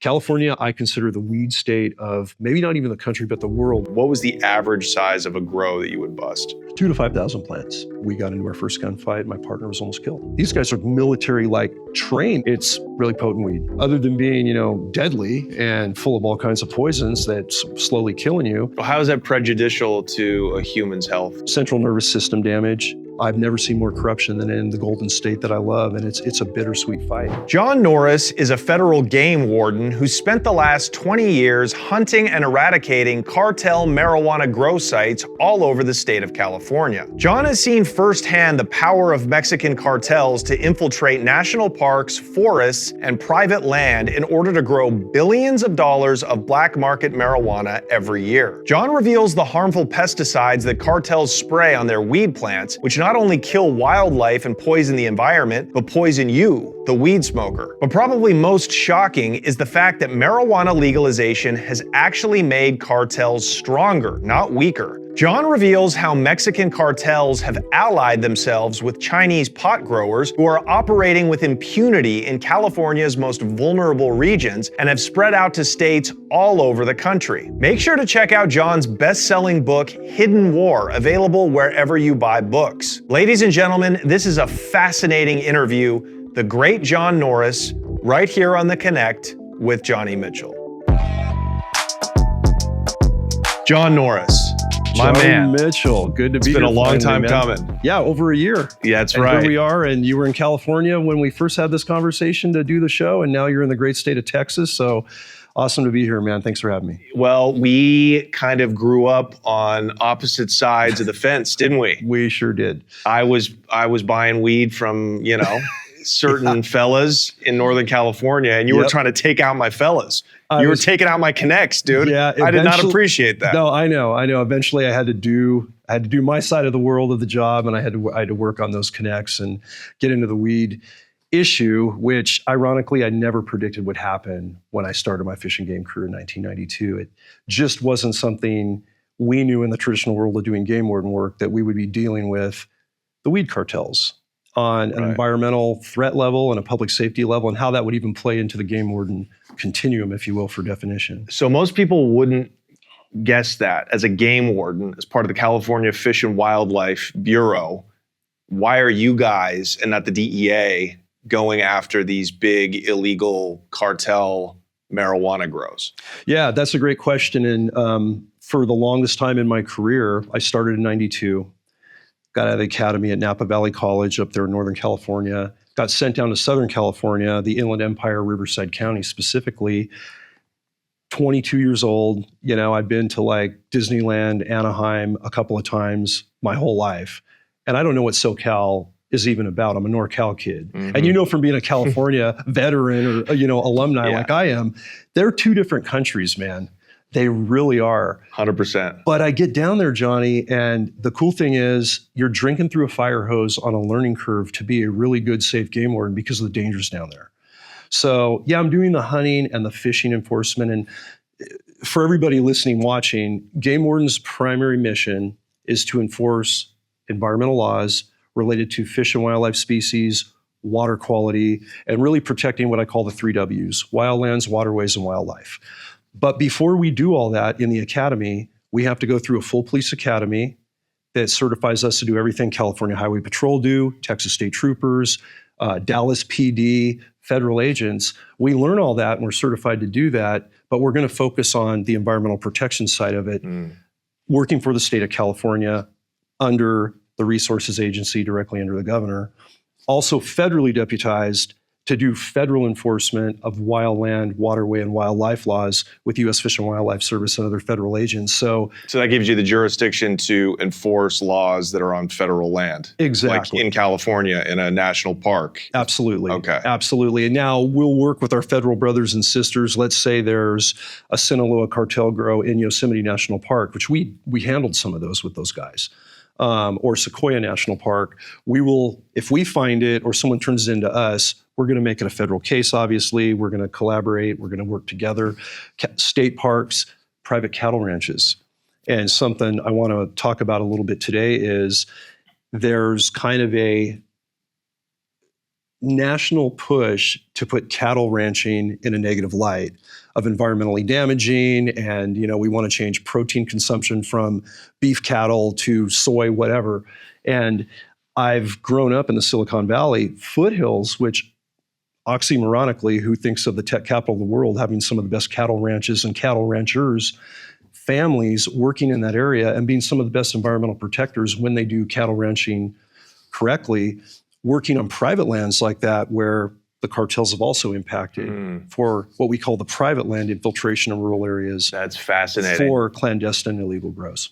California, I consider the weed state of maybe not even the country, but the world. What was the average size of a grow that you would bust? 2,000 to 5,000 plants. We got into our first gunfight. My partner was almost killed. These guys are military-like trained. It's really potent weed. Other than being, deadly and full of all kinds of poisons that's slowly killing you. How is that prejudicial to a human's health? Central nervous system damage. I've never seen more corruption than in the Golden State that I love, and it's a bittersweet fight. John Norris is a federal game warden who spent the last 20 years hunting and eradicating cartel marijuana grow sites all over the state of California. John has seen firsthand the power of Mexican cartels to infiltrate national parks, forests, and private land in order to grow billions of dollars of black market marijuana every year. John reveals the harmful pesticides that cartels spray on their weed plants, which not only kill wildlife and poison the environment, but poison you, the weed smoker. But probably most shocking is the fact that marijuana legalization has actually made cartels stronger, not weaker. John reveals how Mexican cartels have allied themselves with Chinese pot growers who are operating with impunity in California's most vulnerable regions and have spread out to states all over the country. Make sure to check out John's best-selling book, Hidden War, available wherever you buy books. Ladies and gentlemen, this is a fascinating interview. The great John Norris, right here on The Connect with Johnny Mitchell. John Norris. My man. Mitchell, good to be here. It's been a long finally, time man. coming. Yeah, over a year. Yeah, that's and right. Here we are, and you were in California when we first had this conversation to do the show, and now you're in the great state of Texas, so awesome to be here, man. Thanks for having me. Well, we kind of grew up on opposite sides of the fence, didn't we? We sure did. I was buying weed from, certain fellas in Northern California, and you were trying to take out my fellas. You were taking out my connects, dude. Yeah, I did not appreciate that. No, I know. Eventually, I had to do my side of the world of the job, and I had to work on those connects and get into the weed issue, which ironically I never predicted would happen when I started my fishing game career in 1992. It just wasn't something we knew in the traditional world of doing game warden work that we would be dealing with the weed cartels on an environmental threat level and a public safety level, and how that would even play into the game warden continuum, if you will, for definition. So most people wouldn't guess that as a game warden, as part of the California Fish and Wildlife Bureau, why are you guys and not the DEA going after these big illegal cartel marijuana grows? Yeah, that's a great question. And for the longest time in my career, I started in 92. Got out of the academy at Napa Valley College up there in Northern California, got sent down to Southern California, the Inland Empire, Riverside County specifically. 22 years old, I've been to like Disneyland, Anaheim a couple of times my whole life. And I don't know what SoCal is even about. I'm a NorCal kid. Mm-hmm. And from being a California veteran or, alumni like I am, they're two different countries, man. They really are. 100%. But I get down there, Johnny, and the cool thing is you're drinking through a fire hose on a learning curve to be a really good, safe game warden because of the dangers down there. So yeah, I'm doing the hunting and the fishing enforcement. And for everybody listening, watching, game warden's primary mission is to enforce environmental laws related to fish and wildlife species, water quality, and really protecting what I call the 3 Ws, wildlands, waterways, and wildlife. But before we do all that in the academy, we have to go through a full police academy that certifies us to do everything California Highway Patrol do, Texas State Troopers, Dallas PD, federal agents. We learn all that and we're certified to do that, but we're going to focus on the environmental protection side of it, working for the state of California under the Resources Agency, directly under the governor. Also federally deputized to do federal enforcement of wildland, waterway, and wildlife laws with U.S. Fish and Wildlife Service and other federal agents. So that gives you the jurisdiction to enforce laws that are on federal land. Exactly. Like in California, in a national park. Absolutely. Okay. Absolutely. And now we'll work with our federal brothers and sisters. Let's say there's a Sinaloa cartel grow in Yosemite National Park, which we handled some of those with those guys. Or Sequoia National Park. We will, if we find it or someone turns it into us, we're going to make it a federal case, obviously. We're going to collaborate. We're going to work together. State parks, private cattle ranches. And something I want to talk about a little bit today is there's kind of a national push to put cattle ranching in a negative light of environmentally damaging, and we want to change protein consumption from beef cattle to soy, whatever. And I've grown up in the Silicon Valley foothills, which oxymoronically, who thinks of the tech capital of the world having some of the best cattle ranches and cattle ranchers, families working in that area and being some of the best environmental protectors when they do cattle ranching correctly, working on private lands like that where the cartels have also impacted for what we call the private land infiltration in rural areas. That's fascinating. For clandestine illegal grows.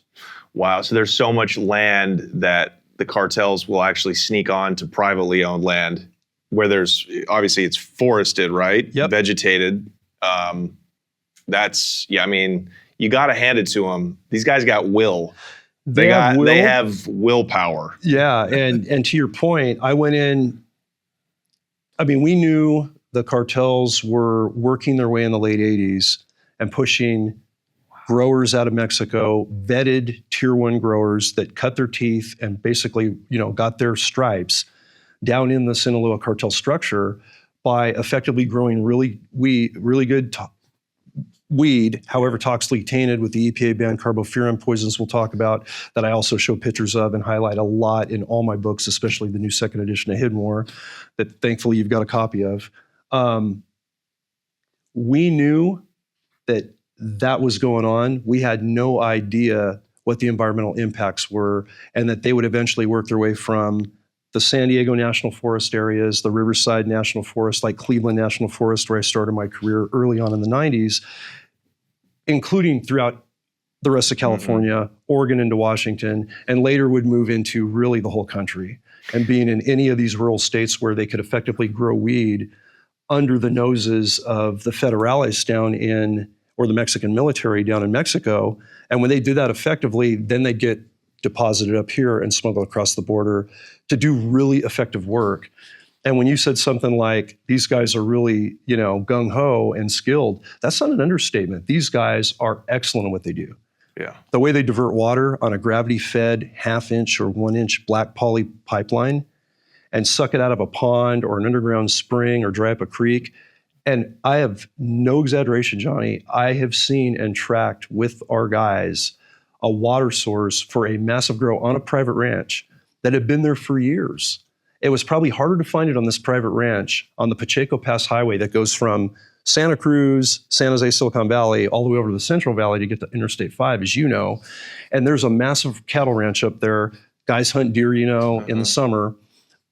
Wow, so there's so much land that the cartels will actually sneak on to privately owned land where there's, obviously it's forested, right? Yep. Vegetated. You got to hand it to them. These guys got will. They have willpower. Yeah, and to your point, I went in, we knew the cartels were working their way in the late 80s and pushing growers out of Mexico, vetted tier 1 growers that cut their teeth and basically, got their stripes down in the Sinaloa cartel structure by effectively growing really good weed, however toxically tainted, with the EPA banned carbofuran poisons we'll talk about, that I also show pictures of and highlight a lot in all my books, especially the new second edition of Hidden War, that thankfully you've got a copy of. We knew that was going on. We had no idea what the environmental impacts were, and that they would eventually work their way from the San Diego National Forest areas, the Riverside National Forest, like Cleveland National Forest, where I started my career early on in the 90s, including throughout the rest of California, Oregon into Washington, and later would move into really the whole country. And being in any of these rural states where they could effectively grow weed under the noses of the federales down in, or the Mexican military down in Mexico. And when they did that effectively, then they'd get deposited up here and smuggled across the border to do really effective work. And when you said something like, these guys are really, gung-ho and skilled, that's not an understatement. These guys are excellent at what they do. Yeah. The way they divert water on a gravity-fed 1/2-inch or 1-inch black poly pipeline and suck it out of a pond or an underground spring or dry up a creek. And I have no exaggeration, Johnny, I have seen and tracked with our guys a water source for a massive grow on a private ranch that had been there for years. It was probably harder to find it on this private ranch on the Pacheco Pass Highway that goes from Santa Cruz, San Jose, Silicon Valley, all the way over to the Central Valley to get to Interstate 5, as you know. And there's a massive cattle ranch up there. Guys hunt deer, in the summer,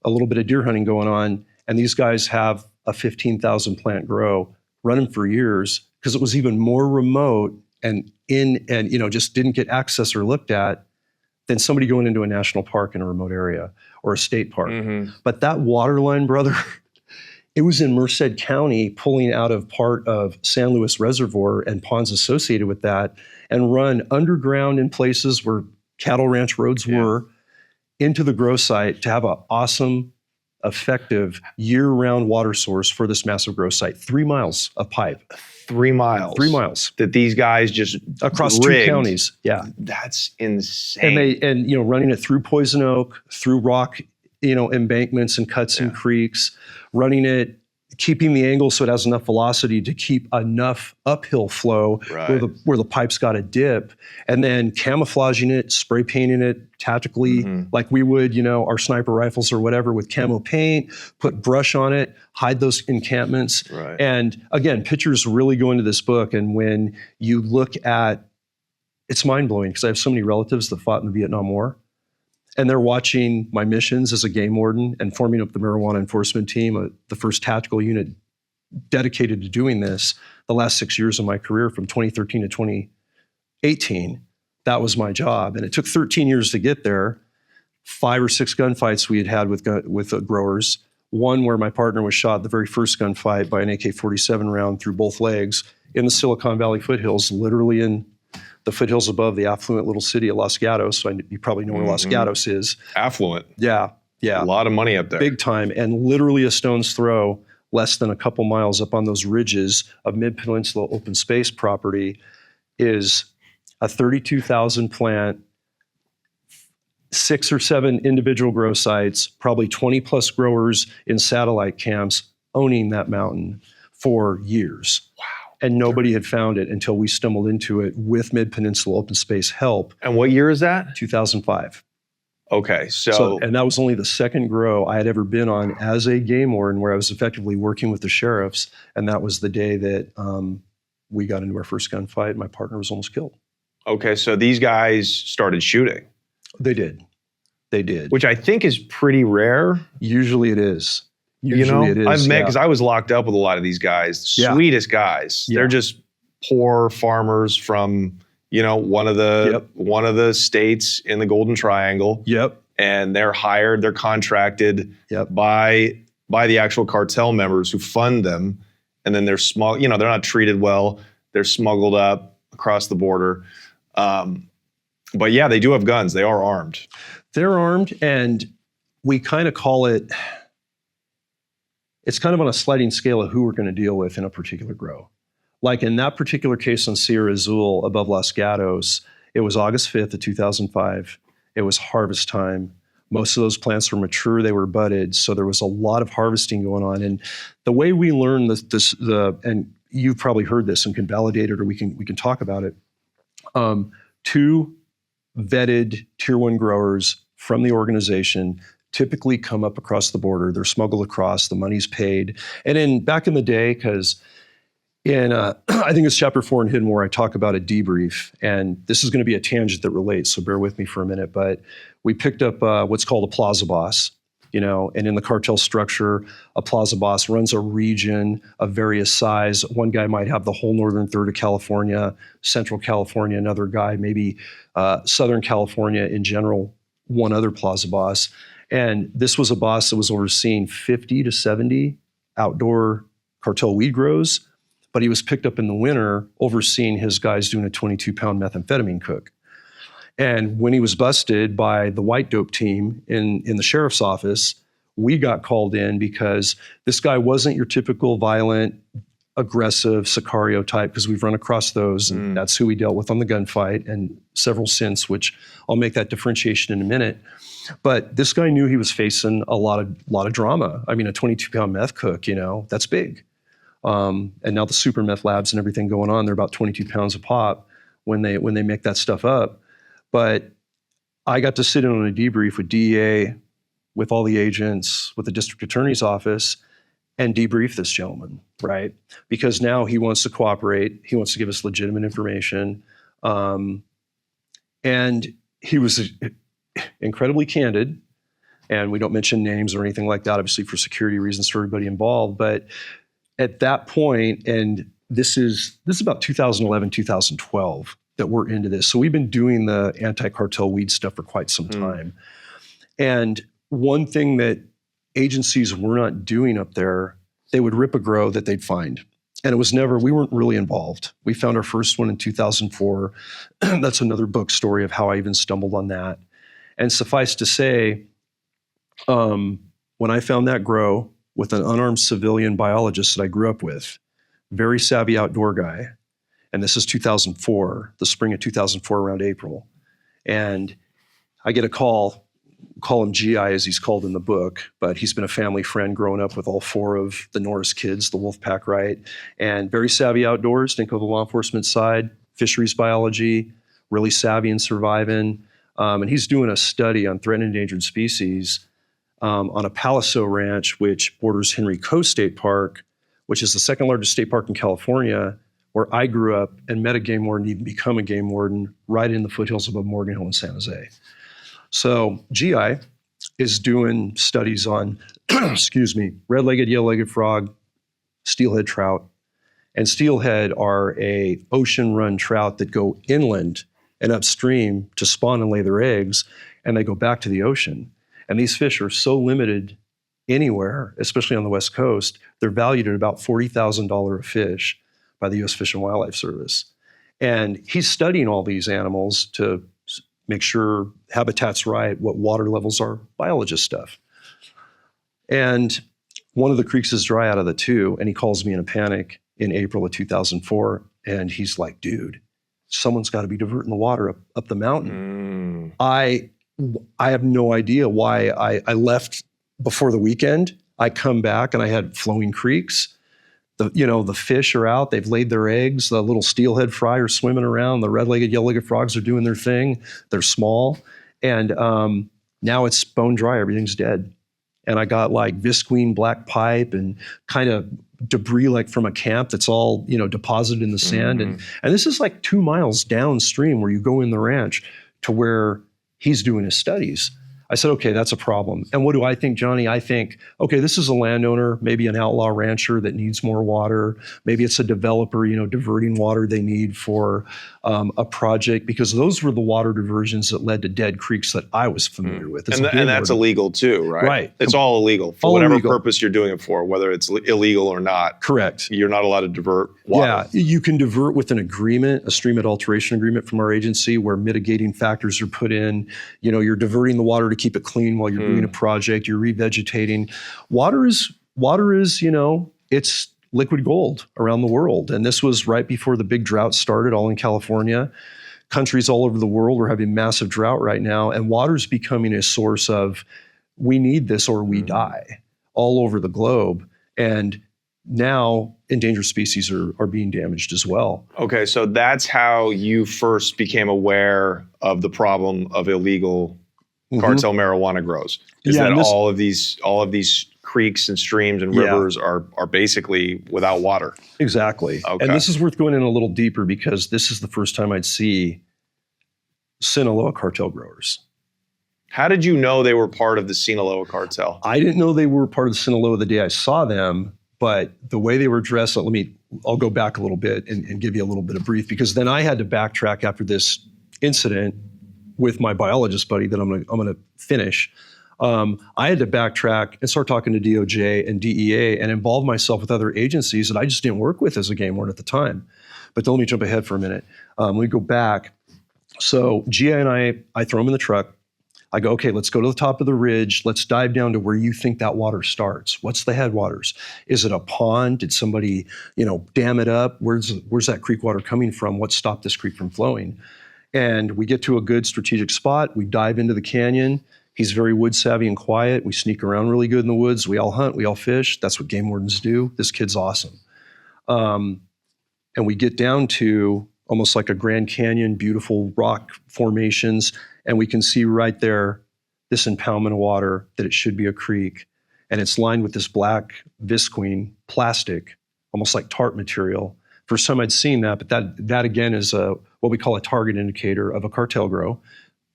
a little bit of deer hunting going on. And these guys have a 15,000 plant grow running for years because it was even more remote and just didn't get access or looked at than somebody going into a national park in a remote area or a state park. But that water line, brother, it was in Merced County, pulling out of part of San Luis Reservoir and ponds associated with that, and run underground in places where cattle ranch roads were into the grow site to have an awesome, effective year-round water source for this massive grow site. 3 miles of pipe. 3 miles. 3 miles. That these guys just across rigged. 2 counties. Yeah. That's insane. And running it through Poison Oak, through rock, embankments and cuts and creeks, running it, keeping the angle so it has enough velocity to keep enough uphill flow where the pipe's got a dip, and then camouflaging it, spray painting it tactically like we would, our sniper rifles or whatever, with camo paint, put brush on it, hide those encampments. Right. And again, pictures really go into this book. And when you look at, it's mind-blowing because I have so many relatives that fought in the Vietnam War. And they're watching my missions as a game warden and forming up the marijuana enforcement team, the first tactical unit dedicated to doing this the last 6 years of my career from 2013 to 2018. That was my job. And it took 13 years to get there. 5 or 6 gunfights we had with growers. One where my partner was shot the very first gunfight by an AK-47 round through both legs in the Silicon Valley foothills, literally in the foothills above the affluent little city of Los Gatos. So you probably know where Los Gatos is. Affluent. Yeah. A lot of money up there. Big time. And literally a stone's throw, less than a couple miles up on those ridges of mid-peninsula open space property, is a 32,000 plant, 6 or 7 individual grow sites, probably 20 plus growers in satellite camps owning that mountain for years. Wow. And nobody had found it until we stumbled into it with Mid-Peninsula Open Space help. And what year is that? 2005. Okay, so And that was only the second grow I had ever been on as a game warden, where I was effectively working with the sheriffs. And that was the day that we got into our first gunfight. My partner was almost killed. okay, so these guys started shooting, They did. They did. which I think is pretty rare. Usually it is. Usually You know, it is. I've met, yeah. because I was locked up with a lot of these guys, Yeah. sweetest guys. Yeah. They're just poor farmers from, you know, one of the states in the Golden Triangle. Yep. And they're hired, they're contracted Yep. by the actual cartel members who fund them. And then they're they're not treated well. They're smuggled up across the border. But yeah, they do have guns. They are armed. They're armed, and we kind of call it, it's kind of on a sliding scale of who we're going to deal with in a particular grow. Like in that particular case on Sierra Azul above Los Gatos, it was August 5th of 2005. It was harvest time. Most of those plants were mature, they were budded, so there was a lot of harvesting going on. And the way we learn this, and you've probably heard this and can validate it, or we can talk about it. 2 vetted tier 1 growers from the organization typically come up across the border. They're smuggled across, the money's paid. And back in the day, because in, I think it's chapter 4 in Hidden War, I talk about a debrief, and this is going to be a tangent that relates, so bear with me for a minute, but we picked up what's called a plaza boss, and in the cartel structure, a plaza boss runs a region of various size. One guy might have the whole northern third of California, central California, another guy, maybe Southern California in general, one other plaza boss. And this was a boss that was overseeing 50 to 70 outdoor cartel weed grows, but he was picked up in the winter overseeing his guys doing a 22-pound methamphetamine cook. And when he was busted by the white dope team in the sheriff's office, we got called in because this guy wasn't your typical violent, aggressive Sicario type, because we've run across those, and that's who we dealt with on the gunfight and several since, which I'll make that differentiation in a minute. But this guy knew he was facing a lot of drama. I mean, a 22-pound meth cook, that's big. And now the super meth labs and everything going on, they're about 22 pounds a pop when they make that stuff up. But I got to sit in on a debrief with DEA, with all the agents, with the district attorney's office, and debrief this gentleman, right? Because now he wants to cooperate. He wants to give us legitimate information. And he was incredibly candid. And we don't mention names or anything like that, obviously for security reasons for everybody involved. But at that point, and this is about 2011, 2012 that we're into this. So we've been doing the anti-cartel weed stuff for quite some time. And one thing that agencies were not doing up there, they would rip a grow that they'd find. And we weren't really involved. We found our first one in 2004. That's another book story of how I even stumbled on that. And suffice to say, when I found that grow with an unarmed civilian biologist that I grew up with, very savvy outdoor guy, and this is 2004, the spring of 2004 around April. And I get a call him GI as he's called in the book, but he's been a family friend growing up with all 4 of the Norris kids, the wolf pack, right? And very savvy outdoors, think of the law enforcement side, fisheries biology, really savvy in surviving. And he's doing a study on threatened and endangered species on a Paliso ranch, which borders Henry Coast State Park, which is the second largest state park in California, where I grew up and met a game warden, even become a game warden, right in the foothills above Morgan Hill in San Jose. So GI is doing studies on, red-legged, yellow-legged frog, steelhead trout. And steelhead are a ocean-run trout that go inland and upstream to spawn and lay their eggs, and they go back to the ocean. And these fish are so limited anywhere, especially on the West Coast, they're valued at about $40,000 a fish by the U.S. Fish and Wildlife Service. And he's studying all these animals to make sure habitat's right, what water levels are, biologist stuff. And one of the creeks is dry out of the 2, and he calls me in a panic in April of 2004, and he's like, dude, someone's got to be diverting the water up the mountain. I I have no idea why I left before the weekend. I come back and I had flowing creeks. The fish are out. They've laid their eggs. The little steelhead fry are swimming around. The red-legged, yellow-legged frogs are doing their thing. They're small. And now it's bone dry. Everything's dead. And I got like visqueen black pipe and kind of debris like from a camp that's all, deposited in the sand. And this is like 2 miles downstream where you go in the ranch to where he's doing his studies. I said, okay, that's a problem. And what do I think, Johnny? I think, okay, this is a landowner, maybe an outlaw rancher that needs more water. Maybe it's a developer, diverting water they need for a project, because those were the water diversions that led to dead creeks that I was familiar with. And that's illegal too, right? Right. It's all illegal for whatever purpose you're doing it for, whether it's illegal or not. Correct. You're not allowed to divert water. Yeah, you can divert with an agreement, a stream adulteration agreement from our agency, where mitigating factors are put in. You're diverting the water to keep it clean while you're doing a project. You're revegetating. Water is, it's liquid gold around the world. And this was right before the big drought started, all in California. Countries all over the world are having massive drought right now. And water is becoming a source of, we need this or we die, all over the globe. And now endangered species are being damaged as well. Okay, so that's how you first became aware of the problem of illegal cartel marijuana grows. Is that all of these creeks and streams and rivers are basically without water? Exactly. Okay. And this is worth going in a little deeper, because this is the first time I'd see Sinaloa cartel growers. How did you know they were part of the Sinaloa cartel? I didn't know they were part of the Sinaloa the day I saw them, but the way they were dressed, I'll go back a little bit and give you a little bit of brief, because then I had to backtrack after this incident with my biologist buddy that I'm gonna finish. I had to backtrack and start talking to DOJ and DEA and involve myself with other agencies that I just didn't work with as a game warden at the time. But let me jump ahead for a minute. Let me go back. So GI and I throw them in the truck. I go, okay, let's go to the top of the ridge. Let's dive down to where you think that water starts. What's the headwaters? Is it a pond? Did somebody, dam it up? Where's that creek water coming from? What stopped this creek from flowing? And we get to a good strategic spot. We dive into the canyon. He's very wood savvy and quiet. We sneak around really good in the woods. We all hunt, we all fish. That's what game wardens do. This kid's awesome. And we get down to almost like a Grand Canyon, beautiful rock formations. And we can see right there, this impoundment of water, that it should be a creek. And it's lined with this black visqueen plastic, almost like tarp material. First time I'd seen that, but that again is what we call a target indicator of a cartel grow.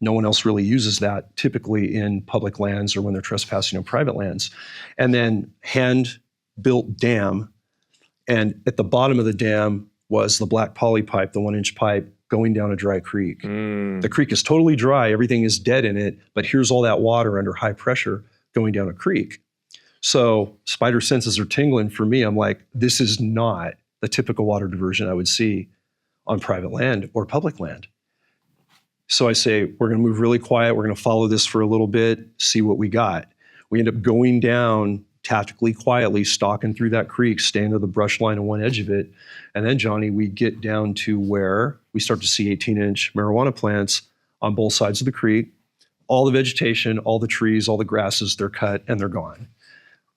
No one else really uses that typically in public lands or when they're trespassing on private lands. And then hand-built dam, and at the bottom of the dam was the black poly pipe, the 1-inch pipe, going down a dry creek. The creek is totally dry, everything is dead in it, but here's all that water under high pressure going down a creek. So spider senses are tingling for me. I'm like, this is not the typical water diversion I would see on private land or public land. So I say, we're going to move really quiet. We're going to follow this for a little bit, see what we got. We end up going down tactically, quietly, stalking through that creek, staying to the brush line on one edge of it. And then, Johnny, we get down to where we start to see 18-inch marijuana plants on both sides of the creek. All the vegetation, all the trees, all the grasses, they're cut and they're gone,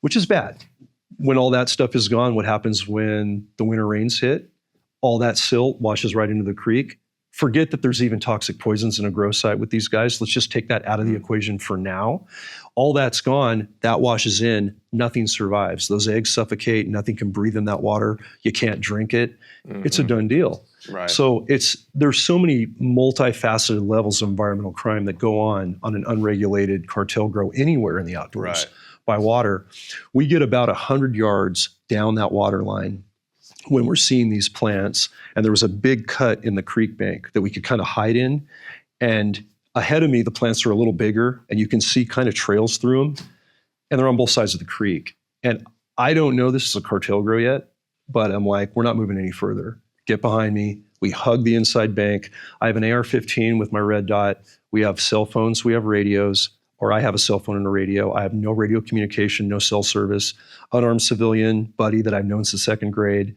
which is bad. When all that stuff is gone, what happens when the winter rains hit? All that silt washes right into the creek. Forget that there's even toxic poisons in a grow site with these guys. Let's just take that out of the equation for now. All that's gone, that washes in, nothing survives. Those eggs suffocate, nothing can breathe in that water. You can't drink it. It's a done deal. Right. So there's so many multifaceted levels of environmental crime that go on an unregulated cartel grow anywhere in the outdoors by water. We get about 100 yards down that water line when we're seeing these plants, and there was a big cut in the creek bank that we could kind of hide in. And ahead of me, the plants are a little bigger, and you can see kind of trails through them, and they're on both sides of the creek. And I don't know this is a cartel grow yet, but I'm like, we're not moving any further. Get behind me. We hug the inside bank. I have an AR-15 with my red dot. We have cell phones, we have radios, or I have a cell phone and a radio. I have no radio communication, no cell service, unarmed civilian buddy that I've known since second grade.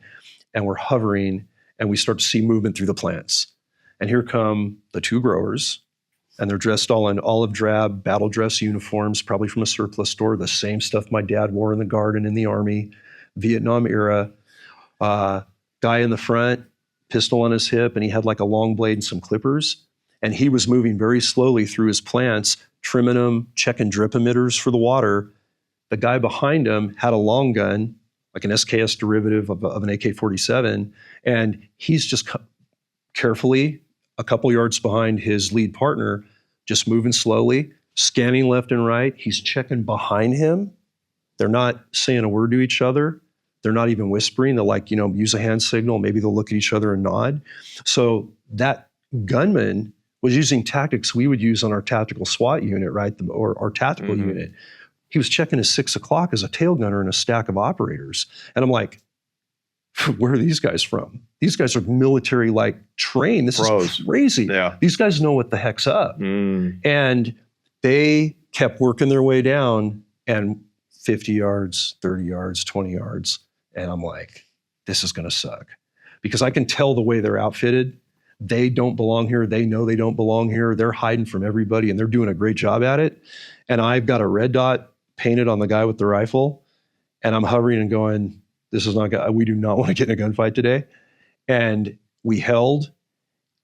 And we're hovering, and we start to see movement through the plants. And here come the two growers, And they're dressed all in olive drab battle dress uniforms, probably from a surplus store, the same stuff my dad wore in the Guard and in the Army, Vietnam era. Guy in the front, pistol on his hip, and he had like a long blade and some clippers. And he was moving very slowly through his plants, trimming them, checking drip emitters for the water. The guy behind him had a long gun, like an SKS derivative of an AK-47, and he's just carefully, a couple yards behind his lead partner, just moving slowly, scanning left and right. He's checking behind him. They're not saying a word to each other. They're not even whispering. They'll use a hand signal. Maybe they'll look at each other and nod. So that gunman was using tactics we would use on our tactical SWAT unit, right? Or our tactical unit. He was checking his 6 o'clock as a tail gunner in a stack of operators. And I'm like, where are these guys from? These guys are military trained. This Pros. is crazy. Yeah. These guys know what the heck's up. And they kept working their way down, and 50 yards, 30 yards, 20 yards. And I'm like, this is going to suck. Because I can tell the way they're outfitted. They don't belong here. They know they don't belong here. They're hiding from everybody, and they're doing a great job at it. And I've got a red dot painted on the guy with the rifle, and I'm hovering and going, this is not, we do not want to get in a gunfight today. And we held,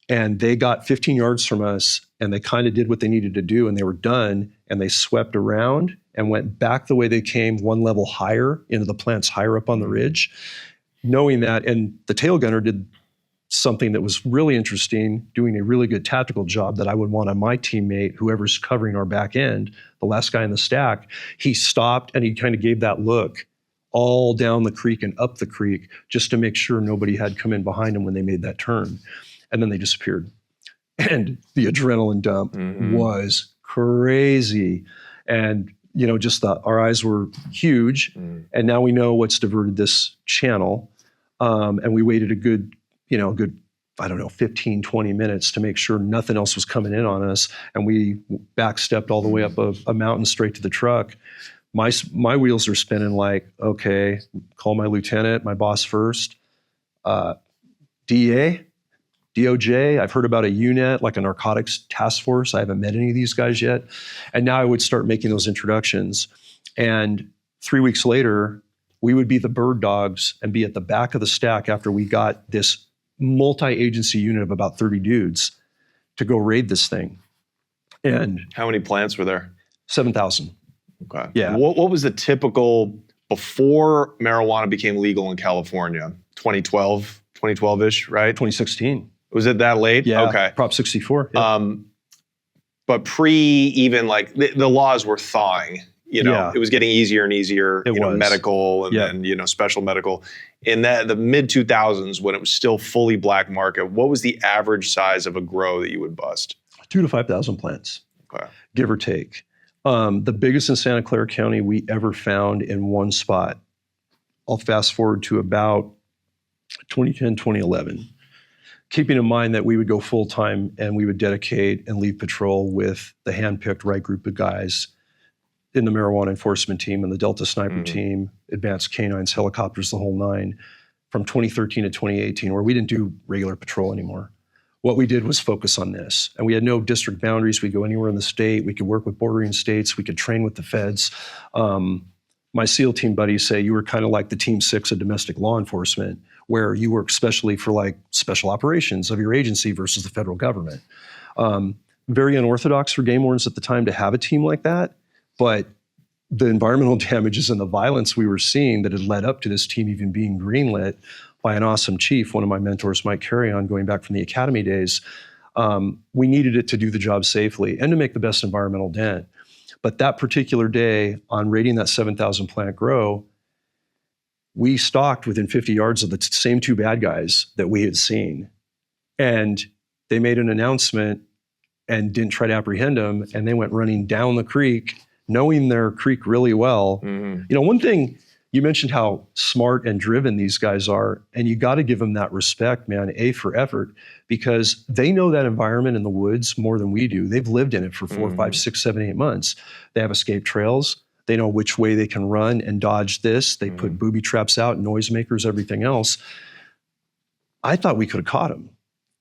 and they got 15 yards from us, and they kind of did what they needed to do, and they were done, and they swept around and went back the way they came, one level higher into the plants higher up on the ridge, knowing that. And the tail gunner did something that was really interesting, doing a really good tactical job that I would want on my teammate, whoever's covering our back end, the last guy in the stack. He stopped and he kind of gave that look all down the creek and up the creek just to make sure nobody had come in behind him when they made that turn. And then they disappeared. And the adrenaline dump was crazy. And our eyes were huge. And now we know what's diverted this channel. And we waited a good, 15, 20 minutes to make sure nothing else was coming in on us. And we backstepped all the way up a mountain straight to the truck. My wheels are spinning like, okay, call my lieutenant, my boss first. DA, DOJ, I've heard about a UNET, like a narcotics task force. I haven't met any of these guys yet. And now I would start making those introductions. And 3 weeks later, we would be the bird dogs and be at the back of the stack after we got this multi-agency unit of about 30 dudes to go raid this thing. And how many plants were there? 7,000. Okay. Yeah. What was the typical, before marijuana became legal in California? 2012-ish, right? 2016. Was it that late? Yeah. Okay. Prop 64. Yeah. But even the laws were thawing. Yeah. It was getting easier and easier, It was. medical and Yeah. then, special medical. In the mid 2000s, when it was still fully black market, what was the average size of a grow that you would bust? 2,000 to 5,000 plants, Okay. give or take. The biggest in Santa Clara County we ever found in one spot. I'll fast forward to about 2010, 2011. Keeping in mind that we would go full time and we would dedicate and lead patrol with the handpicked right group of guys in the marijuana enforcement team and the Delta Sniper team, advanced canines, helicopters, the whole nine, from 2013 to 2018, where we didn't do regular patrol anymore. What we did was focus on this. And we had no district boundaries. We'd go anywhere in the state. We could work with bordering states. We could train with the feds. My SEAL team buddies say you were kind of like the Team 6 of domestic law enforcement, where you work specially for special operations of your agency versus the federal government. Very unorthodox for game wardens at the time to have a team like that. But the environmental damages and the violence we were seeing that had led up to this team even being greenlit by an awesome chief, one of my mentors, Mike Carry-On, going back from the academy days, we needed it to do the job safely and to make the best environmental dent. But that particular day, on raiding that 7,000 plant grow, we stalked within 50 yards of the same two bad guys that we had seen. And they made an announcement and didn't try to apprehend them, and they went running down the creek, knowing their creek really well. One thing, you mentioned how smart and driven these guys are, and you got to give them that respect, man, for effort, because they know that environment in the woods more than we do. They've lived in it for 4, 5, 6, 7, 8 months. They have escape trails. They know which way they can run and dodge this. They put booby traps out, noisemakers, everything else. I thought we could have caught them.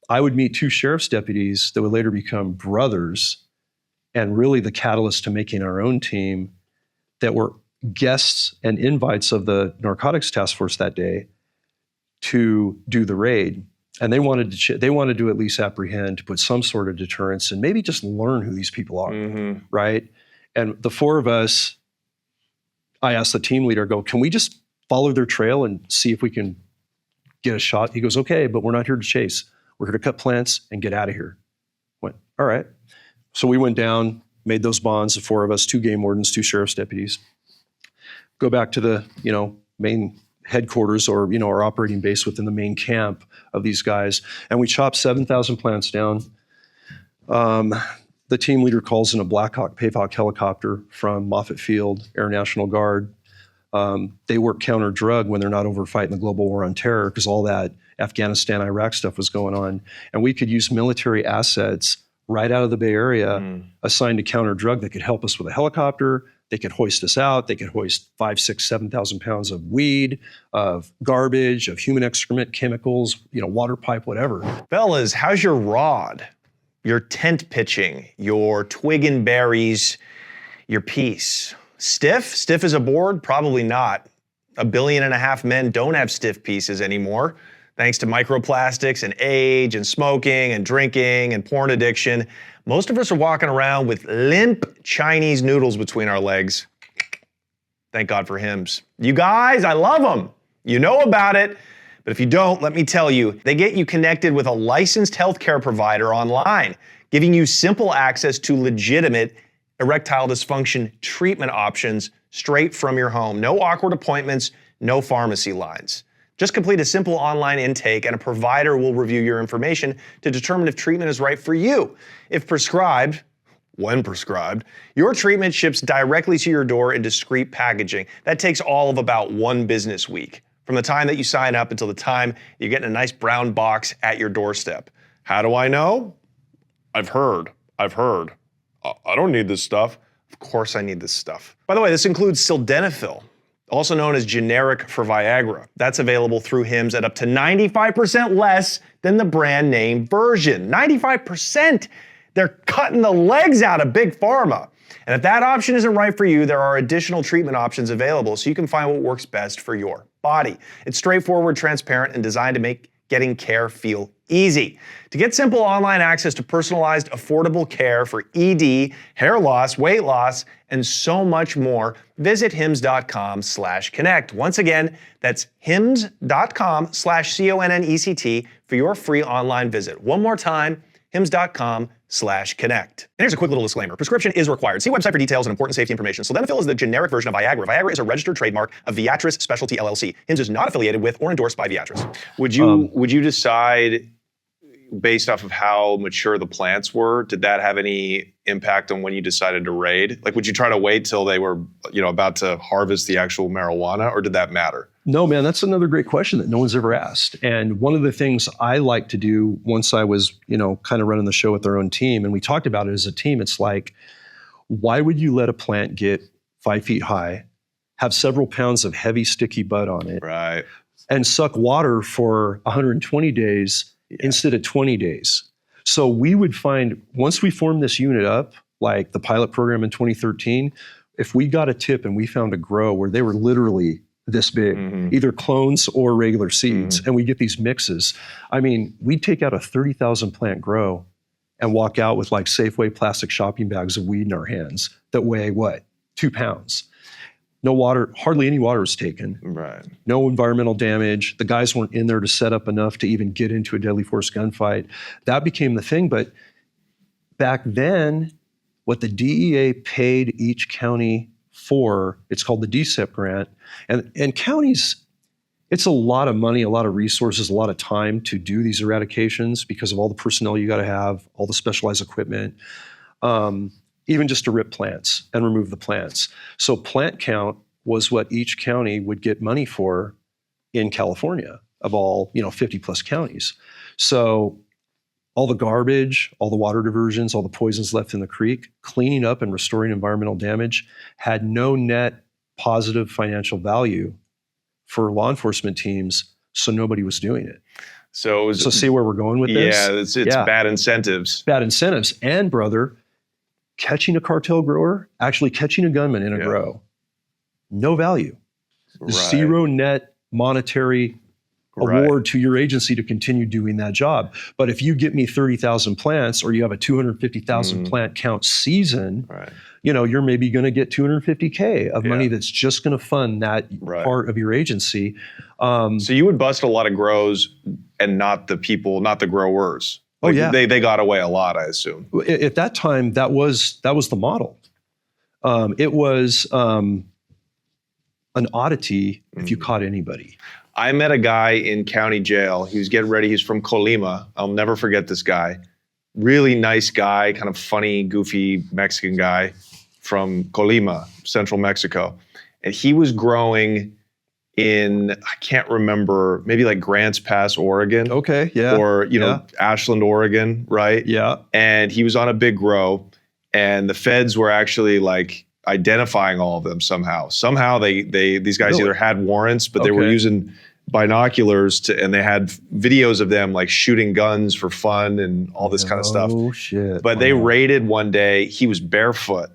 I would meet 2 sheriff's deputies that would later become brothers, and really the catalyst to making our own team, that were guests and invites of the narcotics task force that day to do the raid. And they wanted to at least apprehend, to put some sort of deterrence, and maybe just learn who these people are, right? And the 4 of us, I asked the team leader, can we just follow their trail and see if we can get a shot? He goes, okay, but we're not here to chase. We're here to cut plants and get out of here. Went, all right. So we went down, made those bonds, the 4 of us, 2 game wardens, 2 sheriff's deputies, go back to the, main headquarters, or, our operating base within the main camp of these guys. And we chopped 7,000 plants down. The team leader calls in a Black Hawk Pavehawk helicopter from Moffett Field, Air National Guard. They work counter-drug when they're not over fighting the global war on terror, because all that Afghanistan, Iraq stuff was going on. And we could use military assets right out of the Bay Area assigned to counter-drug that could help us with a helicopter. They could hoist us out. They could hoist 5, 6, 7,000 pounds of weed, of garbage, of human excrement, chemicals, water pipe, whatever. Fellas, how's your rod? Your tent pitching, your twig and berries, your piece? Stiff? Stiff as a board? Probably not. 1.5 billion men don't have stiff pieces anymore, thanks to microplastics and age and smoking and drinking and porn addiction. Most of us are walking around with limp Chinese noodles between our legs. Thank God for Hims. You guys, I love them. You know about it. But if you don't, let me tell you, they get you connected with a licensed healthcare provider online, giving you simple access to legitimate erectile dysfunction treatment options straight from your home. No awkward appointments, no pharmacy lines. Just complete a simple online intake, and a provider will review your information to determine if treatment is right for you. If prescribed, when prescribed, your treatment ships directly to your door in discreet packaging. That takes all of about 1 business week, from the time that you sign up until the time you get in a nice brown box at your doorstep. How do I know? I've heard. I don't need this stuff. Of course I need this stuff. By the way, this includes sildenafil, also known as generic for Viagra. That's available through Hims at up to 95% less than the brand name version. 95%! They're cutting the legs out of Big Pharma. And if that option isn't right for you, there are additional treatment options available so you can find what works best for your body. It's straightforward, transparent, and designed to make getting care feel easy. To get simple online access to personalized, affordable care for ED, hair loss, weight loss, and so much more, visit hims.com/connect. Once again, that's hims.com/CONNECT for your free online visit. One more time, hims.com/connect. And here's a quick little disclaimer. Prescription is required. See website for details and important safety information. Sildenafil is the generic version of Viagra. Viagra is a registered trademark of Viatris Specialty LLC. Hims is not affiliated with or endorsed by Viatris. Would you decide based off of how mature the plants were? Did that have any impact on when you decided to raid? Like, would you try to wait till they were, about to harvest the actual marijuana, or did that matter? No, man, that's another great question that no one's ever asked. And one of the things I like to do once I was, kind of running the show with our own team, and we talked about it as a team, it's like, why would you let a plant get 5 feet high, have several pounds of heavy, sticky bud on it, right, and suck water for 120 days instead of 20 days? So we would find, once we formed this unit up, like the pilot program in 2013, if we got a tip and we found a grow where they were literally this big, either clones or regular seeds, and we get these mixes. I mean, we'd take out a 30,000 plant grow and walk out with like Safeway plastic shopping bags of weed in our hands that weigh, 2 pounds. No water, hardly any water was taken. Right. No environmental damage. The guys weren't in there to set up enough to even get into a deadly force gunfight. That became the thing. But back then, what the DEA paid each county for, it's called the DSEP grant. And counties, it's a lot of money, a lot of resources, a lot of time to do these eradications because of all the personnel you got to have, all the specialized equipment. Even just to rip plants and remove the plants. So plant count was what each county would get money for in California of all, 50 plus counties. So all the garbage, all the water diversions, all the poisons left in the creek, cleaning up and restoring environmental damage had no net positive financial value for law enforcement teams, so nobody was doing it. So it was, So see where we're going with this? yeah, it's bad incentives. Bad incentives. And brother, catching a cartel grower, actually catching a gunman in a grow, no value. Right. Zero net monetary award to your agency to continue doing that job. But if you get me 30,000 plants or you have a 250,000 plant count season, you know, you're maybe going to get 250K of money that's just going to fund that part of your agency. So you would bust a lot of grows and not the people, not the growers. Like they got away a lot, I assume. At that time, that was the model. It was an oddity if you caught anybody. I met a guy in county jail. He was getting ready. He's from Colima. I'll never forget this guy. Really nice guy, kind of funny, goofy Mexican guy from Colima, central Mexico. And he was growing in, I can't remember, maybe like Grants Pass, Oregon. Okay, yeah. Or, you know, Ashland, Oregon, right? Yeah. And he was on a big grow. And the feds were actually like identifying all of them somehow. Somehow these guys either had warrants, but they were using binoculars and they had videos of them like shooting guns for fun and all this kind of stuff. Oh shit. But they raided one day. He was barefoot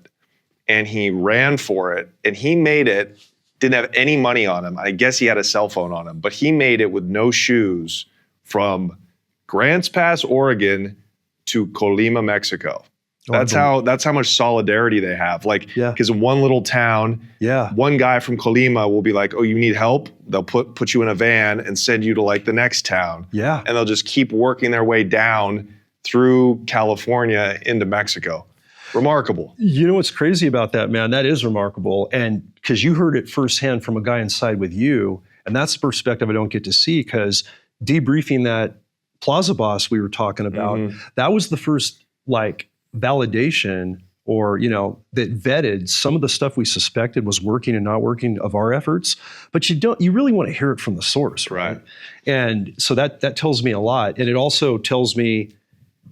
and he ran for it and he made it, didn't have any money on him. I guess he had a cell phone on him, but he made it with no shoes from Grants Pass, Oregon to Colima, Mexico. That's how much solidarity they have. Like, because in one little town, one guy from Colima will be like, "Oh, you need help?" They'll put you in a van and send you to like the next town. Yeah, and they'll just keep working their way down through California into Mexico. Remarkable. You know what's crazy about that, man? That is remarkable, and because you heard it firsthand from a guy inside with you, and that's the perspective I don't get to see. Because debriefing that Plaza boss we were talking about, that was the first like validation or, you know, that vetted some of the stuff we suspected was working and not working of our efforts, but you really want to hear it from the source, right? And so that tells me a lot. And it also tells me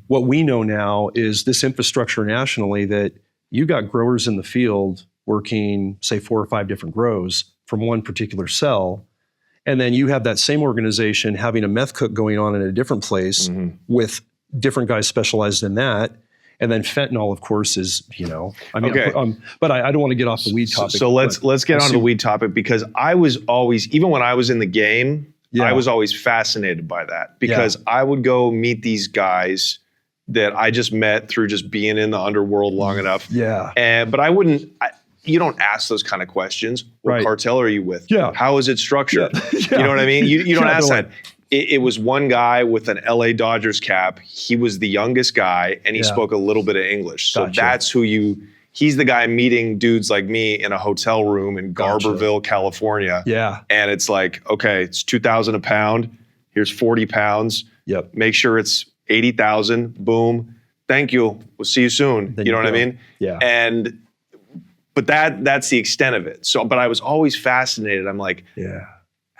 what we know now is this infrastructure nationally that you got growers in the field working, say 4 or 5 different grows from one particular cell. And then you have that same organization having a meth cook going on in a different place with different guys specialized in that. And then fentanyl, of course, is, you know, I mean, but I don't want to get off the weed topic. So let's get on the weed topic, because I was always, even when I was in the game, I was always fascinated by that, because I would go meet these guys that I just met through just being in the underworld long enough. But I wouldn't, you don't ask those kind of questions. What cartel are you with? How is it structured? You know what I mean? You don't ask that. It was one guy with an LA Dodgers cap. He was the youngest guy and he spoke a little bit of English. So that's who he's the guy meeting dudes like me in a hotel room in Garberville, California. And it's like, okay, it's $2,000 a pound. Here's 40 pounds. Make sure it's 80,000. Boom. Thank you. We'll see you soon. You know what I mean? But that's the extent of it. So, but I was always fascinated. I'm like,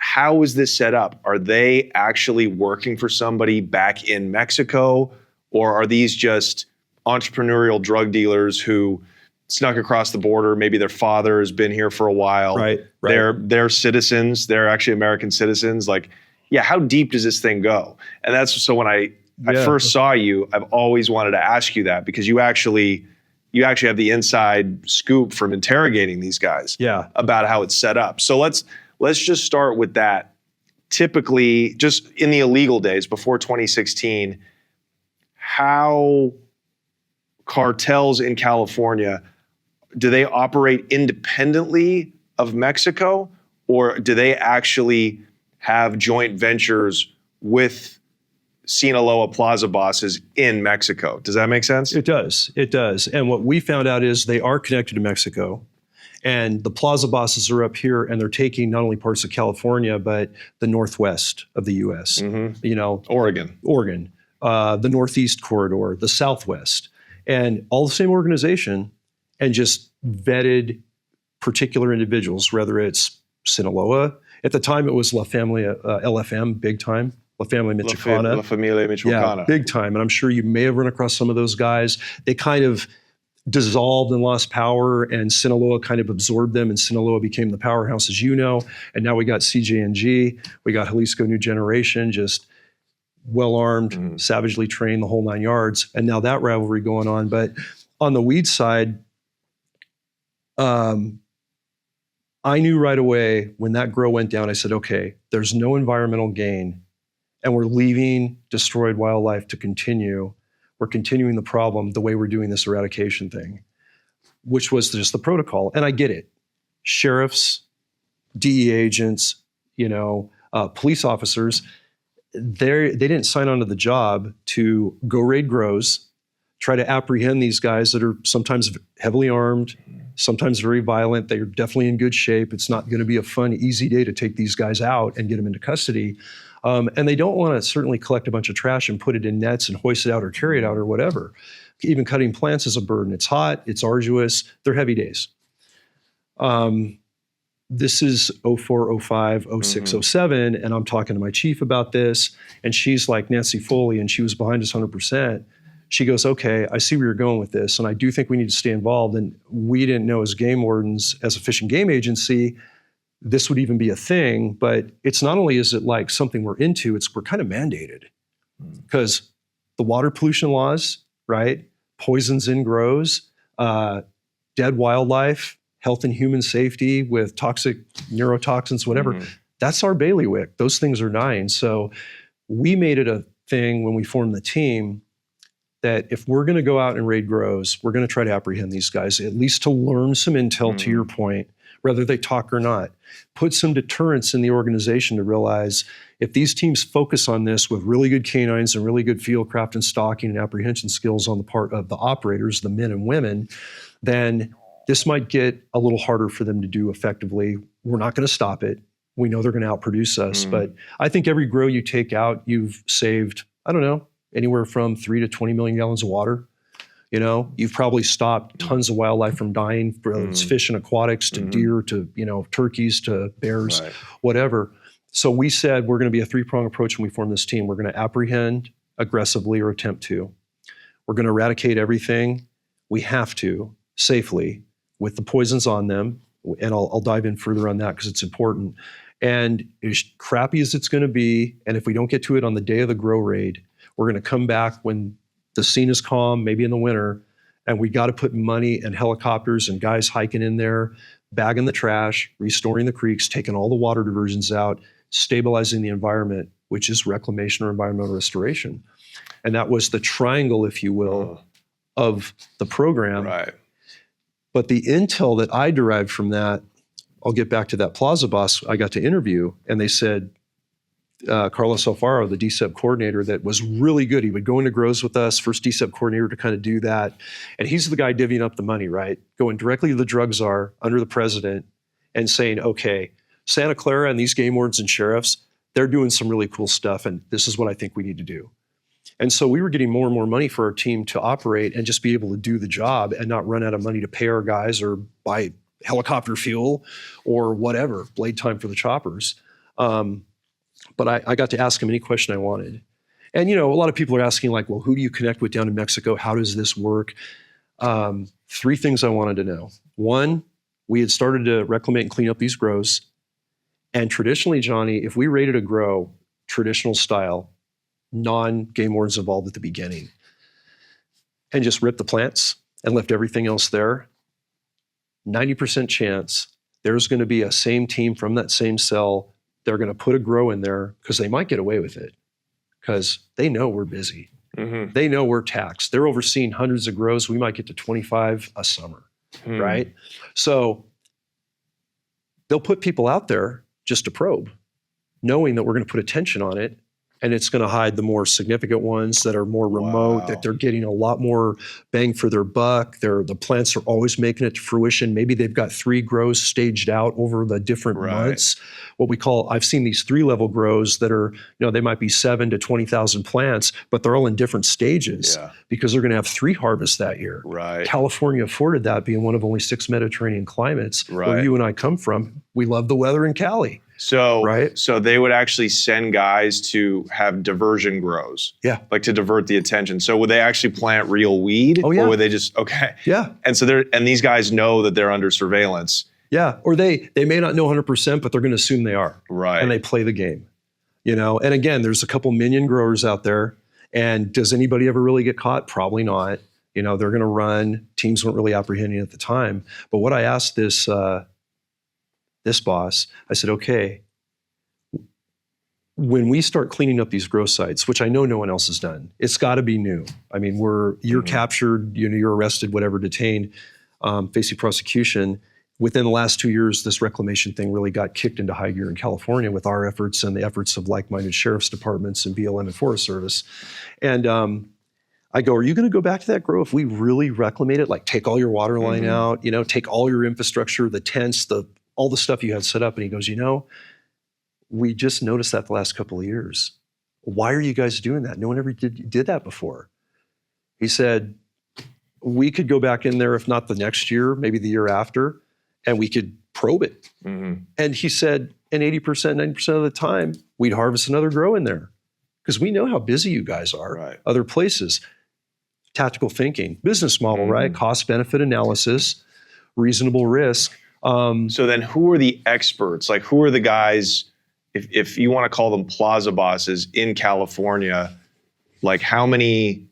how is this set up? Are they actually working for somebody back in Mexico? Or are these just entrepreneurial drug dealers who snuck across the border? Maybe their father has been here for a while. They're citizens. They're actually American citizens. Like, how deep does this thing go? And that's so when I first saw you, I've always wanted to ask you that, because you actually have the inside scoop from interrogating these guys about how it's set up. So let's just start with that. Typically, just in the illegal days before 2016, how cartels in California, do they operate independently of Mexico, or do they actually have joint ventures with Sinaloa Plaza bosses in Mexico? Does that make sense? It does. It does. And what we found out is they are connected to Mexico. And the Plaza bosses are up here, and they're taking not only parts of California, but the northwest of the U.S. You know, Oregon, the northeast corridor, the southwest, and all the same organization, and just vetted particular individuals. Whether it's Sinaloa, at the time it was La Familia, LFM, big time. La Familia Michoacana. La Familia Michoacana. Yeah, big time. And I'm sure you may have run across some of those guys. They kind of dissolved and lost power, and Sinaloa kind of absorbed them, and Sinaloa became the powerhouse, as you know. And now we got CJNG, we got Jalisco New Generation, just well-armed, savagely trained, the whole 9 yards. And now that rivalry going on. But on the weed side, I knew right away when that grow went down, I said, okay, there's no environmental gain and we're leaving destroyed wildlife to continue. We're continuing the problem the way we're doing this eradication thing, which was just the protocol. And I get it. Sheriffs, DEA agents, police officers, they didn't sign on to the job to go raid grows, try to apprehend these guys that are sometimes heavily armed, sometimes very violent. They're definitely in good shape. It's not going to be a fun, easy day to take these guys out and get them into custody. And they don't want to certainly collect a bunch of trash and put it in nets and hoist it out or carry it out or whatever. Even cutting plants is a burden. It's hot, it's arduous, they're heavy days. This is 04, 05, 06, 07, and I'm talking to my chief about this, and she's like Nancy Foley, and she was behind us 100%. She goes, okay, I see where you're going with this, and I do think we need to stay involved. And we didn't know as game wardens, as a fish and game agency, this would even be a thing. But it's not only is it like something we're into, we're kind of mandated. Because the water pollution laws, right? Poisons in grows, dead wildlife, health and human safety with toxic neurotoxins, whatever. That's our bailiwick. Those things are dying. So we made it a thing when we formed the team that if we're going to go out and raid grows, we're going to try to apprehend these guys, at least to learn some intel, to your point, whether they talk or not. Put some deterrence in the organization to realize if these teams focus on this with really good canines and really good field craft and stalking and apprehension skills on the part of the operators, the men and women, then this might get a little harder for them to do effectively. We're not going to stop it. We know they're going to outproduce us. But I think every grow you take out, you've saved, I don't know, anywhere from 3 to 20 million gallons of water. You've probably stopped tons of wildlife from dying, whether it's fish and aquatics to deer to, turkeys to bears, whatever. So we said we're going to be a three-pronged approach when we form this team. We're going to apprehend aggressively or attempt to. We're going to eradicate everything. We have to safely with the poisons on them. And I'll dive in further on that because it's important. And as crappy as it's going to be, and if we don't get to it on the day of the grow raid, we're going to come back when the scene is calm, maybe in the winter, and we got to put money and helicopters and guys hiking in there, bagging the trash, restoring the creeks, taking all the water diversions out, stabilizing the environment, which is reclamation or environmental restoration. And that was the triangle, if you will, of the program. Right. But the intel that I derived from that, I'll get back to that Plaza boss I got to interview, and they said, Carlos Alfaro, the DSEP coordinator, that was really good. He would go into grows with us, first DSEP coordinator to kind of do that. And he's the guy divvying up the money, right? Going directly to the drug czar under the president and saying, okay, Santa Clara and these game wardens and sheriffs, they're doing some really cool stuff, and this is what I think we need to do. And so we were getting more and more money for our team to operate and just be able to do the job and not run out of money to pay our guys or buy helicopter fuel or whatever, blade time for the choppers. But I got to ask him any question I wanted. And, a lot of people are asking like, well, who do you connect with down in Mexico? How does this work? 3 things I wanted to know. 1, we had started to reclimate and clean up these grows. And traditionally, Johnny, if we raided a grow, traditional style, non-game wardens involved at the beginning, and just ripped the plants and left everything else there, 90% chance there's going to be a same team from that same cell. They're going to put a grow in there because they might get away with it because they know we're busy. They know we're taxed. They're overseeing hundreds of grows. We might get to 25 a summer, right? So they'll put people out there just to probe, knowing that we're going to put attention on it. And it's going to hide the more significant ones that are more remote, that they're getting a lot more bang for their buck. The plants are always making it to fruition. Maybe they've got 3 grows staged out over the different months. What we call, I've seen these 3-level grows that are, they might be 7 to 20,000 plants, but they're all in different stages because they're going to have 3 harvests that year. Right. California afforded that, being one of only 6 Mediterranean climates where you and I come from. We love the weather in Cali. So they would actually send guys to have diversion grows. Yeah. Like to divert the attention. So would they actually plant real weed? Oh, yeah. Or would they just, And so these guys know that they're under surveillance. Yeah. Or they may not know 100%, but they're going to assume they are. Right. And they play the game. And again, there's a couple million growers out there. And does anybody ever really get caught? Probably not. They're going to run. Teams weren't really apprehending at the time. But what I asked this boss, I said, okay, when we start cleaning up these grow sites, which I know no one else has done, it's got to be new. I mean, you're captured, you're arrested, whatever, detained, facing prosecution. Within the last 2 years, this reclamation thing really got kicked into high gear in California with our efforts and the efforts of like-minded sheriff's departments and BLM and Forest Service. And I go, are you going to go back to that grow if we really reclimate it? Like take all your water line out, take all your infrastructure, the tents, all the stuff you had set up. And he goes, we just noticed that the last couple of years. Why are you guys doing that? No one ever did that before. He said, we could go back in there, if not the next year, maybe the year after, and we could probe it. And he said, and 80%, 90% of the time, we'd harvest another grow in there because we know how busy you guys are. Right. Other places. Tactical thinking, business model, right? Cost benefit analysis, reasonable risk. So then who are the experts? Like who are the guys, if you want to call them plaza bosses in California, like how many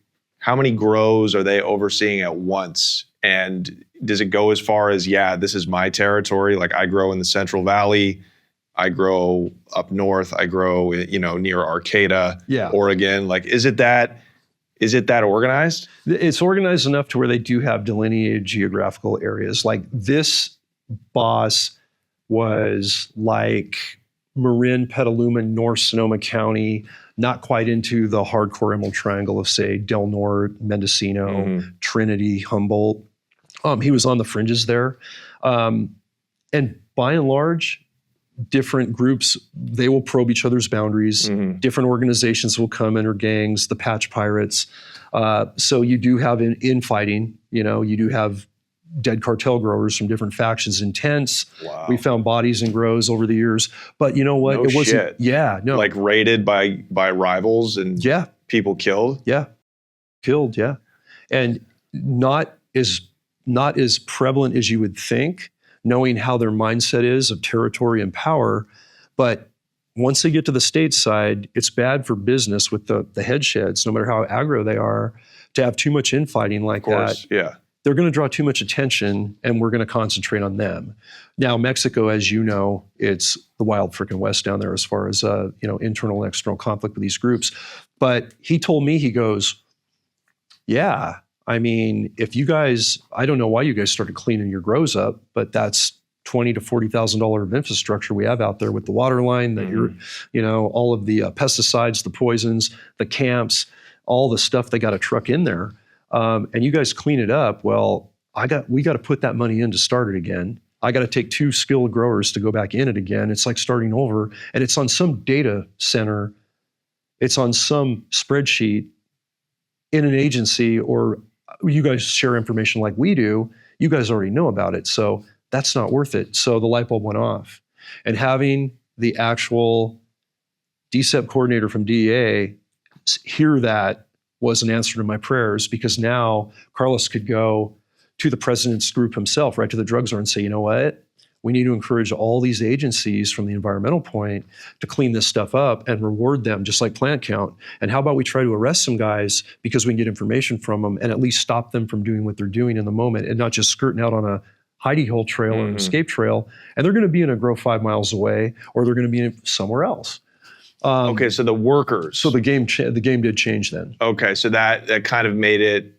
grows are they overseeing at once? And does it go as far as, this is my territory? Like I grow in the Central Valley, I grow up north, I grow, near Arcata, Oregon. Like, is it that organized? It's organized enough to where they do have delineated geographical areas. Like this boss was like Marin, Petaluma, North Sonoma County, not quite into the hardcore Emerald Triangle of, say, Del Norte, Mendocino, Trinity, Humboldt. He was on the fringes there. And by and large, different groups, they will probe each other's boundaries. Different organizations will come in, or gangs, the Patch Pirates. So you do have infighting. You do have dead cartel growers from different factions in tents. Wow. We found bodies in grows over the years. But you know what? No it wasn't. Shit. Yeah, no. Like raided by rivals and people killed? Yeah. Killed, yeah. And not as prevalent as you would think, knowing how their mindset is of territory and power. But once they get to the state side, it's bad for business with the head sheds, no matter how aggro they are, to have too much infighting like that. Yeah. They're going to draw too much attention, and we're going to concentrate on them. Now, Mexico, as you know, it's the wild freaking West down there as far as internal and external conflict with these groups. But he told me, he goes, yeah, I mean, if you guys, I don't know why you guys started cleaning your grows up, but that's $20,000 to $40,000 of infrastructure we have out there with the water line, all of the pesticides, the poisons, the camps, all the stuff they got to truck in there. And you guys clean it up. Well, we got to put that money in to start it again. I got to take 2 skilled growers to go back in it again. It's like starting over, and it's on some data center. It's on some spreadsheet in an agency, or you guys share information like we do. You guys already know about it. So that's not worth it. So the light bulb went off. And having the actual DCEP coordinator from DEA hear that was an answer to my prayers, because now Carlos could go to the president's group himself, right to the drug czar, and say, you know what? We need to encourage all these agencies from the environmental point to clean this stuff up and reward them, just like plant count. And how about we try to arrest some guys because we can get information from them and at least stop them from doing what they're doing in the moment, and not just skirting out on a hidey hole trail or an escape trail. And they're going to be in a grow 5 miles away, or they're going to be somewhere else. Okay, so the workers. So the game did change then. Okay, so that kind of made it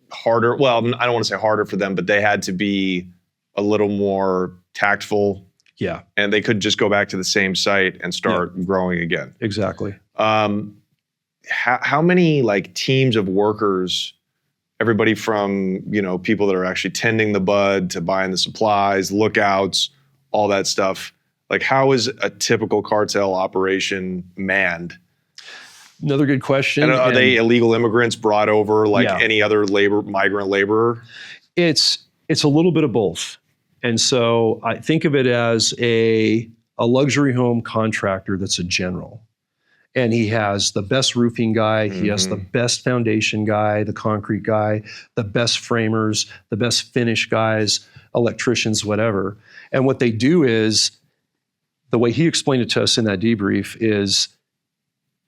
harder. Well, I don't want to say harder for them, but they had to be a little more tactful. Yeah. And they could just go back to the same site and start growing again. Exactly. How many teams of workers, everybody from, people that are actually tending the bud to buying the supplies, lookouts, all that stuff. How is a typical cartel operation manned? Another good question. And are they illegal immigrants brought over any other migrant laborer? It's a little bit of both. And so I think of it as a luxury home contractor that's a general. And he has the best roofing guy, he has the best foundation guy, the concrete guy, the best framers, the best finish guys, electricians, whatever. And what they do is, the way he explained it to us in that debrief is,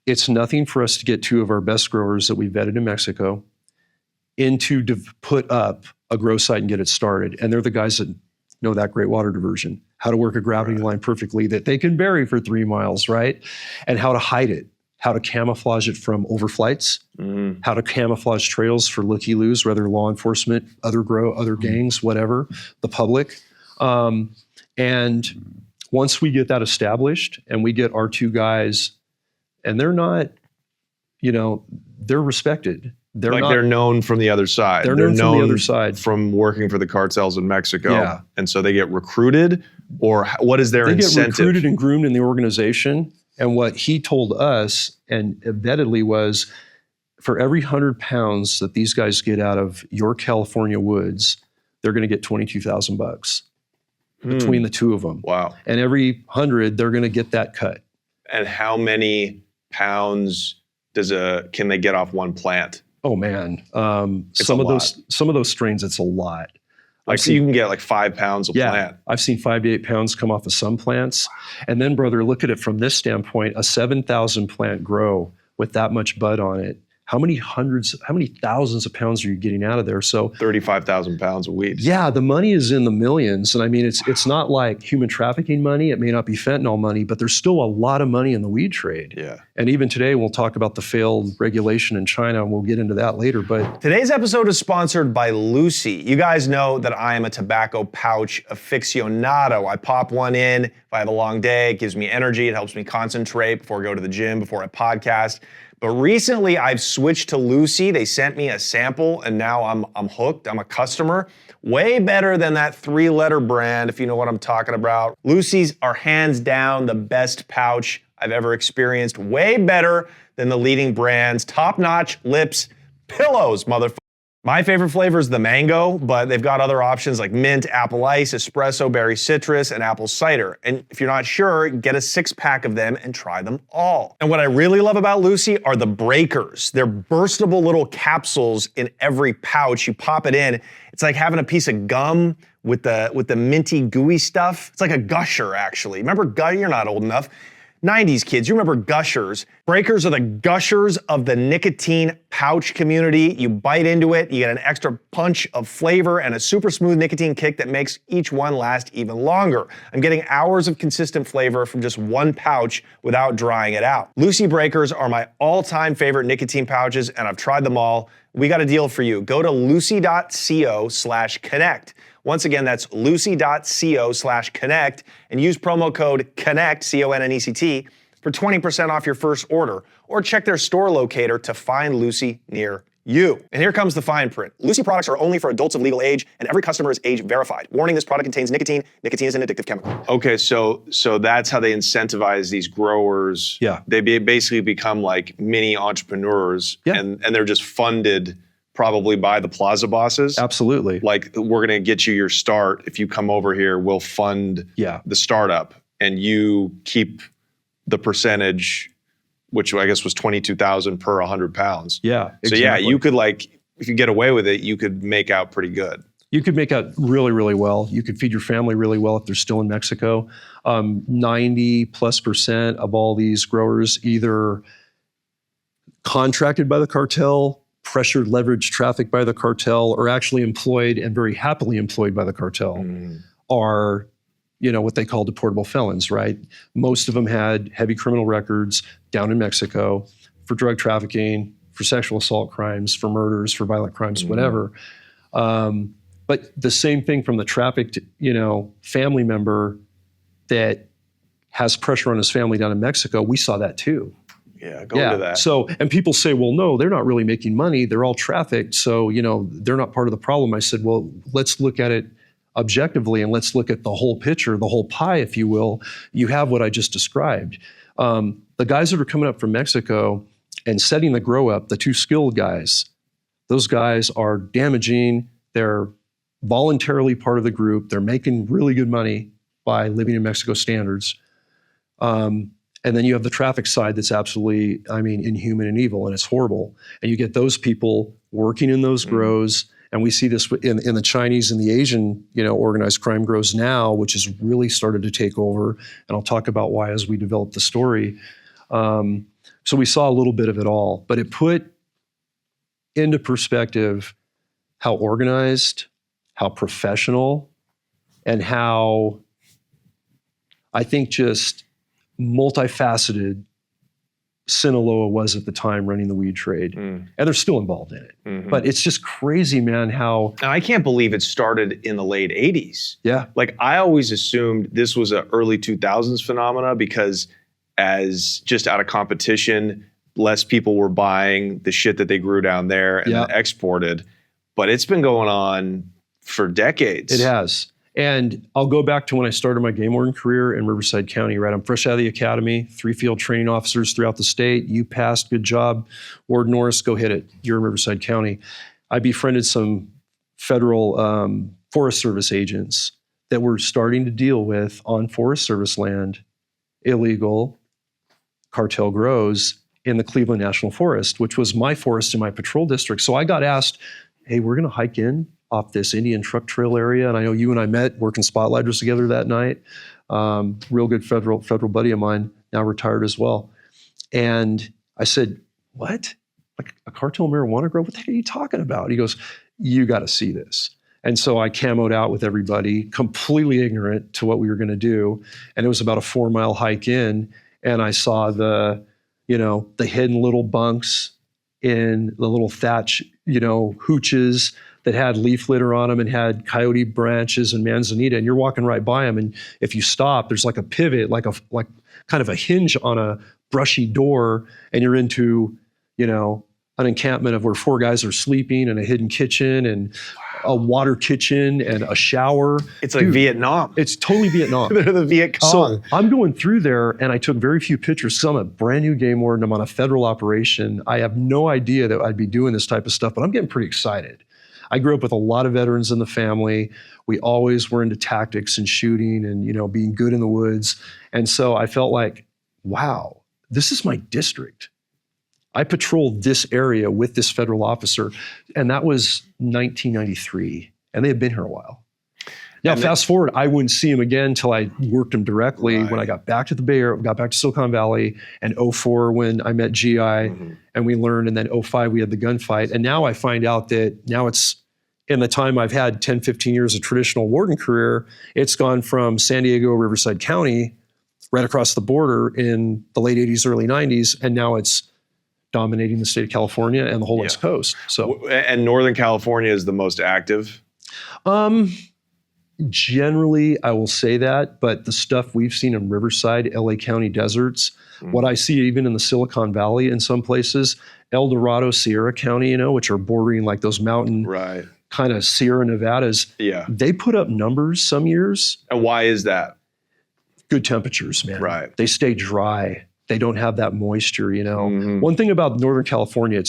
it's nothing for us to get 2 of our best growers that we vetted in Mexico into to put up a grow site and get it started. And they're the guys that know that great water diversion, how to work a gravity line perfectly that they can bury for 3 miles, right? And how to hide it, how to camouflage it from overflights, how to camouflage trails for looky-loos, whether law enforcement, other gangs, whatever, the public. And once we get that established and we get our 2 guys, and they're not, they're respected. They're known from the other side. They're known from the other side. From working for the cartels in Mexico. Yeah. And so they get recruited, or what is their incentive? They get recruited and groomed in the organization. And what he told us, and vettedly, was for every 100 pounds that these guys get out of your California woods, they're going to get $22,000 between the 2 of them. Wow. And every 100, they're going to get that cut. And how many pounds can they get off one plant? Oh man, some of those strains, it's a lot. So you can get like 5 pounds a plant. I've seen 5 to 8 pounds come off of some plants. And then, brother, look at it from this standpoint: a 7,000 plant grow with that much bud on it. How many thousands of pounds are you getting out of there? So 35,000 pounds of weed. Yeah, the money is in the millions. And I mean, it's not like human trafficking money. It may not be fentanyl money, but there's still a lot of money in the weed trade. Yeah. And even today, we'll talk about the failed regulation in China, and we'll get into that later. But today's episode is sponsored by Lucy. You guys know that I am a tobacco pouch aficionado. I pop one in if I have a long day. It gives me energy. It helps me concentrate before I go to the gym, before I podcast. But recently, I've switched to Lucy. They sent me a sample, and now I'm hooked. I'm a customer. Way better than that 3-letter brand, if you know what I'm talking about. Lucy's are hands down the best pouch I've ever experienced. Way better than the leading brands. Top-notch lips, pillows, motherfucker. My favorite flavor is the mango, but they've got other options like mint, apple ice, espresso, berry citrus, and apple cider. And if you're not sure, get a 6-pack of them and try them all. And what I really love about Lucy are the breakers. They're burstable little capsules in every pouch. You pop it in. It's like having a piece of gum with the minty gooey stuff. It's like a gusher, actually. Remember, you're not old enough. 90s kids, you remember gushers. Breakers are the gushers of the nicotine pouch community. You bite into it, you get an extra punch of flavor and a super smooth nicotine kick that makes each one last even longer. I'm getting hours of consistent flavor from just one pouch without drying it out. Lucy Breakers are my all-time favorite nicotine pouches, and I've tried them all. We got a deal for you. Go to lucy.co/connect. Once again, that's lucy.co/connect and use promo code CONNECT, CONNECT, for 20% off your first order, or check their store locator to find Lucy near you. And here comes the fine print. Lucy products are only for adults of legal age, and every customer is age verified. Warning, this product contains nicotine. Nicotine is an addictive chemical. Okay, so that's how they incentivize these growers. Yeah. They basically become like mini entrepreneurs, and they're just funded probably by the plaza bosses. Absolutely. Like, we're going to get you your start. If you come over here, we'll fund the startup, and you keep the percentage, which I guess was $22,000 per 100 pounds. Yeah. So you could, like, if you get away with it, you could make out pretty good. You could make out really, really well. You could feed your family really well if they're still in Mexico. 90+% of all these growers either contracted by the cartel, pressured, leveraged traffic by the cartel, or actually employed and very happily employed by the cartel are, what they call deportable felons, right? Most of them had heavy criminal records down in Mexico for drug trafficking, for sexual assault crimes, for murders, for violent crimes, whatever. But the same thing from the trafficked, family member that has pressure on his family down in Mexico, we saw that too. Yeah, go into that. So, and people say, well, no, they're not really making money. They're all trafficked. So, they're not part of the problem. I said, well, let's look at it objectively, and let's look at the whole picture, the whole pie, if you will. You have what I just described. The guys that are coming up from Mexico and setting the grow up, the 2 skilled guys, those guys are damaging. They're voluntarily part of the group. They're making really good money by living in Mexico standards. And then you have the traffic side that's absolutely, inhuman and evil, and it's horrible. And you get those people working in those grows, and we see this in the Chinese and the Asian, organized crime grows now, which has really started to take over. And I'll talk about why as we develop the story. So we saw a little bit of it all, but it put into perspective how organized, how professional, and how I think just multifaceted Sinaloa was at the time running the weed trade. And they're still involved in it. But it's just crazy, man, how... And I can't believe it started in the late 80s. Yeah. Like, I always assumed this was an early 2000s phenomena because as just out of competition, less people were buying the shit that they grew down there and then exported. But it's been going on for decades. It has. And I'll go back to when I started my game warden career in Riverside County, right? I'm fresh out of the academy, 3 field training officers throughout the state. You passed, good job. Warden Norris, go hit it. You're in Riverside County. I befriended some federal Forest Service agents that were starting to deal with, on Forest Service land, illegal cartel grows in the Cleveland National Forest, which was my forest in my patrol district. So I got asked, hey, we're gonna hike in off this Indian truck trail area. And I know you and I met working spotlighters together that night. Real good federal buddy of mine, now retired as well. And I said, what? Like a cartel marijuana grow? What the heck are you talking about? He goes, you got to see this. And so I camoed out with everybody, completely ignorant to what we were going to do. And it was about a 4-mile hike in. And I saw the hidden little bunks in the little thatch, hooches that had leaf litter on them and had coyote branches and manzanita, and you're walking right by them. And if you stop, there's like a pivot, like kind of a hinge on a brushy door, and you're into, an encampment of where 4 guys are sleeping and a hidden kitchen and a water kitchen and a shower. It's like Vietnam. It's totally Vietnam. They're the Viet Cong. So I'm going through there and I took very few pictures because I'm a brand new game warden. I'm on a federal operation. I have no idea that I'd be doing this type of stuff, but I'm getting pretty excited. I grew up with a lot of veterans in the family. We always were into tactics and shooting and, being good in the woods. And so I felt like, wow, this is my district. I patrolled this area with this federal officer, and that was 1993, and they had been here a while. Now, fast forward, I wouldn't see him again until I worked him directly when I got back to the Bay Area, got back to Silicon Valley, and 04 when I met GI, and we learned, and then 05 we had the gunfight, and now I find out that now it's, in the time I've had 10, 15 years of traditional warden career, it's gone from San Diego, Riverside County, right across the border in the late 80s, early 90s, and now it's dominating the state of California and the whole West Coast. So, and Northern California is the most active? Generally, I will say that, but the stuff we've seen in Riverside, LA County deserts, what I see even in the Silicon Valley in some places, El Dorado, Sierra County, which are bordering like those mountain kind of Sierra Nevadas, they put up numbers some years. And why is that? Good temperatures, man. Right. They stay dry. They don't have that moisture, One thing about Northern California,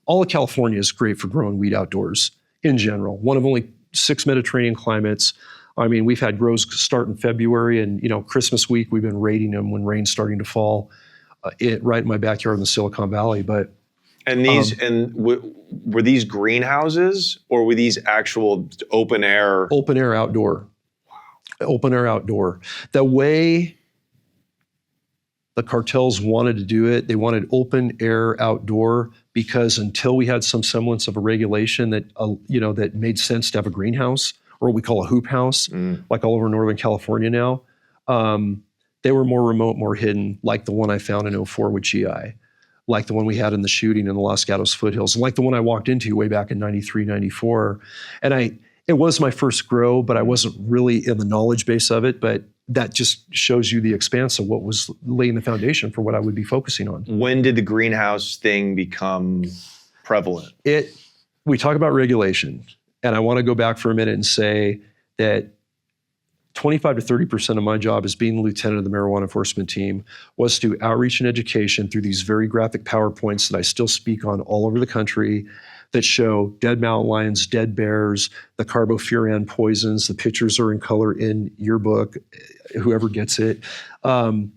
all of California is great for growing weed outdoors in general. One of only 6 Mediterranean climates. I mean, we've had grows start in February, and Christmas week we've been raiding them when rain's starting to fall, right in my backyard in the Silicon Valley. But were these greenhouses or were these actual open air? Open air outdoor. Wow. Open air outdoor. The way the cartels wanted to do it, they wanted open air outdoor because until we had some semblance of a regulation that that made sense to have a greenhouse, or what we call a hoop house, like all over Northern California now, they were more remote, more hidden, like the one I found in 04 with GI, like the one we had in the shooting in the Los Gatos foothills, like the one I walked into way back in 93, 94. And it was my first grow, but I wasn't really in the knowledge base of it, but that just shows you the expanse of what was laying the foundation for what I would be focusing on. When did the greenhouse thing become prevalent? We talk about regulation, and I want to go back for a minute and say that 25 to 30% of my job as being the lieutenant of the marijuana enforcement team was to outreach and education through these very graphic PowerPoints that I still speak on all over the country that show dead mountain lions, dead bears, the carbofuran poisons. The pictures are in color in your book, whoever gets it. I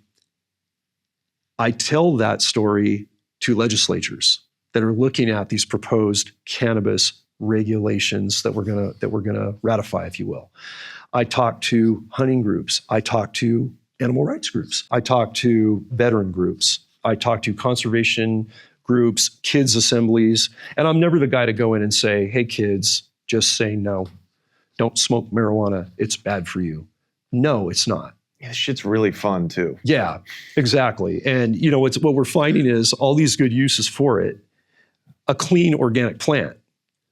tell that story to legislatures that are looking at these proposed cannabis regulations that we're gonna ratify, if you will. I talk to hunting groups. I talk to animal rights groups. I talk to veteran groups. I talk to conservation groups, kids assemblies, and I'm never the guy to go in and say, hey kids, just say no. Don't smoke marijuana. It's bad for you. No, it's not. Yeah, this shit's really fun too. Yeah, exactly. And you know, what we're finding is all these good uses for it. A clean organic plant,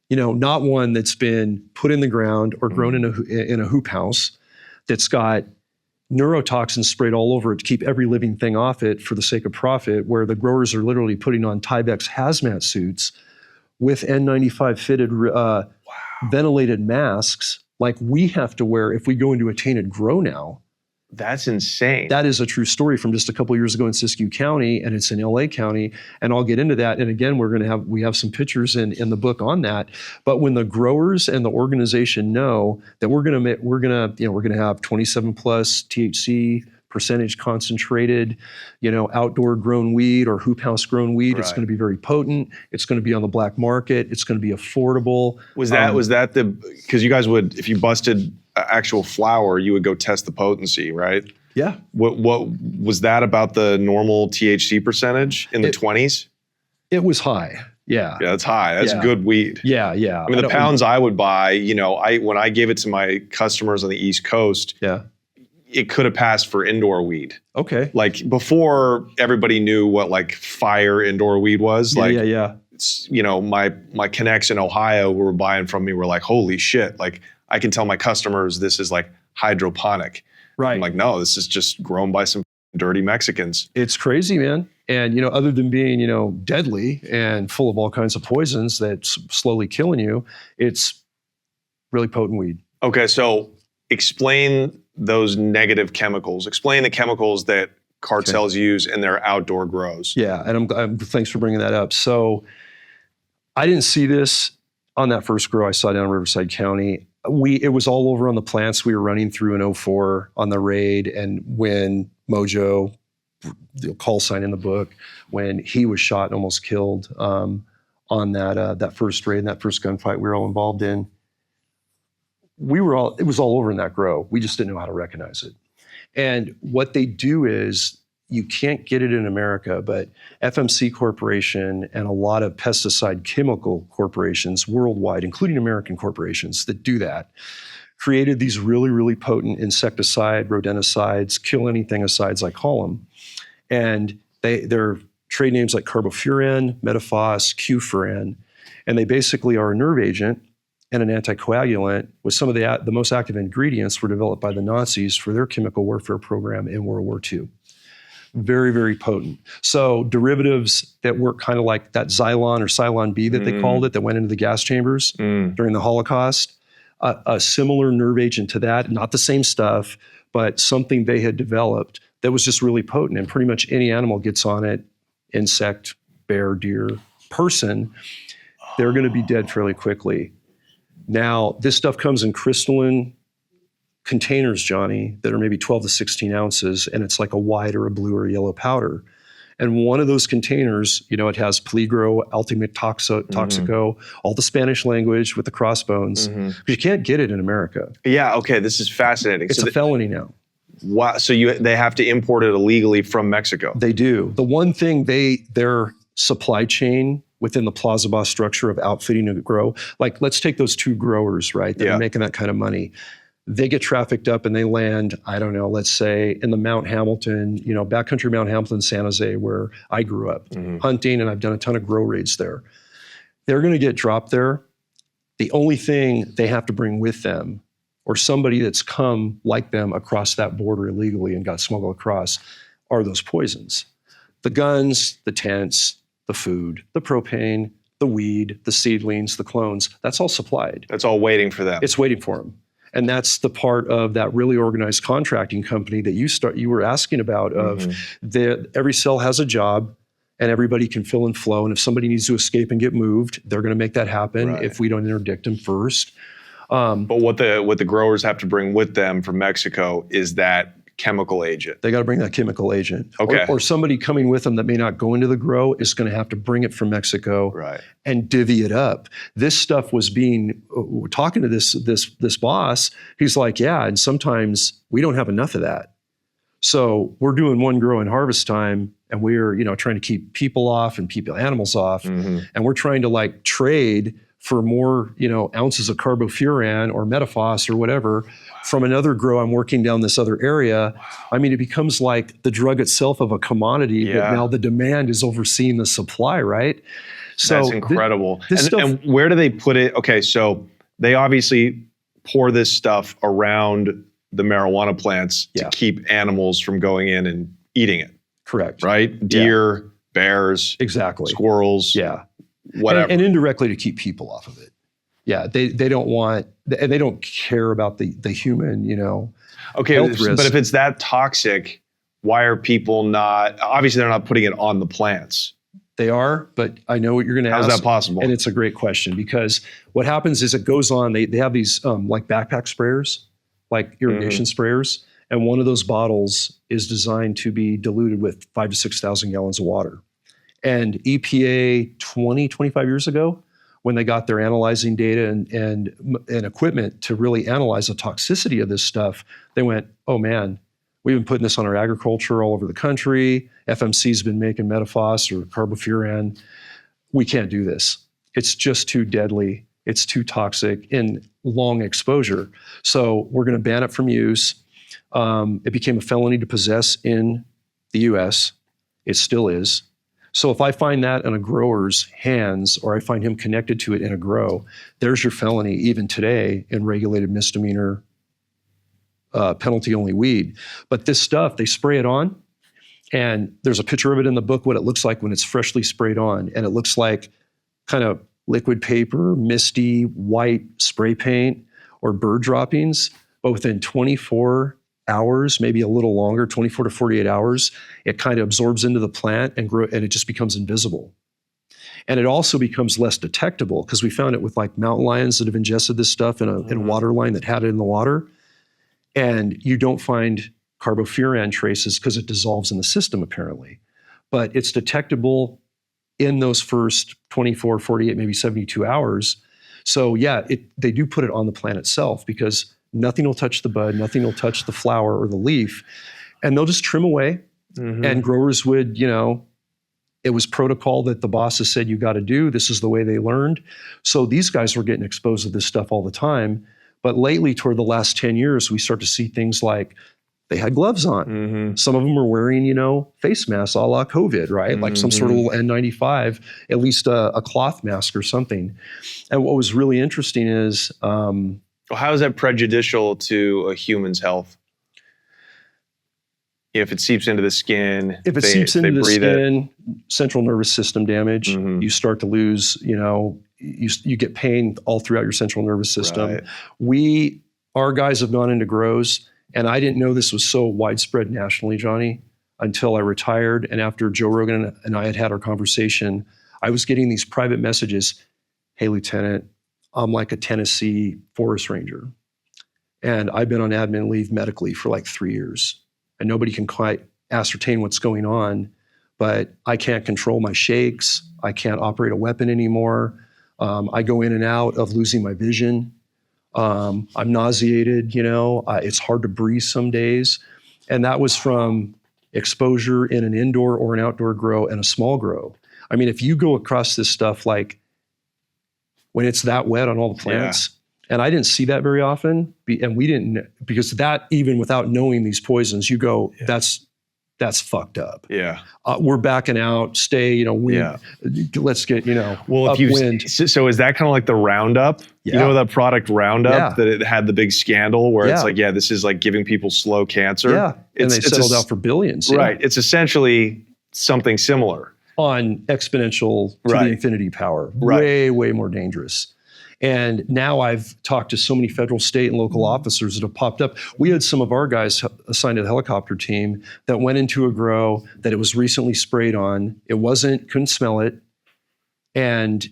you know, not one that's been put in the ground or grown in a hoop house that's got neurotoxins sprayed all over it to keep every living thing off it for the sake of profit, where the growers are literally putting on Tyvek hazmat suits with N95 fitted ventilated masks like we have to wear if we go into a tainted grow now. That's insane. That is a true story from just a couple of years ago in Siskiyou County, and it's in LA County, and I'll get into that. And again, we have some pictures in the book on that. But when the growers and the organization know that we're gonna have 27 plus THC percentage concentrated, you know, outdoor grown weed or hoop house grown weed, Right. It's going to be very potent. It's going to be on the black market. It's going to be affordable. Was that because you guys would, if you busted actual flower, you would go test the potency, right? Yeah. What was that about the normal THC percentage in the 20s? It was high. Yeah. Yeah, that's high. That's Yeah. good weed. Yeah. I mean, the pounds I would buy, you know, when I gave it to my customers on the East Coast, Yeah. it could have passed for indoor weed. Okay. Like before everybody knew what like fire indoor weed was. Yeah. You know, my connects in Ohio who were buying from me were like, holy shit. Like I can tell my customers this is like hydroponic. Right. I'm like, no, this is just grown by some dirty Mexicans. It's crazy, man. And, you know, other than being, you know, deadly and full of all kinds of poisons that's slowly killing you, it's really potent weed. Okay, so explain those negative chemicals. Explain the chemicals that cartels use in their outdoor grows. Yeah, and I'm thanks for bringing that up. So I didn't see this on that first grow I saw down in Riverside County. It was all over on the plants we were running through in 04 on the raid, and when Mojo, the call sign in the book, when he was shot and almost killed on that first raid and that first gunfight we were all involved in. It was all over in that grow. We just didn't know how to recognize it. And what they do is, you can't get it in America, but FMC Corporation and a lot of pesticide chemical corporations worldwide, including American corporations that do that, created these really, really potent insecticide, rodenticides, kill anything asides, I call them. And they're trade names like carbofuran, metaphos, Q-furan, and they basically are a nerve agent and an anticoagulant, with some of the most active ingredients were developed by the Nazis for their chemical warfare program in World War II. Very, very potent. So derivatives that work kind of like that Xylon or Cylon B that they called it, that went into the gas chambers during the Holocaust, a similar nerve agent to that, not the same stuff, but something they had developed that was just really potent. And pretty much any animal gets on it, insect, bear, deer, person, they're going to be dead fairly quickly. Now, this stuff comes in crystalline containers, Johnny, that are maybe 12 to 16 ounces, and it's like a white or a blue or yellow powder. And one of those containers, you know, it has peligro, ultimate toxico, all the Spanish language with the crossbones. But you can't get it in America. Yeah, okay, this is fascinating. It's a felony now. Wow, so they have to import it illegally from Mexico. They do. The one thing their supply chain within the Plaza Boss structure of outfitting a grow, like let's take those two growers, right, that are making that kind of money. They get trafficked up and they land, I don't know, let's say in the Mount Hamilton, you know, backcountry Mount Hamilton, San Jose, where I grew up hunting, and I've done a ton of grow raids there. They're going to get dropped there. The only thing they have to bring with them, or somebody that's come like them across that border illegally and got smuggled across, are those poisons. The guns, the tents, the food, the propane, the weed, the seedlings, the clones, that's all supplied. That's all waiting for them. It's waiting for them. And that's the part of that really organized contracting company that you were asking about, of every cell has a job and everybody can fill and flow. And if somebody needs to escape and get moved, they're going to make that happen if we don't interdict them first. But what the growers have to bring with them from Mexico is that chemical agent. They got to bring that chemical agent. Okay. Or somebody coming with them that may not go into the grow is going to have to bring it from Mexico and divvy it up. This stuff was we're talking to this boss. He's like, yeah, and sometimes we don't have enough of that. So we're doing one grow in harvest time, and we're, trying to keep people off and animals off. And we're trying to like trade for more, ounces of carbofuran or metaphos or whatever from another grow I'm working down this other area. I mean, it becomes like the drug itself of a commodity, but now the demand is overseeing the supply, right? So that's incredible. This stuff, and where do they put it? Okay, so they obviously pour this stuff around the marijuana plants to keep animals from going in and eating it. Correct. Right? Deer, bears, exactly, squirrels. Yeah. Whatever. And indirectly to keep people off of it. Yeah, they don't want, and they don't care about the human, okay, health risk. But if it's that toxic, why are people not, obviously they're not putting it on the plants. They are, but I know what you're going to ask. How's that possible? And it's a great question, because what happens is it goes on, they have these like backpack sprayers, like irrigation sprayers, and one of those bottles is designed to be diluted with 5,000 to 6,000 gallons of water. And EPA 25 years ago, when they got their analyzing data and equipment to really analyze the toxicity of this stuff, they went, oh man, we've been putting this on our agriculture all over the country. FMC's been making metaphos or carbofuran. We can't do this. It's just too deadly. It's too toxic in long exposure. So we're going to ban it from use. It became a felony to possess in the US. It still is. So if I find that in a grower's hands, or I find him connected to it in a grow, there's your felony even today in regulated misdemeanor penalty only weed. But this stuff, they spray it on, and there's a picture of it in the book, what it looks like when it's freshly sprayed on. And it looks like kind of liquid paper, misty, white spray paint, or bird droppings. But within 24 hours, maybe a little longer, 24 to 48 hours, it kind of absorbs into the plant and it just becomes invisible. And it also becomes less detectable, because we found it with like mountain lions that have ingested this stuff in a water line that had it in the water. And you don't find carbofuran traces because it dissolves in the system apparently. But it's detectable in those first 24, 48, maybe 72 hours. So yeah, they do put it on the plant itself, because nothing will touch the bud, nothing will touch the flower or the leaf, and they'll just trim away. And growers would, it was protocol that the bosses said you got to do. This is the way they learned. So these guys were getting exposed to this stuff all the time. But lately, toward the last 10 years, we start to see things like they had gloves on. Some of them were wearing, face masks a la COVID, right? Like some sort of little N95, at least a cloth mask or something. And what was really interesting is, well, how is that prejudicial to a human's health? If it seeps into the skin, if it seeps into the skin, central nervous system damage, you start to lose, you get pain all throughout your central nervous system. Right. Our guys have gone into grows, and I didn't know this was so widespread nationally, Johnny, until I retired. And after Joe Rogan and I had our conversation, I was getting these private messages. Hey, Lieutenant, I'm like a Tennessee forest ranger, and I've been on admin leave medically for like 3 years, and nobody can quite ascertain what's going on, but I can't control my shakes. I can't operate a weapon anymore. I go in and out of losing my vision. I'm nauseated, it's hard to breathe some days. And that was from exposure in an indoor or an outdoor grow and a small grow. I mean, if you go across this stuff, like when it's that wet on all the plants, and I didn't see that very often, and we didn't, because that, even without knowing these poisons, you go, that's fucked up. Yeah. We're backing out, stay, let's get, well, upwind. So is that kind of like the Roundup? Yeah. You know that product Roundup that it had the big scandal where it's like, this is like giving people slow cancer. Yeah, and they settled out for billions. Right. It's essentially something similar. On exponential to the infinity power. Way, way more dangerous. And now I've talked to so many federal, state, and local officers that have popped up. We had some of our guys assigned to the helicopter team that went into a grow that it was recently sprayed on. It couldn't smell it. And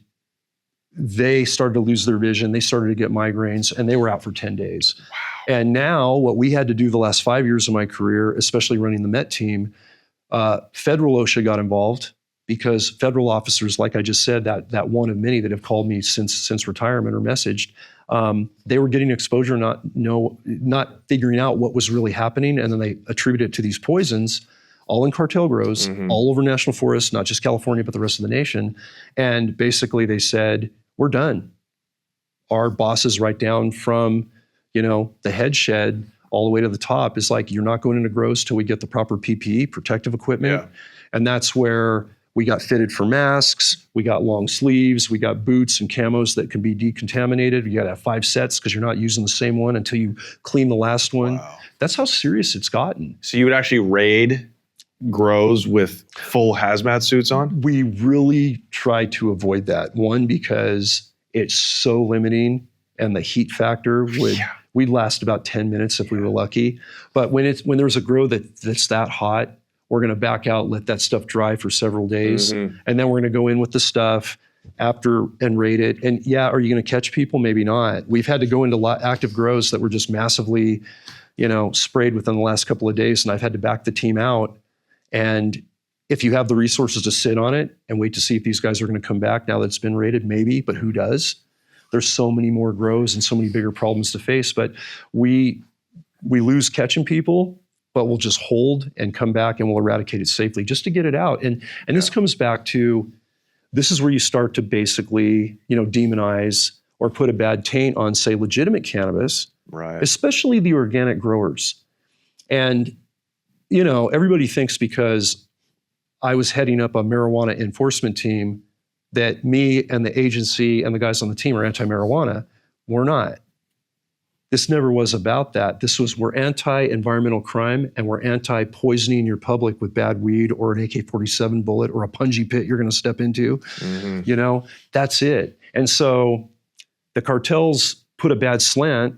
they started to lose their vision. They started to get migraines, and they were out for 10 days. Wow. And now what we had to do the last 5 years of my career, especially running the Met team, federal OSHA got involved, because federal officers, like I just said, that one of many that have called me since retirement or messaged, they were getting exposure, not figuring out what was really happening, and then they attributed it to these poisons. all in cartel grows, all over national forests, not just California, but the rest of the nation. And basically they said, we're done. Our bosses right down from, the head shed all the way to the top is like, you're not going into grows till we get the proper PPE, protective equipment. Yeah. And that's where we got fitted for masks, we got long sleeves, we got boots and camos that can be decontaminated. You got to have 5 sets because you're not using the same one until you clean the last one. Wow. That's how serious it's gotten. So you would actually raid grows with full hazmat suits on? We really try to avoid that. One, because it's so limiting and the heat factor we'd last about 10 minutes if we were lucky. But when there's a grow that's that hot, we're going to back out, let that stuff dry for several days. And then we're going to go in with the stuff after and raid it. And are you going to catch people? Maybe not. We've had to go into active grows that were just massively, sprayed within the last couple of days. And I've had to back the team out. And if you have the resources to sit on it and wait to see if these guys are going to come back now that it's been raided, maybe, but who does? There's so many more grows and so many bigger problems to face. But we lose catching people, but we'll just hold and come back and we'll eradicate it safely just to get it out. And this comes back to, this is where you start to basically, demonize or put a bad taint on, say, legitimate cannabis, right? Especially the organic growers. And, everybody thinks because I was heading up a marijuana enforcement team that me and the agency and the guys on the team are anti-marijuana. We're not. This never was about that. We're anti-environmental crime and we're anti-poisoning your public with bad weed or an AK-47 bullet or a punji pit you're going to step into. That's it. And so the cartels put a bad slant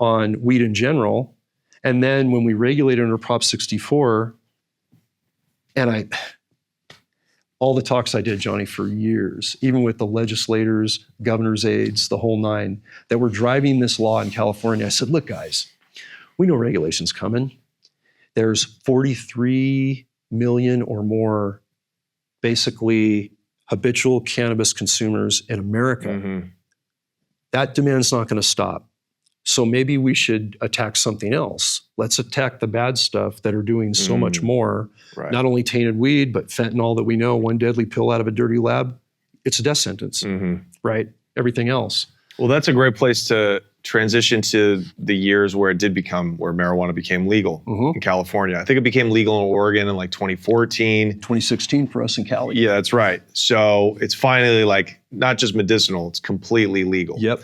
on weed in general. And then when we regulated under Prop 64, and all the talks I did, Johnny, for years, even with the legislators, governor's aides, the whole nine, that were driving this law in California, I said, look, guys, we know regulation's coming. There's 43 million or more, basically, habitual cannabis consumers in America. That demand's not going to stop. So maybe we should attack something else. Let's attack the bad stuff that are doing so much more. Right. Not only tainted weed, but fentanyl that we know, one deadly pill out of a dirty lab, it's a death sentence, right? Everything else. Well, that's a great place to transition to the years where where marijuana became legal in California. I think it became legal in Oregon in like 2014. 2016 for us in Cali. Yeah, that's right. So it's finally not just medicinal, it's completely legal. Yep.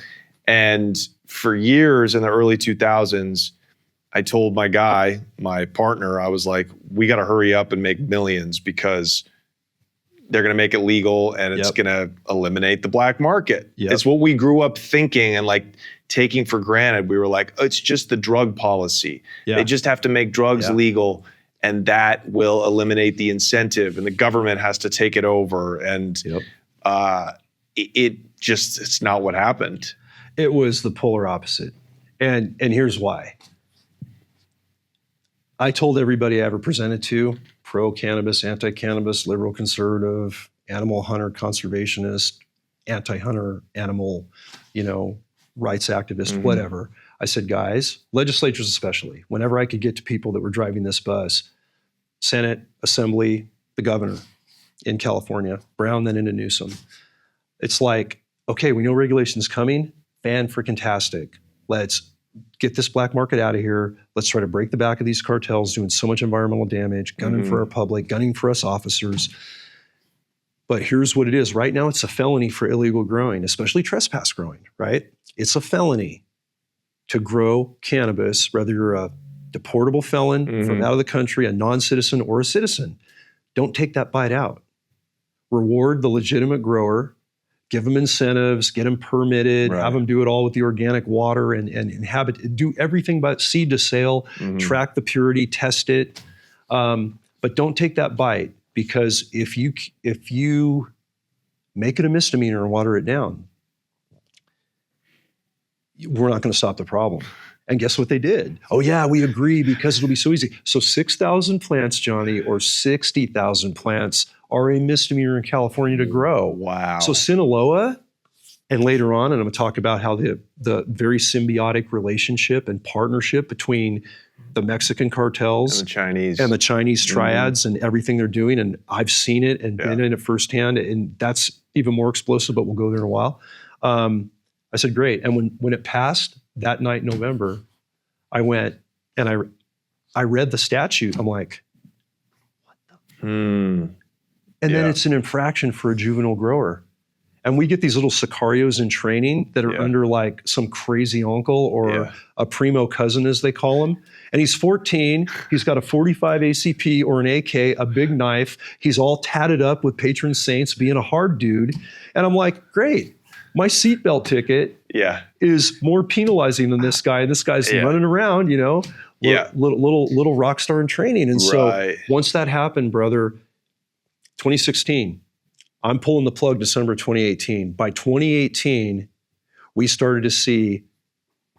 And for years in the early 2000s, I told my partner, I was like, we got to hurry up and make millions because they're going to make it legal and it's going to eliminate the black market. It's what we grew up thinking and taking for granted. We were like, oh, it's just the drug policy. They just have to make drugs legal and that will eliminate the incentive and the government has to take it over. And it's not what happened. It was the polar opposite. And here's why. I told everybody I ever presented to, pro-cannabis, anti-cannabis, liberal conservative, animal hunter, conservationist, anti-hunter, animal, rights activist, whatever. I said, guys, legislatures especially, whenever I could get to people that were driving this bus, Senate, Assembly, the governor in California, Brown, then into Newsom. It's like, okay, we know regulation's coming. Fan-freaking-tastic. Let's get this black market out of here. Let's try to break the back of these cartels doing so much environmental damage, gunning for our public, gunning for us officers. But here's what it is. Right now, it's a felony for illegal growing, especially trespass growing, right? It's a felony to grow cannabis, whether you're a deportable felon from out of the country, a non-citizen, or a citizen. Don't take that bite out. Reward the legitimate grower. Give them incentives, get them permitted, have them do it all with the organic water and do everything but seed to sale, track the purity, test it. But don't take that bite because if you make it a misdemeanor and water it down, we're not going to stop the problem. And guess what they did? Oh yeah, we agree because it'll be so easy. So 6,000 plants, Johnny, or 60,000 plants are a misdemeanor in California to grow. Wow. So Sinaloa, And later on, and I'm going to talk about how the very symbiotic relationship and partnership between the Mexican cartels and the Chinese triads and everything they're doing. And I've seen it and been in it firsthand. And that's even more explosive, but we'll go there in a while. I said, great. And when it passed that night in November, I went and I read the statute. I'm like, what the? And then it's an infraction for a juvenile grower. And we get these little sicarios in training that are under like some crazy uncle or a primo cousin, as they call him. And he's 14. He's got a 45 ACP or an AK, a big knife. He's all tatted up with patron saints, being a hard dude. And I'm like, great. My seatbelt ticket is more penalizing than this guy. And this guy's running around, little rock star in training. And so once that happened, brother, 2016, I'm pulling the plug December 2018. By 2018, we started to see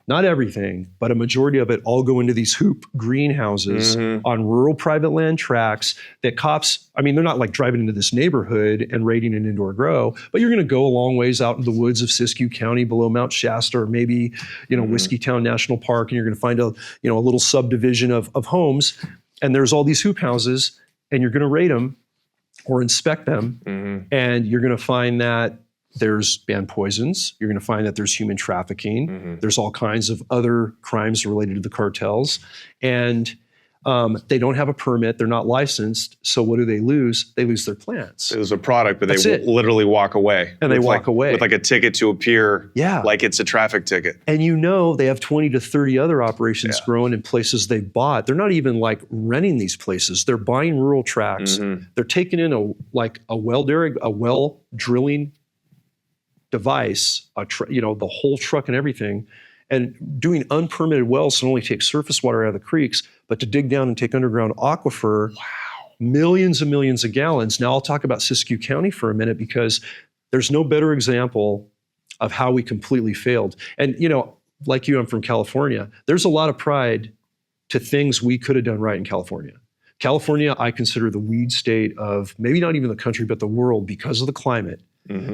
not everything, but a majority of it all go into these hoop greenhouses on rural private land tracts that cops, I mean, they're not like driving into this neighborhood and raiding an indoor grow, but you're going to go a long ways out in the woods of Siskiyou County below Mount Shasta or maybe, Whiskey Town National Park, and you're going to find a little subdivision of homes, and there's all these hoop houses, and you're going to raid them or inspect them, and you're going to find that there's banned poisons. You're going to find that there's human trafficking. There's all kinds of other crimes related to the cartels. And they don't have a permit. They're not licensed. So what do they lose? They lose their plants. It was a product, but they literally walk away. And they walk away. With like a ticket to appear like it's a traffic ticket. And they have 20 to 30 other operations growing in places they've bought. They're not even like renting these places. They're buying rural tracts. They're taking in a well drilling device, the whole truck and everything, and doing unpermitted wells to not only take surface water out of the creeks, but to dig down and take underground aquifer, millions and millions of gallons. Now I'll talk about Siskiyou County for a minute because there's no better example of how we completely failed. And like you, I'm from California. There's a lot of pride to things we could have done right in California. California, I consider the weed state of maybe not even the country, but the world because of the climate.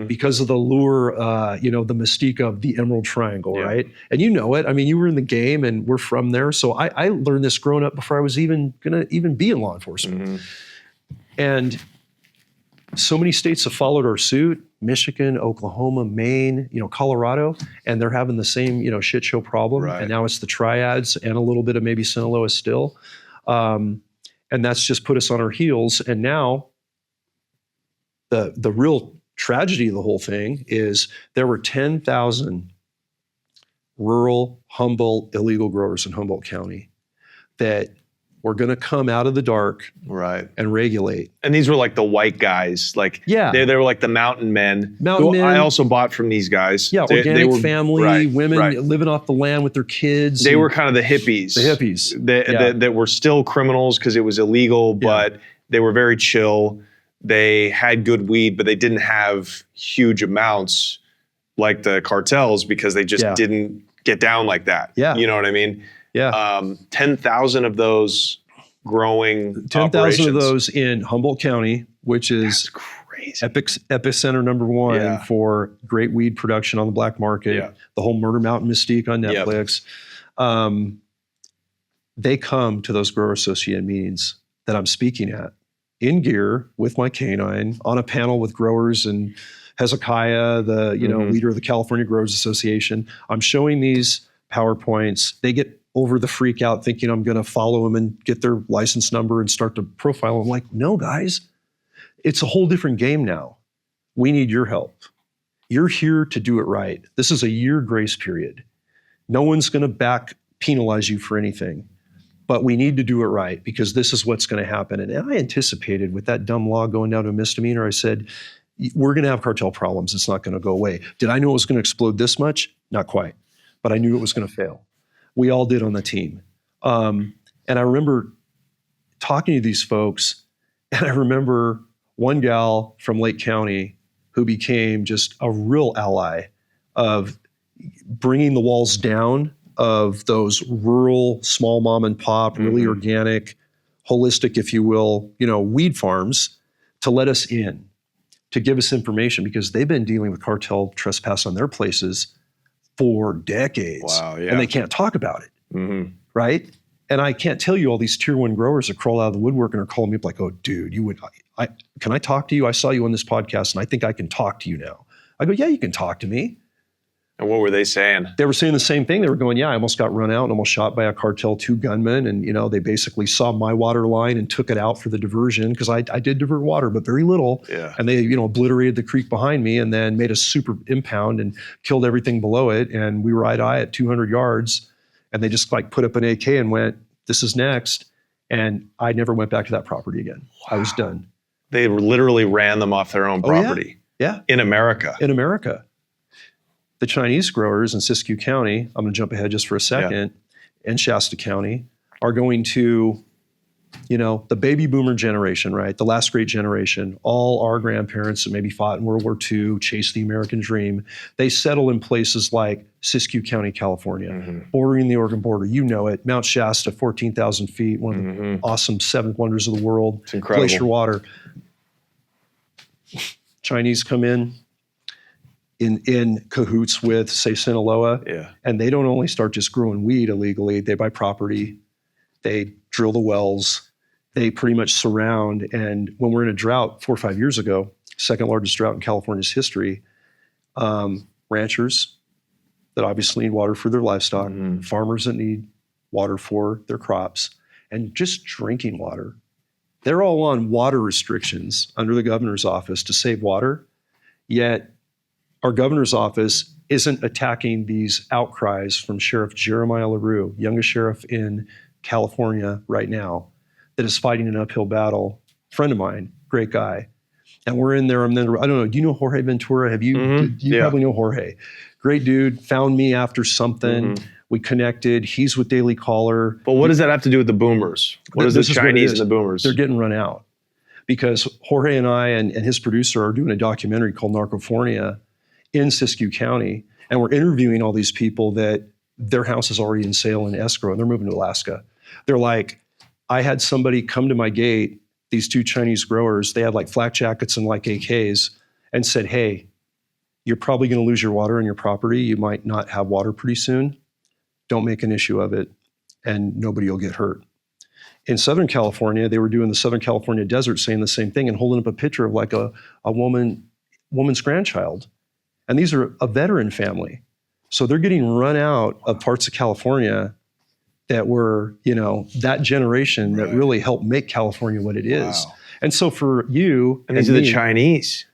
Because of the lure, the mystique of the Emerald Triangle, right? And you know it. I mean, you were in the game and we're from there. So I learned this growing up before I was even going to be in law enforcement. And so many states have followed our suit, Michigan, Oklahoma, Maine, Colorado, and they're having the same, shit show problem. Right. And now it's the triads and a little bit of maybe Sinaloa still. And that's just put us on our heels. And now the real tragedy of the whole thing is there were 10,000 rural Humboldt illegal growers in Humboldt County that were going to come out of the dark and regulate. And these were like the white guys. They were like the mountain men. I also bought from these guys. Yeah, organic family, women living off the land with their kids. They were kind of the hippies. That were still criminals because it was illegal, but they were very chill. They had good weed, but they didn't have huge amounts like the cartels because they just didn't get down like that. Yeah. You know what I mean? Yeah. 10,000 of those growing 10,000 of those in Humboldt County, which is crazy. Epicenter number one for great weed production on the black market. Yeah. The whole Murder Mountain mystique on Netflix. Yep. They come to those grower associated meetings that I'm speaking at in gear with my canine on a panel with growers and Hezekiah, the leader of the California Growers Association. I'm showing these PowerPoints. They get over the freak out thinking I'm going to follow them and get their license number and start to profile. I'm like, no, guys, it's a whole different game now. We need your help. You're here to do it right. This is a year grace period. No one's going to penalize you for anything. But we need to do it right because this is what's going to happen. And I anticipated with that dumb law going down to a misdemeanor, I said, we're going to have cartel problems. It's not going to go away. Did I know it was going to explode this much? Not quite. But I knew it was going to fail. We all did on the team. And I remember talking to these folks, and I remember one gal from Lake County who became just a real ally of bringing the walls down of those rural, small mom and pop, really organic, holistic, if you will, weed farms to let us in, to give us information because they've been dealing with cartel trespass on their places for decades. Wow, yeah. And they can't talk about it, Mm-hmm. right? And I can't tell you all these tier 1 growers that crawl out of the woodwork and are calling me up like, oh, dude, can I talk to you? I saw you on this podcast and I think I can talk to you now. I go, yeah, you can talk to me. And what were they saying? They were saying the same thing. They were going, yeah, I almost got run out and almost shot by a cartel 2 gunmen. And, they basically saw my water line and took it out for the diversion because I did divert water, but very little. Yeah. And they, obliterated the creek behind me and then made a super impound and killed everything below it. And we were eye to eye at 200 yards. And they just put up an AK and went, this is next. And I never went back to that property again. Wow. I was done. They literally ran them off their own property. Yeah. In America. In America. The Chinese growers in Siskiyou County, I'm going to jump ahead just for a second, and Shasta County are going to, the baby boomer generation, right? The last great generation, all our grandparents that maybe fought in World War II, chased the American dream. They settle in places like Siskiyou County, California, bordering the Oregon border. You know it. Mount Shasta, 14,000 feet, one of the awesome 7 wonders of the world. It's incredible. Glacier water. Chinese come in cahoots with, say, Sinaloa. Yeah. And they don't only start just growing weed illegally, they buy property, they drill the wells, they pretty much surround. And when we're in a drought 4 or 5 years ago, second largest drought in California's history, ranchers that obviously need water for their livestock, farmers that need water for their crops, and just drinking water. They're all on water restrictions under the governor's office to save water, yet our governor's office isn't attacking these outcries from Sheriff Jeremiah LaRue, youngest sheriff in California right now, that is fighting an uphill battle. Friend of mine, great guy. And we're in there, I don't know, do you know Jorge Ventura? Have you? You probably know Jorge. Great dude, found me after something. We connected. He's with Daily Caller. But what does that have to do with the boomers? What is the Chinese and the boomers? They're getting run out because Jorge and I and his producer are doing a documentary called Narcofornia in Siskiyou County. And we're interviewing all these people that their house is already in sale in escrow and they're moving to Alaska. They're like, I had somebody come to my gate, these 2 Chinese growers, they had flak jackets and AKs, and said, hey, you're probably going to lose your water on your property. You might not have water pretty soon. Don't make an issue of it, and nobody will get hurt. In Southern California, they were doing the Southern California desert saying the same thing and holding up a picture of a woman's grandchild. And these are a veteran family. So they're getting run out of parts of California that were, that generation that really helped make California what it is. Wow. And so for you... And these are the Chinese.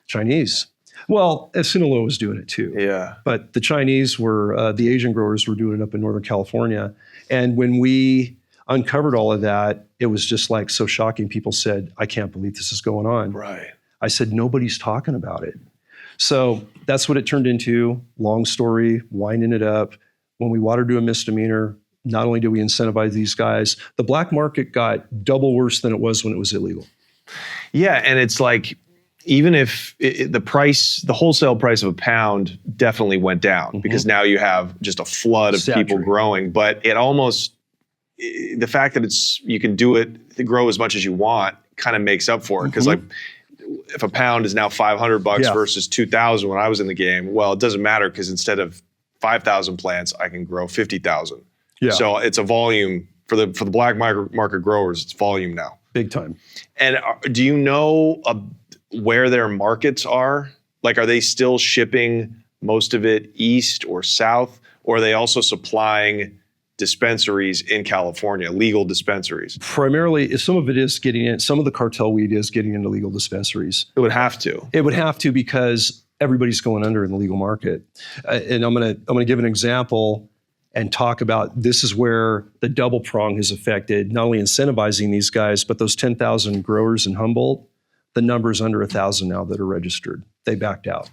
Well, Sinaloa was doing it too. Yeah. But the Chinese were, the Asian growers were doing it up in Northern California. And when we uncovered all of that, it was just so shocking. People said, I can't believe this is going on. Right. I said, nobody's talking about it. So that's what it turned into. Long story, winding it up. When we watered to a misdemeanor, not only did we incentivize these guys, the black market got double worse than it was when it was illegal. Yeah, and it's even if the wholesale price of a pound definitely went down because now you have just a flood of people growing, but it almost, the fact that you can do it, to grow as much as you want kind of makes up for it. Because if a pound is now $500 versus 2,000 when I was in the game, well, it doesn't matter because instead of 5,000 plants, I can grow 50,000. Yeah. So it's a volume for the black market growers. It's volume now, big time. And do you know where their markets are? Are they still shipping most of it east or south, or are they also supplying dispensaries in California, legal dispensaries? Primarily, some of it is getting in. Some of the cartel weed is getting into legal dispensaries. It would have to. It would have to because everybody's going under in the legal market. And I'm gonna give an example and talk about this is where the double prong has affected not only incentivizing these guys, but those 10,000 growers in Humboldt. The number's under 1,000 now that are registered. They backed out.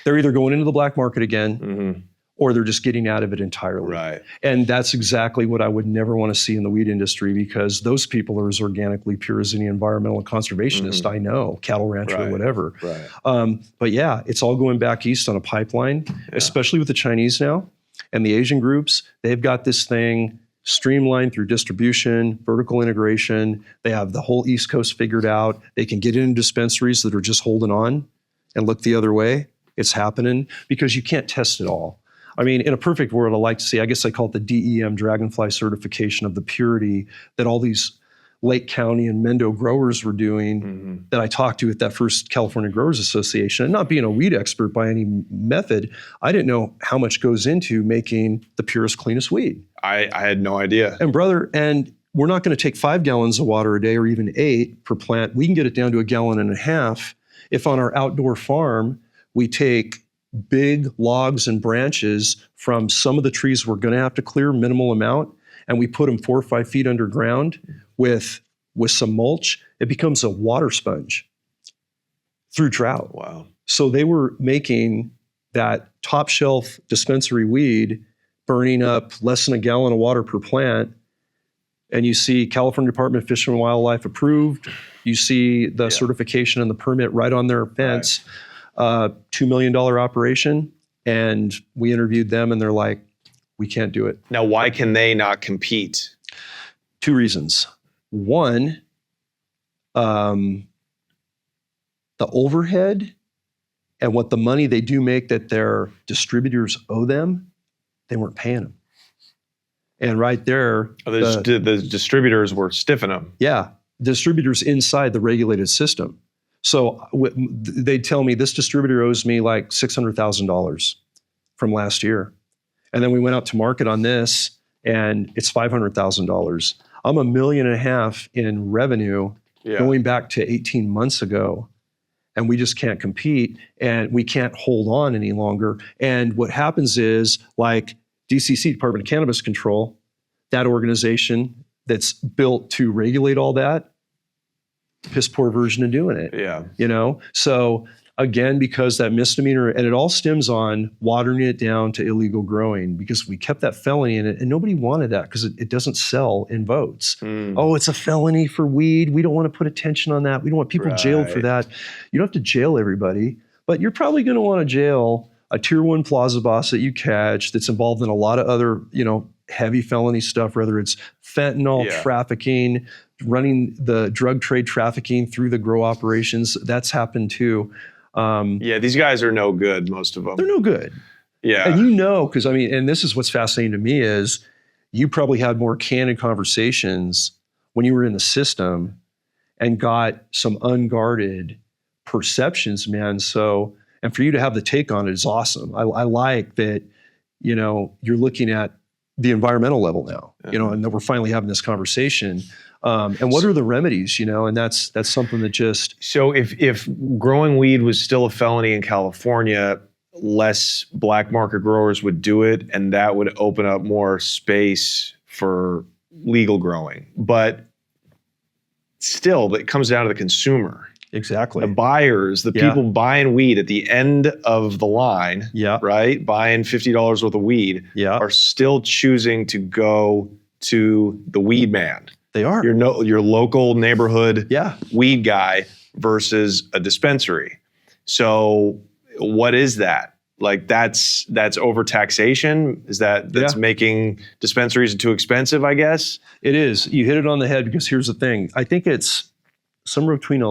They're either going into the black market again, or they're just getting out of it entirely. Right. And that's exactly what I would never want to see in the weed industry because those people are as organically pure as any environmental conservationist I know, cattle rancher or whatever. Right. But yeah, it's all going back east on a pipeline, especially with the Chinese now and the Asian groups. They've got this thing streamlined through distribution, vertical integration. They have the whole East Coast figured out. They can get into dispensaries that are just holding on and look the other way. It's happening because you can't test it all. I mean, in a perfect world, I like to see, I guess I call it the DEM Dragonfly certification of the purity that all these Lake County and Mendo growers were doing that I talked to at that first California Growers Association. And not being a weed expert by any method, I didn't know how much goes into making the purest, cleanest weed. I had no idea. And brother, and we're not going to take 5 gallons of water a day or even 8 per plant. We can get it down to 1.5 gallons if on our outdoor farm, we take big logs and branches from some of the trees we're going to have to clear, minimal amount, and we put them 4 or 5 feet underground with some mulch. It becomes a water sponge through drought. Wow. So they were making that top shelf dispensary weed, burning up less than 1 gallon of water per plant. And you see California Department of Fish and Wildlife approved. You see the certification and the permit right on their fence. $2 million operation. And we interviewed them and they're like, we can't do it. Now, why can they not compete? 2 reasons. One, the overhead and what the money they do make that their distributors owe them, they weren't paying them. And right there, The distributors were stiffing them. yeah, distributors inside the regulated system. So they'd tell me this distributor owes me like $600,000 from last year. And then we went out to market on this and it's $500,000. I'm $1.5 million in revenue going back to 18 months ago. And we just can't compete and we can't hold on any longer. And what happens is like DCC, Department of Cannabis Control, that organization that's built to regulate all that, piss poor version of doing it. Yeah. You know? So again, because that misdemeanor, and it all stems on watering it down to illegal growing because we kept that felony in it and nobody wanted that because it doesn't sell in votes. Oh, it's a felony for weed. We don't want to put attention on that. We don't want people jailed for that. You don't have to jail everybody, but you're probably going to want to jail a tier 1 plaza boss that you catch that's involved in a lot of other, heavy felony stuff, whether it's fentanyl trafficking, running the drug trade trafficking through the grow operations. That's happened too. These guys are no good, most of them. They're no good. Yeah. And because and this is what's fascinating to me is you probably had more candid conversations when you were in the system and got some unguarded perceptions, man. So, and for you to have the take on it is awesome. I like that, you're looking at the environmental level now, and that we're finally having this conversation. And what are the remedies, and that's something that just... So if growing weed was still a felony in California, less black market growers would do it, and that would open up more space for legal growing. But still, it comes down to the consumer. Exactly. The buyers, the people buying weed at the end of the line, right? Buying $50 worth of weed, are still choosing to go to the weed man. They are. Your local neighborhood weed guy versus a dispensary. So what is that? Like that's overtaxation? Is that's making dispensaries too expensive, I guess? It is. You hit it on the head because here's the thing. I think it's somewhere between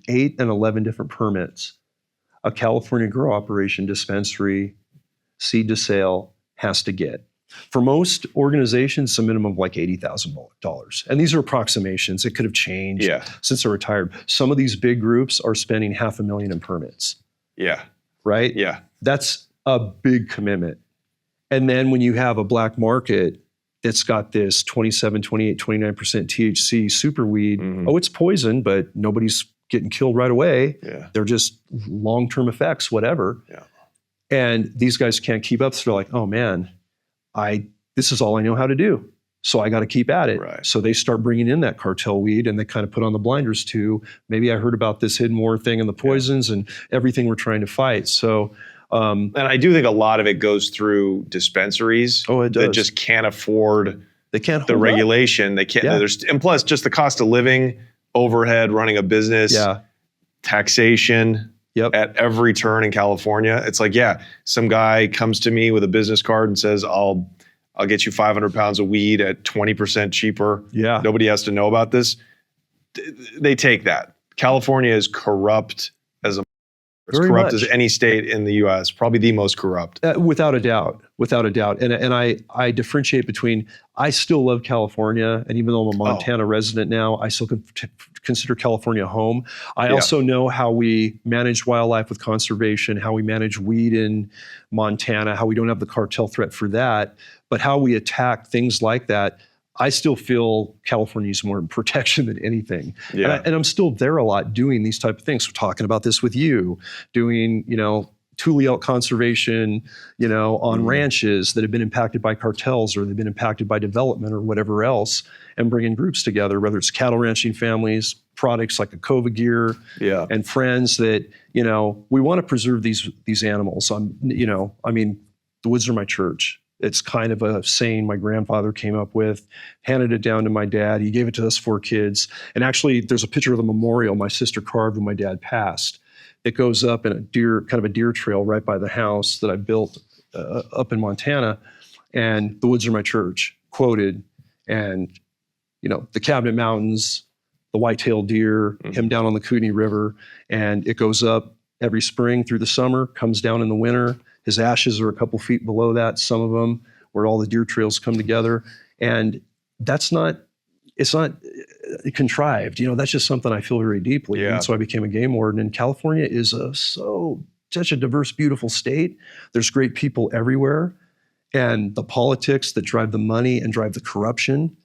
8 and 11 different permits a California grow operation dispensary seed to sale has to get. For most organizations, it's a minimum of like $80,000. And these are approximations. It could have changed since they're retired. Some of these big groups are spending $500,000 in permits. Yeah. Right? Yeah. That's a big commitment. And then when you have a black market that's got this 27, 28, 29% THC super weed, it's poison, but nobody's getting killed right away. Yeah. They're just long-term effects, whatever. Yeah. And these guys can't keep up. So they're like, oh man, this is all I know how to do. So I got to keep at it. Right. So they start bringing in that cartel weed and they kind of put on the blinders to, maybe I heard about this hidden war thing and the poisons and everything we're trying to fight. So, and I do think a lot of it goes through dispensaries that just can't afford the regulation. They can't, and plus just the cost of living, overhead, running a business, taxation. At every turn in California. It's like, some guy comes to me with a business card and says, I'll I'll get you 500 pounds of weed at 20% cheaper. Yeah. Nobody has to know about this. They take that. California is corrupt as Very corrupt much. as any state in the U.S. Probably the most corrupt. Without a doubt, and I differentiate between. I still love California, and even though I'm a Montana resident now, I still consider California home. I also know how we manage wildlife with conservation, how we manage weed in Montana, how we don't have the cartel threat for that, but how we attack things like that. I still feel California needs more protection than anything. Yeah. And I'm still there a lot doing these type of things. We're talking about this with you, doing, tule elk conservation, on ranches that have been impacted by cartels or they've been impacted by development or whatever else, and bringing groups together, whether it's cattle ranching families, products like Akova gear, and friends that, we want to preserve these animals. The woods are my church. It's kind of a saying my grandfather came up with, handed it down to my dad. He gave it to us 4 kids. And actually, there's a picture of the memorial my sister carved when my dad passed. It goes up in a deer trail right by the house that I built up in Montana. And the woods are my church, quoted. And, the Cabinet Mountains, the white-tailed deer, him down on the Kootenai River. And it goes up every spring through the summer, comes down in the winter. His ashes are a couple feet below that, some of them, where all the deer trails come together. And it's not contrived. That's just something I feel very deeply. Yeah. And so I became a game warden. And California is such a diverse, beautiful state. There's great people everywhere. And the politics that drive the money and drive the corruption.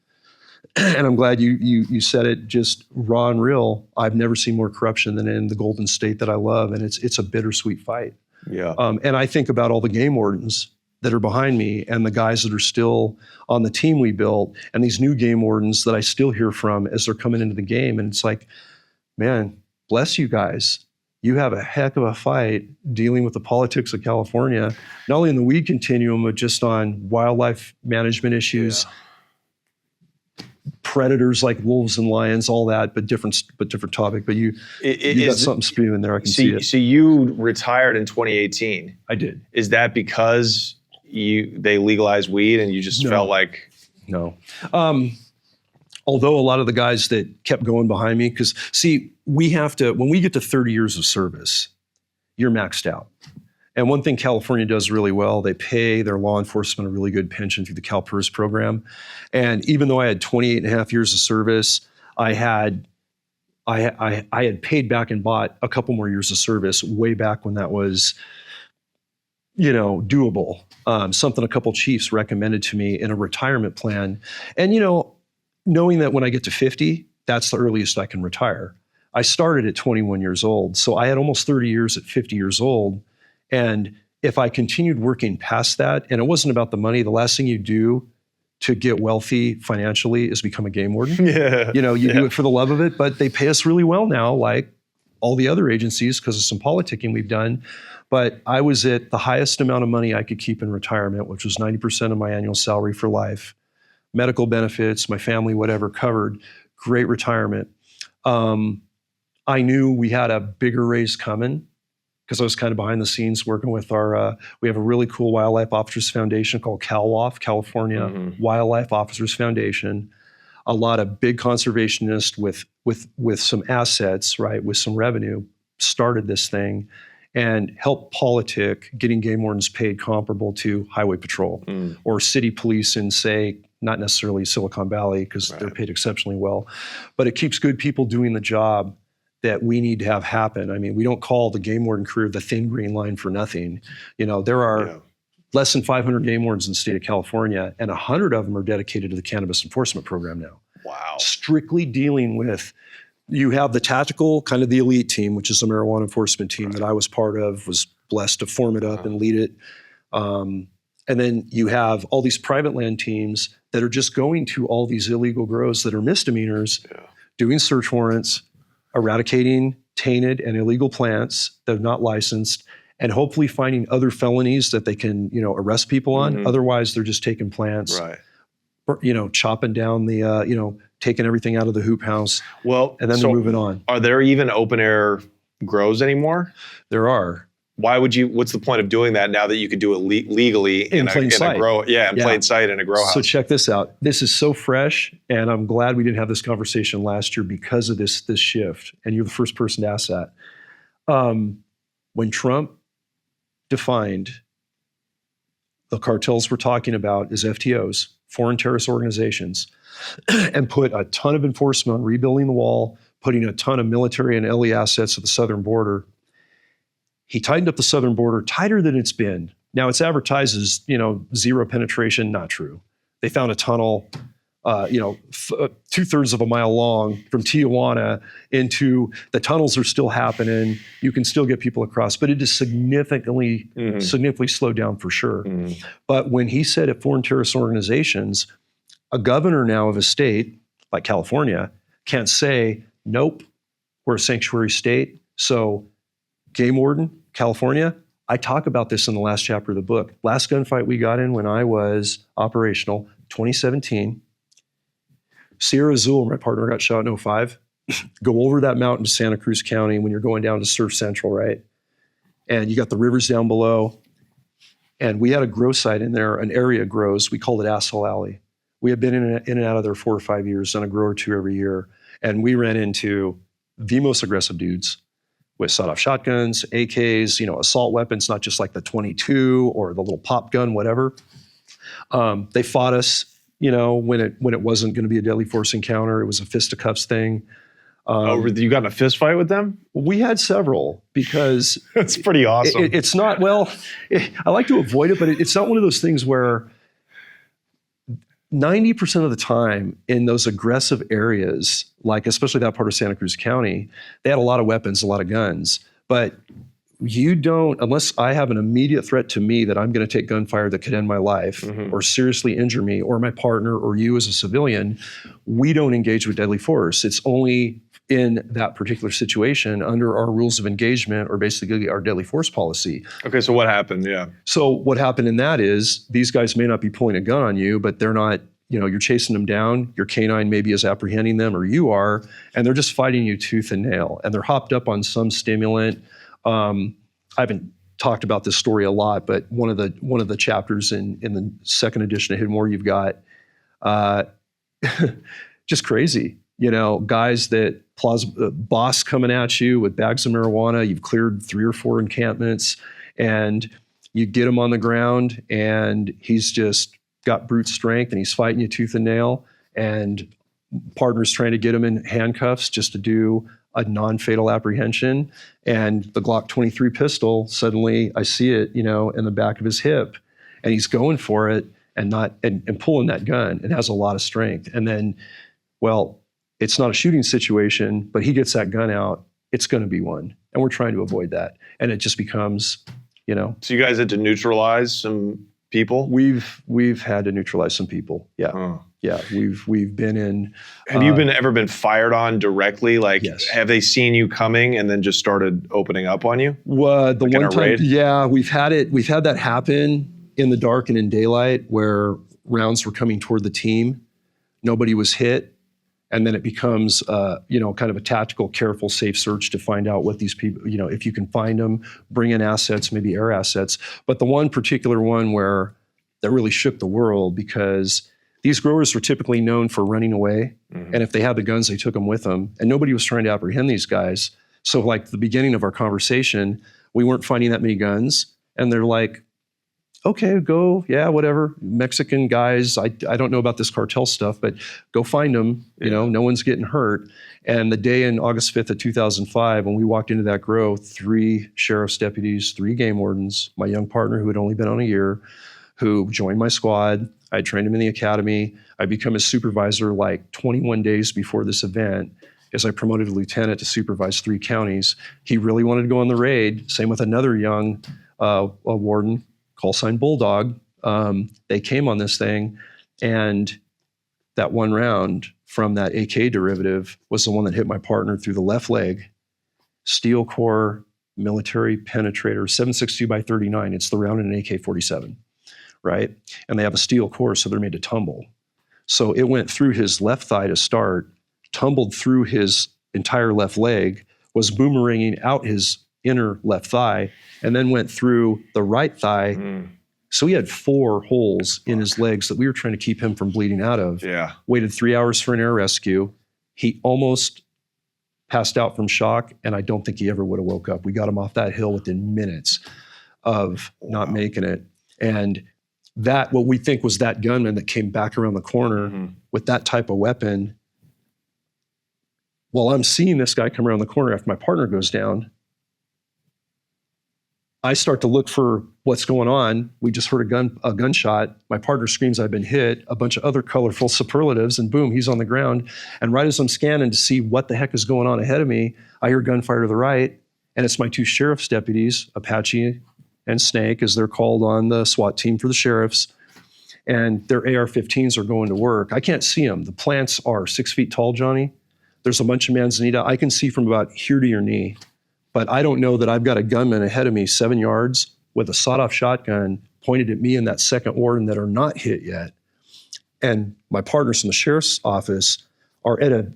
And I'm glad you said it just raw and real. I've never seen more corruption than in the Golden State that I love. And it's a bittersweet fight. Yeah. And I think about all the game wardens that are behind me and the guys that are still on the team we built and these new game wardens that I still hear from as they're coming into the game. And it's like, man, bless you guys. You have a heck of a fight dealing with the politics of California, not only in the weed continuum, but just on wildlife management issues, predators like wolves and lions, all that, but different topic. But you got something spewing there. I can see it. So you retired in 2018. I did. Is that because they legalized weed and you just felt like? No. Although a lot of the guys that kept going behind me, because see, when we get to 30 years of service, you're maxed out. And one thing California does really well, they pay their law enforcement a really good pension through the CalPERS program. And even though I had 28 and a half years of service, I had paid back and bought a couple more years of service way back when that was, doable. Something a couple chiefs recommended to me in a retirement plan. And, knowing that when I get to 50, that's the earliest I can retire. I started at 21 years old. So I had almost 30 years at 50 years old. And if I continued working past that, and it wasn't about the money, the last thing you do to get wealthy financially is become a game warden. Yeah. You do it for the love of it, but they pay us really well now, like all the other agencies, because of some politicking we've done. But I was at the highest amount of money I could keep in retirement, which was 90% of my annual salary for life. Medical benefits, my family, whatever, covered. Great retirement. I knew we had a bigger raise coming, because I was kind of behind the scenes working with we have a really cool Wildlife Officers Foundation called CalWAF, California Wildlife Officers Foundation. A lot of big conservationists with some assets, right, with some revenue, started this thing and helped politic getting game wardens paid comparable to highway patrol or city police in, say, not necessarily Silicon Valley, because they're paid exceptionally well, but it keeps good people doing the job that we need to have happen. I mean, we don't call the game warden career the thin green line for nothing. There are less than 500 game wardens in the state of California, and 100 of them are dedicated to the cannabis enforcement program now. Wow. Strictly dealing with, you have the tactical, kind of the elite team, which is the marijuana enforcement team that I was part of, was blessed to form it up and lead it. And then you have all these private land teams that are just going to all these illegal grows that are misdemeanors, doing search warrants, eradicating tainted and illegal plants that are not licensed, and hopefully finding other felonies that they can, arrest people on. Otherwise, they're just taking plants, chopping down the, taking everything out of the hoop house. Well, and then they're moving on. Are there even open air grows anymore? There are. Why would you? What's the point of doing that now that you could do it legally In plain sight. in plain sight in a grow house? So check this out. This is so fresh, and I'm glad we didn't have this conversation last year because of this shift. And you're the first person to ask that. When Trump defined the cartels we're talking about as FTOs, foreign terrorist organizations, and put a ton of enforcement on rebuilding the wall, putting a ton of military and LE assets at the southern border, he tightened up the southern border tighter than it's been. Now it's advertised as, zero penetration, not true. They found a tunnel, 2/3 of a mile long from Tijuana into, the tunnels are still happening. You can still get people across, but it is significantly slowed down for sure. But when he said at foreign terrorist organizations, a governor now of a state like California can't say, nope, we're a sanctuary state. So game warden, California, I talk about this in the last chapter of the book. Last gunfight we got in when I was operational, 2017. Sierra Azul, my partner, got shot in 2005. Go over that mountain to Santa Cruz County when you're going down to Surf Central, right? And you got the rivers down below. And we had a grow site in there, an area grows. We called it Asshole Alley. We had been in and out of there 4 or 5 years, done a grow or two every year. And we ran into the most aggressive dudes with sawed-off shotguns, AKs, assault weapons, not just like the 22 or the little pop gun, whatever. They fought us, when it wasn't going to be a deadly force encounter. It was a fisticuffs thing. You got in a fist fight with them? We had several because That's pretty awesome. It's not, I like to avoid it, but it's not one of those things where 90% of the time in those aggressive areas, like especially that part of Santa Cruz County, they had a lot of weapons, a lot of guns, but you don't, unless I have an immediate threat to me that I'm going to take gunfire that could end my life or seriously injure me or my partner or you as a civilian, we don't engage with deadly force. It's only in that particular situation under our rules of engagement or basically our deadly force policy. Okay, so what happened? Yeah. So what happened in that is these guys may not be pulling a gun on you, but they're not, you're chasing them down. Your canine maybe is apprehending them or you are, and they're just fighting you tooth and nail. And they're hopped up on some stimulant. I haven't talked about this story a lot, but one of the chapters in the second edition of Hidden War, you've got just crazy. Guys that boss coming at you with bags of marijuana. You've cleared 3 or 4 encampments, and you get him on the ground, and he's just got brute strength, and he's fighting you tooth and nail. And partner's trying to get him in handcuffs just to do a non-fatal apprehension. And the Glock 23 pistol, suddenly I see it, in the back of his hip, and he's going for it and pulling that gun. It has a lot of strength. And then, it's not a shooting situation, but he gets that gun out, it's going to be one. And we're trying to avoid that. And it just becomes, So you guys had to neutralize some people? We've had to neutralize some people. Yeah. Oh. Yeah. We've been in. Have you ever been fired on directly? Like, yes. Have they seen you coming and then just started opening up on you? Well, the one time, yeah, we've had that happen in the dark and in daylight where rounds were coming toward the team. Nobody was hit. And then it becomes, kind of a tactical, careful, safe search to find out what these people, if you can find them, bring in assets, maybe air assets. But the one particular one that really shook the world, because these growers were typically known for running away. And if they had the guns, they took them with them. And nobody was trying to apprehend these guys. So like the beginning of our conversation, we weren't finding that many guns. And they're like, okay, go, yeah, whatever. Mexican guys, I don't know about this cartel stuff, but go find them. No one's getting hurt. And the day in August 5th of 2005, when we walked into that grow, 3 sheriff's deputies, 3 game wardens, my young partner who had only been on a year, who joined my squad. I trained him in the academy. I become his supervisor like 21 days before this event. As I promoted a lieutenant to supervise 3 counties, he really wanted to go on the raid. Same with another young a warden, call sign Bulldog. They came on this thing, and that one round from that AK derivative was the one that hit my partner through the left leg. Steel core, military penetrator, 7.62 by 39. It's the round in an AK-47, right? And they have a steel core, so they're made to tumble. So it went through his left thigh to start, tumbled through his entire left leg, was boomeranging out his inner left thigh, and then went through the right thigh. So he had 4 holes in his legs that we were trying to keep him from bleeding out of. Yeah. Waited 3 hours for an air rescue. He almost passed out from shock, and I don't think he ever would have woke up. We got him off that hill within minutes of not making it. And that, what we think was that gunman that came back around the corner with that type of weapon. While I'm seeing this guy come around the corner after my partner goes down, I start to look for what's going on. We just heard a gunshot. My partner screams, "I've been hit," a bunch of other colorful superlatives, and boom, he's on the ground. And right as I'm scanning to see what the heck is going on ahead of me, I hear gunfire to the right, and it's my 2 sheriff's deputies, Apache and Snake, as they're called on the SWAT team for the sheriffs. And their AR-15s are going to work. I can't see them. The plants are 6 feet tall, Johnny. There's a bunch of manzanita. I can see from about here to your knee. But I don't know that I've got a gunman ahead of me 7 yards with a sawed-off shotgun pointed at me and that second warden that are not hit yet. And my partners in the sheriff's office are at a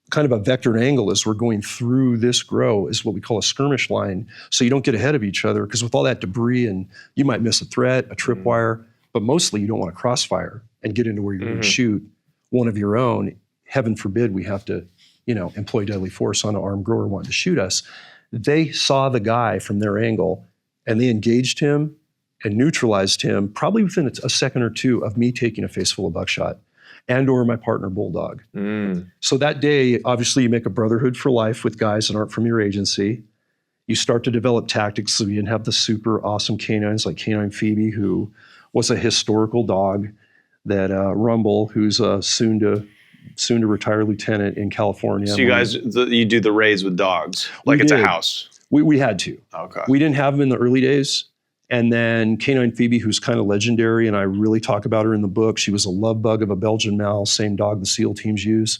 kind of a vectored angle as we're going through this grow, is what we call a skirmish line, so you don't get ahead of each other, because with all that debris, and you might miss a threat, a tripwire, but mostly you don't want to crossfire and get into where you're going to shoot one of your own. Heaven forbid we have to, employ deadly force on an armed grower wanting to shoot us. They saw the guy from their angle, and they engaged him and neutralized him probably within a second or two of me taking a face full of buckshot and or my partner Bulldog. So that day, obviously you make a brotherhood for life with guys that aren't from your agency. You start to develop tactics, so you didn't have the super awesome canines like Canine Phoebe, who was a historical dog, that Rumble, who's a soon to retire lieutenant in California. So you guys, you do the raids with dogs, like it's a house. We had to. Okay. We didn't have them in the early days. And then Canine Phoebe, who's kind of legendary, and I really talk about her in the book. She was a love bug of a Belgian Mal, same dog the SEAL teams use,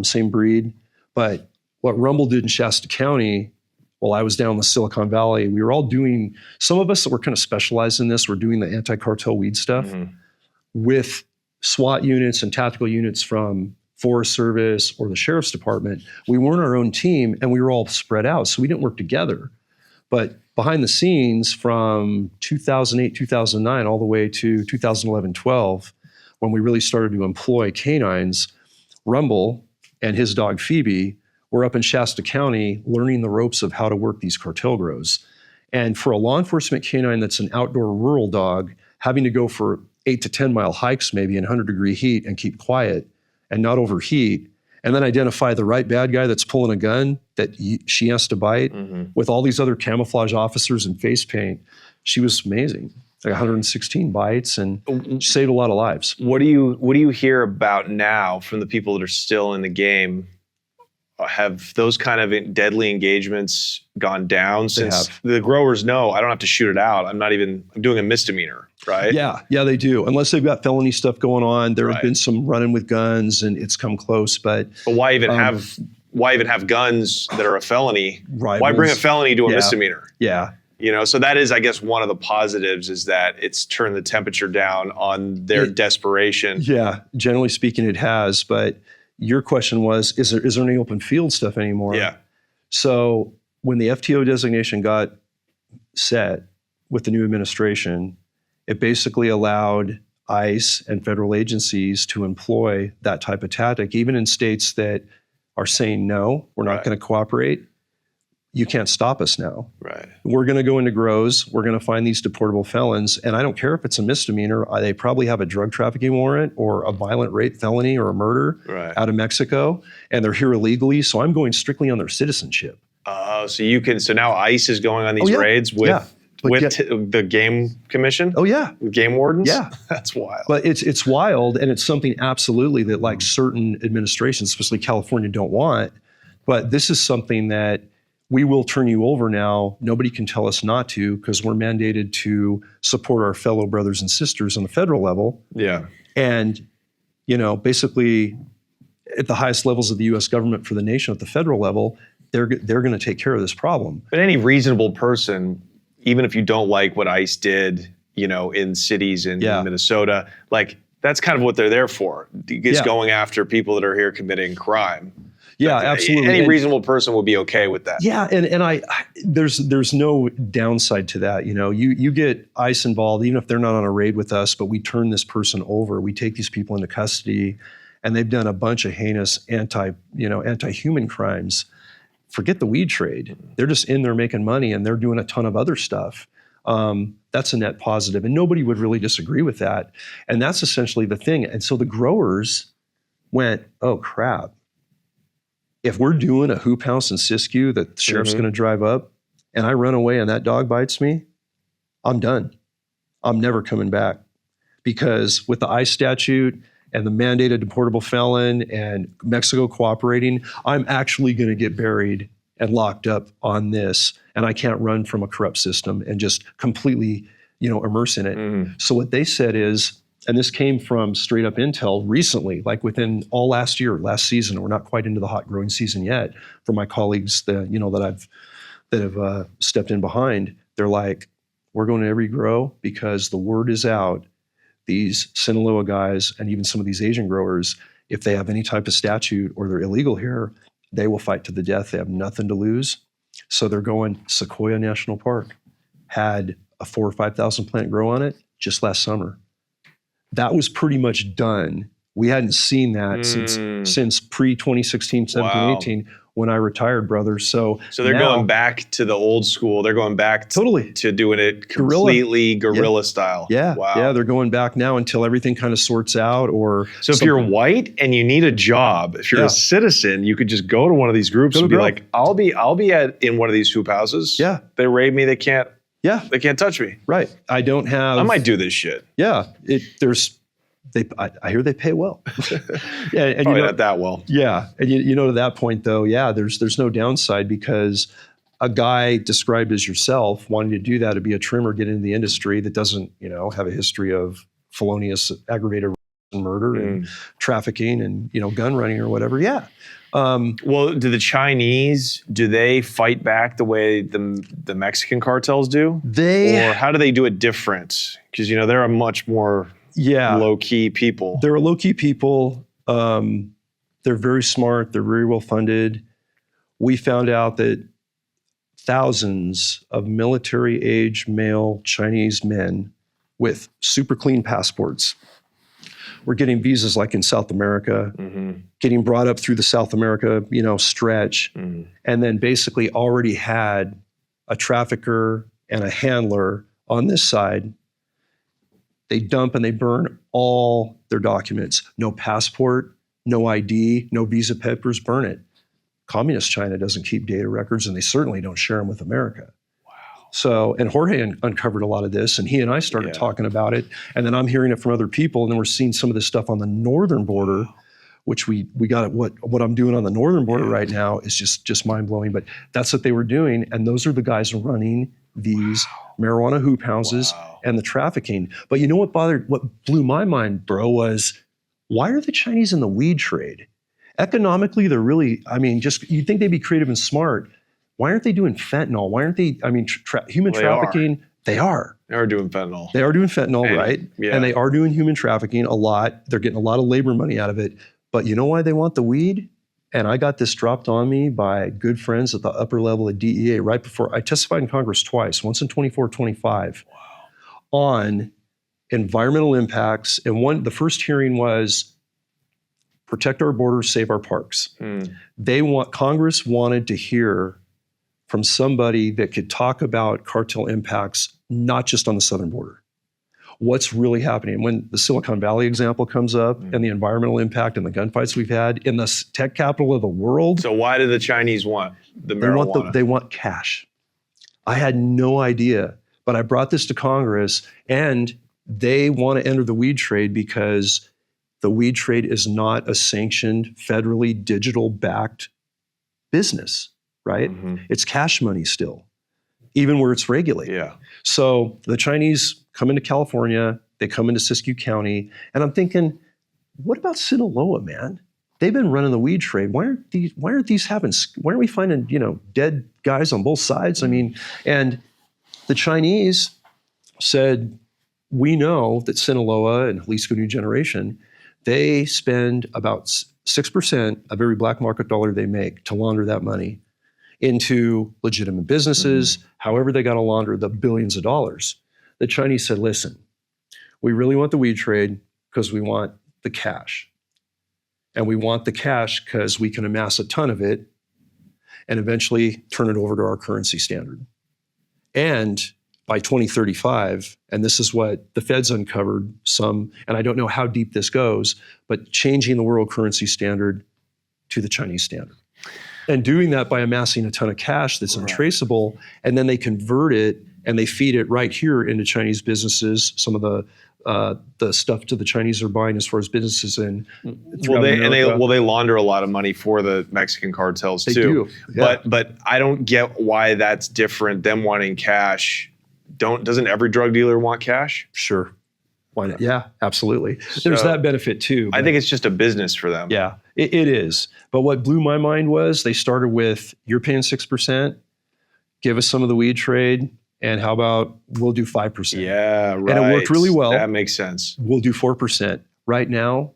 same breed. But what Rumble did in Shasta County, while I was down in the Silicon Valley, we were all doing, some of us that were kind of specialized in this were doing the anti-cartel weed stuff with SWAT units and tactical units from Forest Service or the Sheriff's Department. We weren't our own team, and we were all spread out, so we didn't work together. But behind the scenes from 2008, 2009, all the way to 2011, 12, when we really started to employ canines, Rumble and his dog Phoebe were up in Shasta County learning the ropes of how to work these cartel grows. And for a law enforcement canine that's an outdoor rural dog, having to go for 8 to 10 mile hikes maybe in 100-degree heat and keep quiet and not overheat, and then identify the right bad guy that's pulling a gun that she has to bite with all these other camouflage officers and face paint. She was amazing. Like 116 bites, and she saved a lot of lives. What do you hear about now from the people that are still in the game? Have those kind of deadly engagements gone down since the growers know I don't have to shoot it out? I'm doing a misdemeanor, right? Yeah, they do. Unless they've got felony stuff going on. There have been some running with guns, and it's come close. But why even have guns that are a felony? Right. Why bring a felony to a misdemeanor? Yeah. So that is, I guess, one of the positives is that it's turned the temperature down on their desperation. Yeah, generally speaking, it has. But your question was, is there any open field stuff anymore? Yeah. So when the FTO designation got set with the new administration, it basically allowed ICE and federal agencies to employ that type of tactic, even in states that are saying, no, we're not going to cooperate. You can't stop us now. Right. We're going to go into grows. We're going to find these deportable felons. And I don't care if it's a misdemeanor. They probably have a drug trafficking warrant or a violent rape felony or a murder out of Mexico. And they're here illegally. So I'm going strictly on their citizenship. Oh, so now ICE is going on these raids with the Game Commission? Oh, yeah. With Game Wardens? Yeah. That's wild. But it's wild. And it's something absolutely that like certain administrations, especially California, don't want. But this is something that we will turn you over now. Nobody can tell us not to, because we're mandated to support our fellow brothers and sisters on the federal level. Yeah. And, basically at the highest levels of the U.S. government for the nation at the federal level, they're going to take care of this problem. But any reasonable person, even if you don't like what ICE did, in cities in Minnesota, like that's kind of what they're there for. It's going after people that are here committing crime. Yeah, absolutely. Any And- reasonable person would be okay with that. Yeah, and there's no downside to that. You know, you get ICE involved, even if they're not on a raid with us, but we turn this person over. We take these people into custody, and they've done a bunch of heinous anti-human crimes. Forget the weed trade. They're just in there making money, and they're doing a ton of other stuff. That's a net positive, and nobody would really disagree with that. And that's essentially the thing. And so the growers went, oh crap. If we're doing a hoop house in Siskiyou that the sheriff's going to drive up and I run away and that dog bites me, I'm done. I'm never coming back. Because with the ICE statute and the mandated deportable felon and Mexico cooperating, I'm actually going to get buried and locked up on this. And I can't run from a corrupt system and just completely, immerse in it. So what they said is, and this came from straight up intel recently, like within all last season. We're not quite into the hot growing season yet. For my colleagues that have stepped in behind, they're like, we're going to every grow because the word is out. These Sinaloa guys and even some of these Asian growers, if they have any type of statute or they're illegal here, they will fight to the death. They have nothing to lose. So they're going. Sequoia National Park had a 4,000 or 5,000 plant grow on it just last summer. That was pretty much done. We hadn't seen that since pre-2016, 17, 18, when I retired, brother. So they're now, going back to the old school. They're going back totally to doing it completely guerrilla style. Yeah, wow. Yeah, they're going back now until everything kind of sorts out. Or so if you're white and you need a job, if you're a citizen, you could just go to one of these groups and be like, I'll be in one of these hoop houses. Yeah, they raid me. They can't touch me. Right. I might do this shit. Yeah. I hear they pay well. And probably not that well. Yeah. And to that point though, there's no downside because a guy described as yourself wanting to do that, to be a trimmer, get into the industry that doesn't, have a history of felonious aggravated murder and trafficking and, gun running or whatever. Yeah. Well, do the Chinese, do they fight back the way the Mexican cartels do? Or how do they do it different? Because, they're a much more low-key people. They're a low-key people. They're very smart. They're very well-funded. We found out that thousands of military-age male Chinese men with super clean passports were getting visas like in South America, getting brought up through the South America, stretch, and then basically already had a trafficker and a handler on this side. They dump and they burn all their documents. No passport, no ID, no visa papers, burn it. Communist China doesn't keep data records, and they certainly don't share them with America. So, and Jorge uncovered a lot of this, and he and I started talking about it, and then I'm hearing it from other people, and then we're seeing some of this stuff on the northern border, which we got what I'm doing on the northern border right now is just mind-blowing, but that's what they were doing, and those are the guys running these marijuana hoop houses and the trafficking. But you know what blew my mind, bro, was why are the Chinese in the weed trade? Economically, they're really, you'd think they'd be creative and smart. Why aren't they doing fentanyl? Why aren't they, human trafficking? They are. They are doing fentanyl. They are doing fentanyl, right? Yeah. And they are doing human trafficking a lot. They're getting a lot of labor money out of it. But you know why they want the weed? And I got this dropped on me by good friends at the upper level of DEA right before I testified in Congress twice, once in 24, 25, on environmental impacts. And the first hearing was protect our borders, save our parks. Congress wanted to hear from somebody that could talk about cartel impacts, not just on the southern border. What's really happening? When the Silicon Valley example comes up and the environmental impact and the gunfights we've had in the tech capital of the world. So why do the Chinese want the marijuana? They want cash. I had no idea, but I brought this to Congress, and they want to enter the weed trade because the weed trade is not a sanctioned, federally digital-backed business, right? It's cash money still, even where it's regulated. Yeah. So the Chinese come into California, they come into Siskiyou County, and I'm thinking, what about Sinaloa, man? They've been running the weed trade. Why aren't we finding, dead guys on both sides? And the Chinese said, we know that Sinaloa and Jalisco New Generation, they spend about 6% of every black market dollar they make to launder that money into legitimate businesses, however they got to launder the billions of dollars. The Chinese said, listen, we really want the weed trade because we want the cash. And we want the cash because we can amass a ton of it and eventually turn it over to our currency standard. And by 2035, and this is what the Fed's uncovered some, and I don't know how deep this goes, but changing the world currency standard to the Chinese standard. And doing that by amassing a ton of cash that's untraceable, and then they convert it and they feed it right here into Chinese businesses. Some of the stuff to the Chinese are buying as far as businesses in. They launder a lot of money for the Mexican cartels too. They do, yeah. But I don't get why that's different. Them wanting cash. Doesn't every drug dealer want cash? Sure. Why not? Yeah, absolutely. There's that benefit too. I think it's just a business for them. Yeah, it is. But what blew my mind was they started with, you're paying 6%, give us some of the weed trade, and how about we'll do 5%? Yeah, right. And it worked really well. That makes sense. We'll do 4%. Right now,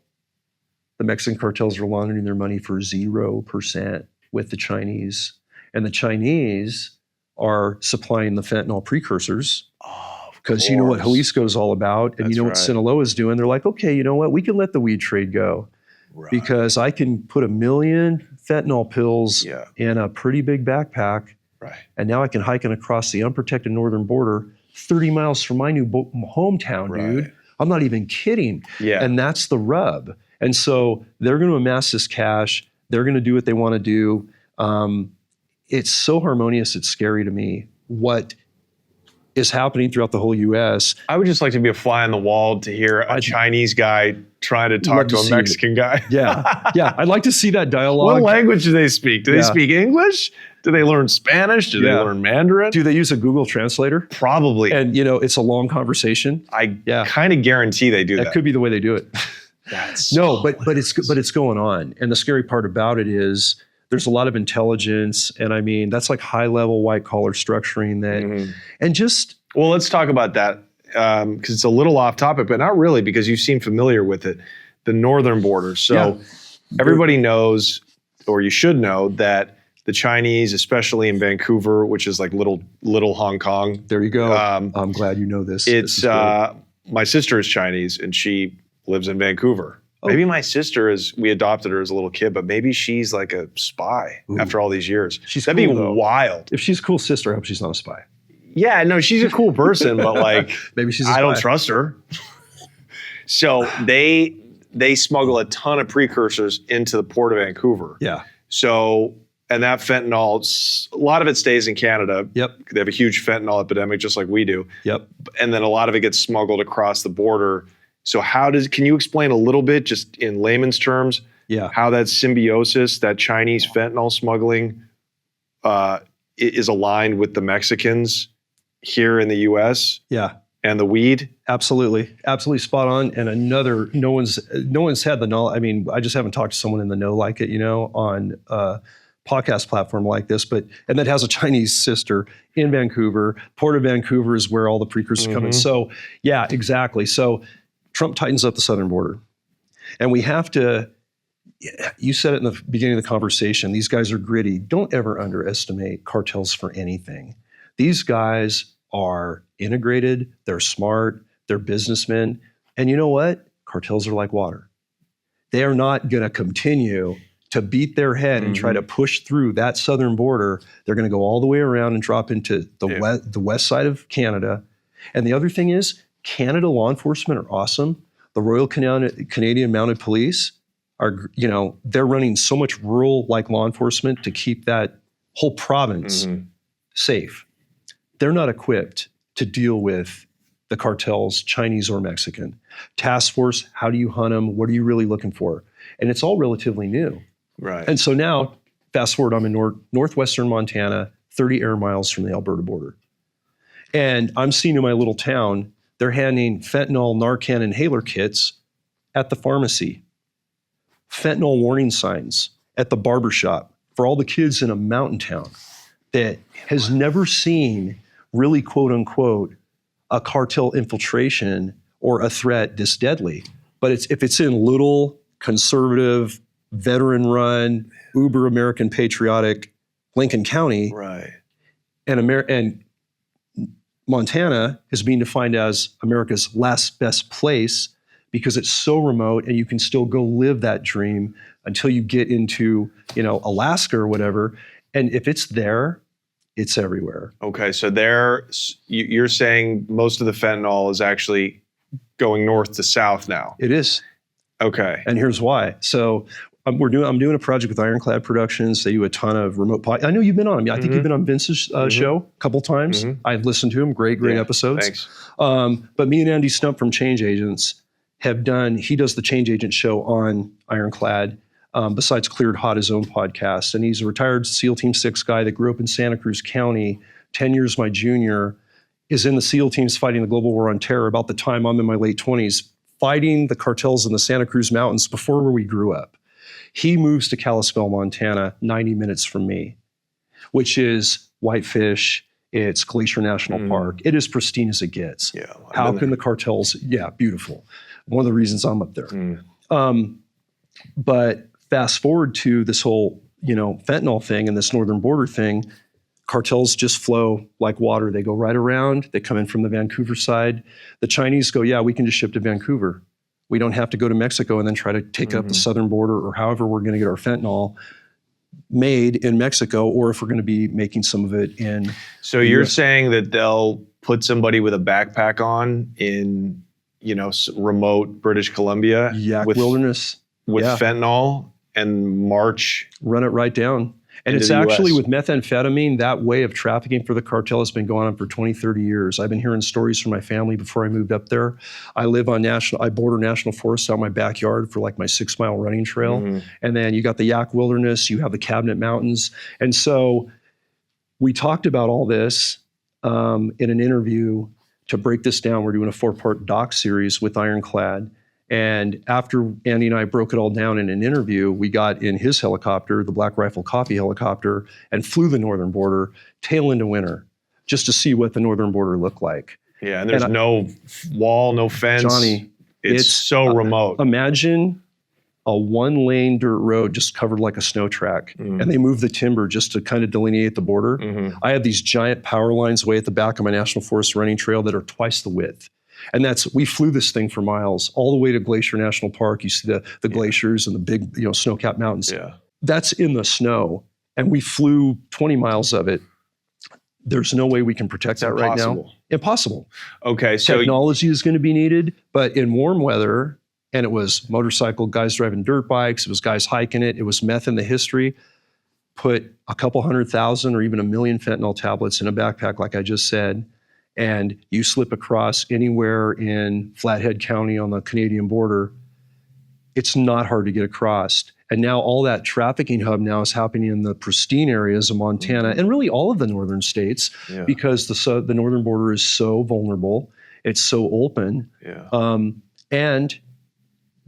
the Mexican cartels are laundering their money for 0% with the Chinese. And the Chinese are supplying the fentanyl precursors. Because you know what Jalisco is all about, and you know what Sinaloa is doing. They're like, okay, you know what? We can let the weed trade go because I can put 1 million fentanyl pills in a pretty big backpack, and now I can hike it across the unprotected northern border 30 miles from my new hometown, dude. I'm not even kidding. Yeah. And that's the rub. And so they're going to amass this cash. They're going to do what they want to do. It's so harmonious, it's scary to me what is happening throughout the whole U.S. I would just like to be a fly on the wall to hear a Chinese guy trying to talk to a Mexican guy. Yeah, yeah. I'd like to see that dialogue. What language do they speak? Do they speak English? Do they learn Spanish? Do they learn Mandarin? Do they use a Google translator? Probably. And it's a long conversation. I kind of guarantee they do that. That could be the way they do it. That's but it's going on. And the scary part about it is there's a lot of intelligence, and I mean that's like high level white collar structuring that, and just let's talk about that because it's a little off topic, but not really because you seem familiar with it. The northern border. So everybody knows, or you should know, that the Chinese, especially in Vancouver, which is like little Hong Kong. There you go. I'm glad you know this. It's my sister is Chinese and she lives in Vancouver. Maybe my sister we adopted her as a little kid, but maybe she's like a spy after all these years. That'd be wild. If she's a cool sister, I hope she's not a spy. Yeah, no, she's a cool person, but like maybe she's a spy. I don't trust her. So they smuggle a ton of precursors into the port of Vancouver. Yeah. So, and that fentanyl, a lot of it stays in Canada. Yep. They have a huge fentanyl epidemic just like we do. Yep. And then a lot of it gets smuggled across the border. So can you explain a little bit, just in layman's terms, how that symbiosis, that Chinese fentanyl smuggling is aligned with the Mexicans here in the U.S.? Yeah. And the weed? Absolutely. Absolutely spot on. And no one's had the knowledge. I mean, I just haven't talked to someone in the know like it, on a podcast platform like this, and that has a Chinese sister in Vancouver. Port of Vancouver is where all the precursors come in. So yeah, exactly. So Trump tightens up the southern border. And we have to, you said it in the beginning of the conversation, these guys are gritty. Don't ever underestimate cartels for anything. These guys are integrated, they're smart, they're businessmen. And you know what? Cartels are like water. They are not going to continue to beat their head and try to push through that southern border. They're going to go all the way around and drop into the west side of Canada. And the other thing is, Canada law enforcement are awesome. The Royal Canadian Mounted Police are, they're running so much rural-like law enforcement to keep that whole province safe. They're not equipped to deal with the cartels, Chinese or Mexican. Task force, how do you hunt them? What are you really looking for? And it's all relatively new. Right. And so now, fast forward, I'm in northwestern Montana, 30 air miles from the Alberta border. And I'm seeing in my little town, they're handing fentanyl, Narcan, inhaler kits at the pharmacy. Fentanyl warning signs at the barbershop for all the kids in a mountain town that has never seen really, quote unquote, a cartel infiltration or a threat this deadly. But if it's in little conservative, veteran-run, uber American patriotic Lincoln County, Right. and Montana is being defined as America's last best place because it's so remote and you can still go live that dream until you get into, Alaska or whatever. And if it's there, it's everywhere. Okay, so you're saying most of the fentanyl is actually going north to south now. It is. Okay. And here's why. So I'm doing a project with Ironclad Productions. They do a ton of remote I know you've been on them. I think you've been on Vince's show a couple times. I've listened to him. Great Yeah, episodes. Thanks. But me and Andy Stump from Change Agents he does the Change Agent show on Ironclad, besides Cleared Hot, his own podcast. And he's a retired SEAL Team 6 guy that grew up in Santa Cruz County, 10 years my junior, is in the SEAL teams fighting the global war on terror about the time I'm in my late 20s, fighting the cartels in the Santa Cruz Mountains before where we grew up. He moves to Kalispell, Montana, 90 minutes from me, which is Whitefish. It's Glacier National Park. It is pristine as it gets. Yeah. How can the cartels? Yeah, beautiful. One of the reasons I'm up there. But fast forward to this whole, fentanyl thing and this northern border thing, cartels just flow like water. They go right around. They come in from the Vancouver side. The Chinese go, yeah, we can just ship to Vancouver. We don't have to go to Mexico and then try to take up the southern border or however we're going to get our fentanyl made in Mexico, or if we're going to be making some of it in. So you're saying that they'll put somebody with a backpack on in, remote British Columbia with wilderness with fentanyl and march. Run it right down. And it's actually with methamphetamine, that way of trafficking for the cartel has been going on for 20, 30 years. I've been hearing stories from my family before I moved up there. I border national forests out my backyard for like my 6-mile running trail. And then you got the Yak Wilderness, you have the Cabinet Mountains. And so we talked about all this in an interview. To break this down, we're doing a 4-part doc series with Ironclad. And after Andy and I broke it all down in an interview, we got in his helicopter, the Black Rifle Coffee helicopter, and flew the northern border tail into winter just to see what the northern border looked like. Yeah, and there's no wall, no fence. Johnny, it's so remote. Imagine a 1-lane dirt road just covered like a snow track. And they moved the timber just to kind of delineate the border. I have these giant power lines way at the back of my National Forest running trail that are twice the width. And we flew this thing for miles, all the way to Glacier National Park. You see the glaciers and the big, snow-capped mountains. Yeah. That's in the snow. And we flew 20 miles of it. There's no way we can protect that right now. Impossible. Okay. So technology is going to be needed, but in warm weather, and it was motorcycle guys driving dirt bikes, it was guys hiking it was meth in the history. Put a couple 100,000 or even 1 million fentanyl tablets in a backpack, like I just said, and you slip across anywhere in Flathead County on the Canadian border, it's not hard to get across. And now all that trafficking hub now is happening in the pristine areas of Montana and really all of the northern states because the northern border is so vulnerable. It's so open. And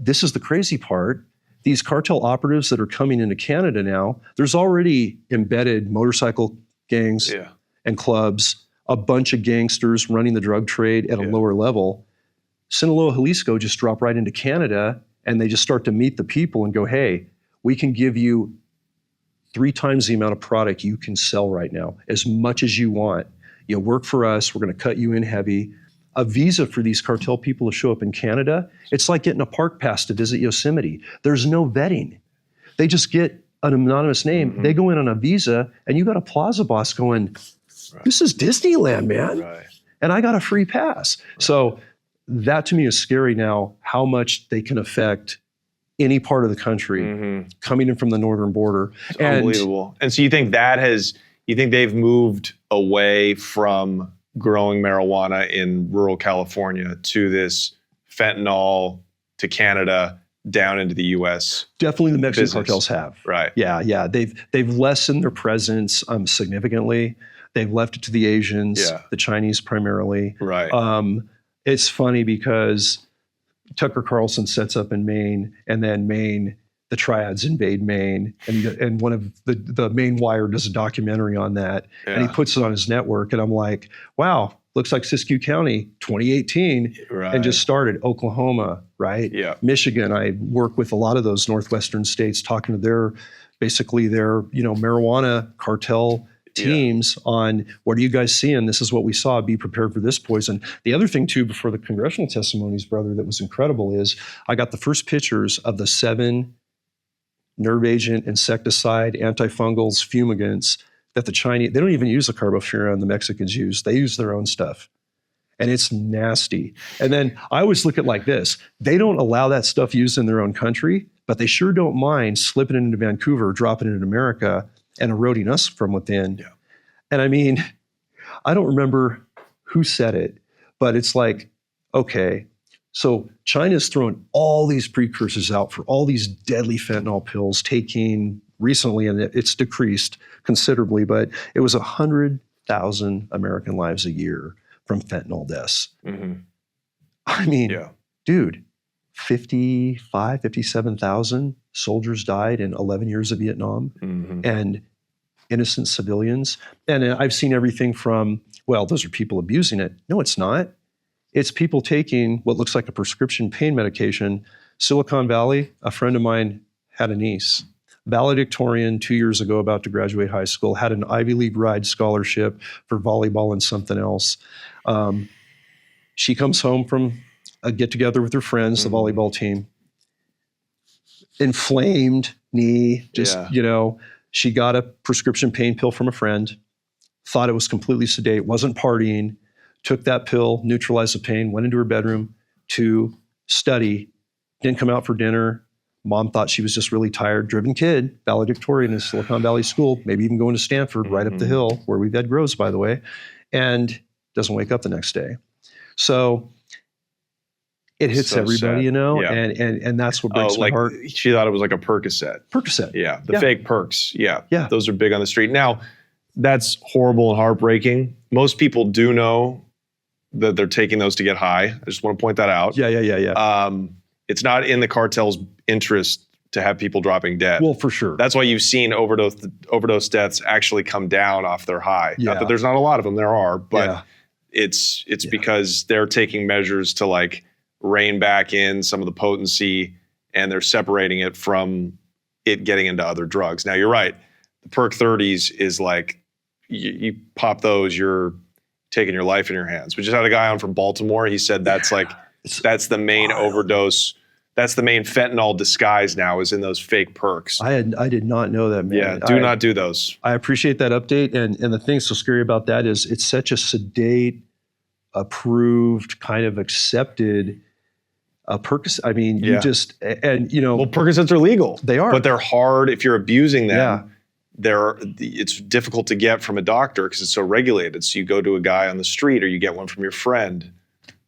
this is the crazy part. These cartel operatives that are coming into Canada now, there's already embedded motorcycle gangs and clubs, a bunch of gangsters running the drug trade at a lower level. Sinaloa, Jalisco just drop right into Canada and they just start to meet the people and go, hey, we can give you 3 times the amount of product you can sell right now, as much as you want. You work for us, we're going to cut you in heavy. A visa for these cartel people to show up in Canada, it's like getting a park pass to visit Yosemite. There's no vetting. They just get an anonymous name. They go in on a visa, and you got a plaza boss going, this is Disneyland, man. And I got a free pass. So that to me is scary now, how much they can affect any part of the country coming in from the northern border. It's unbelievable. And so you think they've moved away from growing marijuana in rural California to this fentanyl to Canada down into the U.S. Definitely the Mexican cartels have. Right. Yeah. They've lessened their presence significantly. They've left it to the Asians, the Chinese primarily. Right. It's funny because Tucker Carlson sets up in Maine, and then the triads invade Maine, and one of the Maine Wire does a documentary on that, and he puts it on his network, and I'm like, wow, looks like Siskiyou County, 2018, Right. and just started. Oklahoma, right? Yeah. Michigan. I work with a lot of those northwestern states, talking to their marijuana cartel teams on what are you guys seeing? This is what we saw. Be prepared for this poison. The other thing too, before the congressional testimonies, brother, that was incredible is I got the first pictures of the 7 nerve agent, insecticide, antifungals, fumigants that the Chinese, they don't even use the carbofuran the Mexicans use. They use their own stuff. And it's nasty. And then I always look at it like this. They don't allow that stuff used in their own country, but they sure don't mind slipping it into Vancouver, dropping it in America, and eroding us from within. Yeah. And I mean, I don't remember who said it, but it's like, okay, so China's thrown all these precursors out for all these deadly fentanyl pills, taking recently, and it's decreased considerably, but it was 100,000 American lives a year from fentanyl deaths. Mm-hmm. I mean, Yeah. dude, 57,000 soldiers died in 11 years of Vietnam, Mm-hmm. and innocent civilians. And I've seen everything from, well, those are people abusing it. No, it's not. It's people taking what looks like a prescription pain medication. Silicon Valley, a friend of mine had a niece, valedictorian 2 years ago, about to graduate high school, had an Ivy League ride scholarship for volleyball and something else. She comes home from a get-together with her friends, the volleyball team, inflamed knee, just, she got a prescription pain pill from a friend, thought it was completely sedate, wasn't partying, took that pill, neutralized the pain, went into her bedroom to study, didn't come out for dinner. Mom thought she was just really tired. Driven kid, valedictorian in Silicon Valley School, maybe even going to Stanford, right up the hill, where we've had grows, by the way, and doesn't wake up the next day. So it hits So everybody, sad. Yeah. and that's what breaks my heart. She thought it was like a Percocet. Percocet. Yeah, the fake perks. Yeah. Yeah. Those are big on the street. Now, that's horrible and heartbreaking. Most people do know that they're taking those to get high. I just want to point that out. Yeah. It's not in the cartel's interest to have people dropping dead. Well, for sure. That's why you've seen overdose deaths actually come down off their high. Yeah. Not that there's not a lot of them, there are, but Yeah. it's because they're taking measures to like rein back in some of the potency, and they're separating it from it getting into other drugs. Now, you're right. The Perk 30s is like, you pop those, you're taking your life in your hands. We just had a guy on from Baltimore. He said that's like, that's the main overdose. That's the main fentanyl disguise now, is in those fake perks. I did not know that, man. Yeah, do not do those. I appreciate that update. And the thing that's so scary about that is it's such a sedate, approved, kind of accepted Percocet. I mean, you Yeah. just, and you know, Well, Percocets are legal. They are. But they're hard if you're abusing them. Yeah. It's difficult to get from a doctor because it's so regulated. So you go to a guy on the street or you get one from your friend.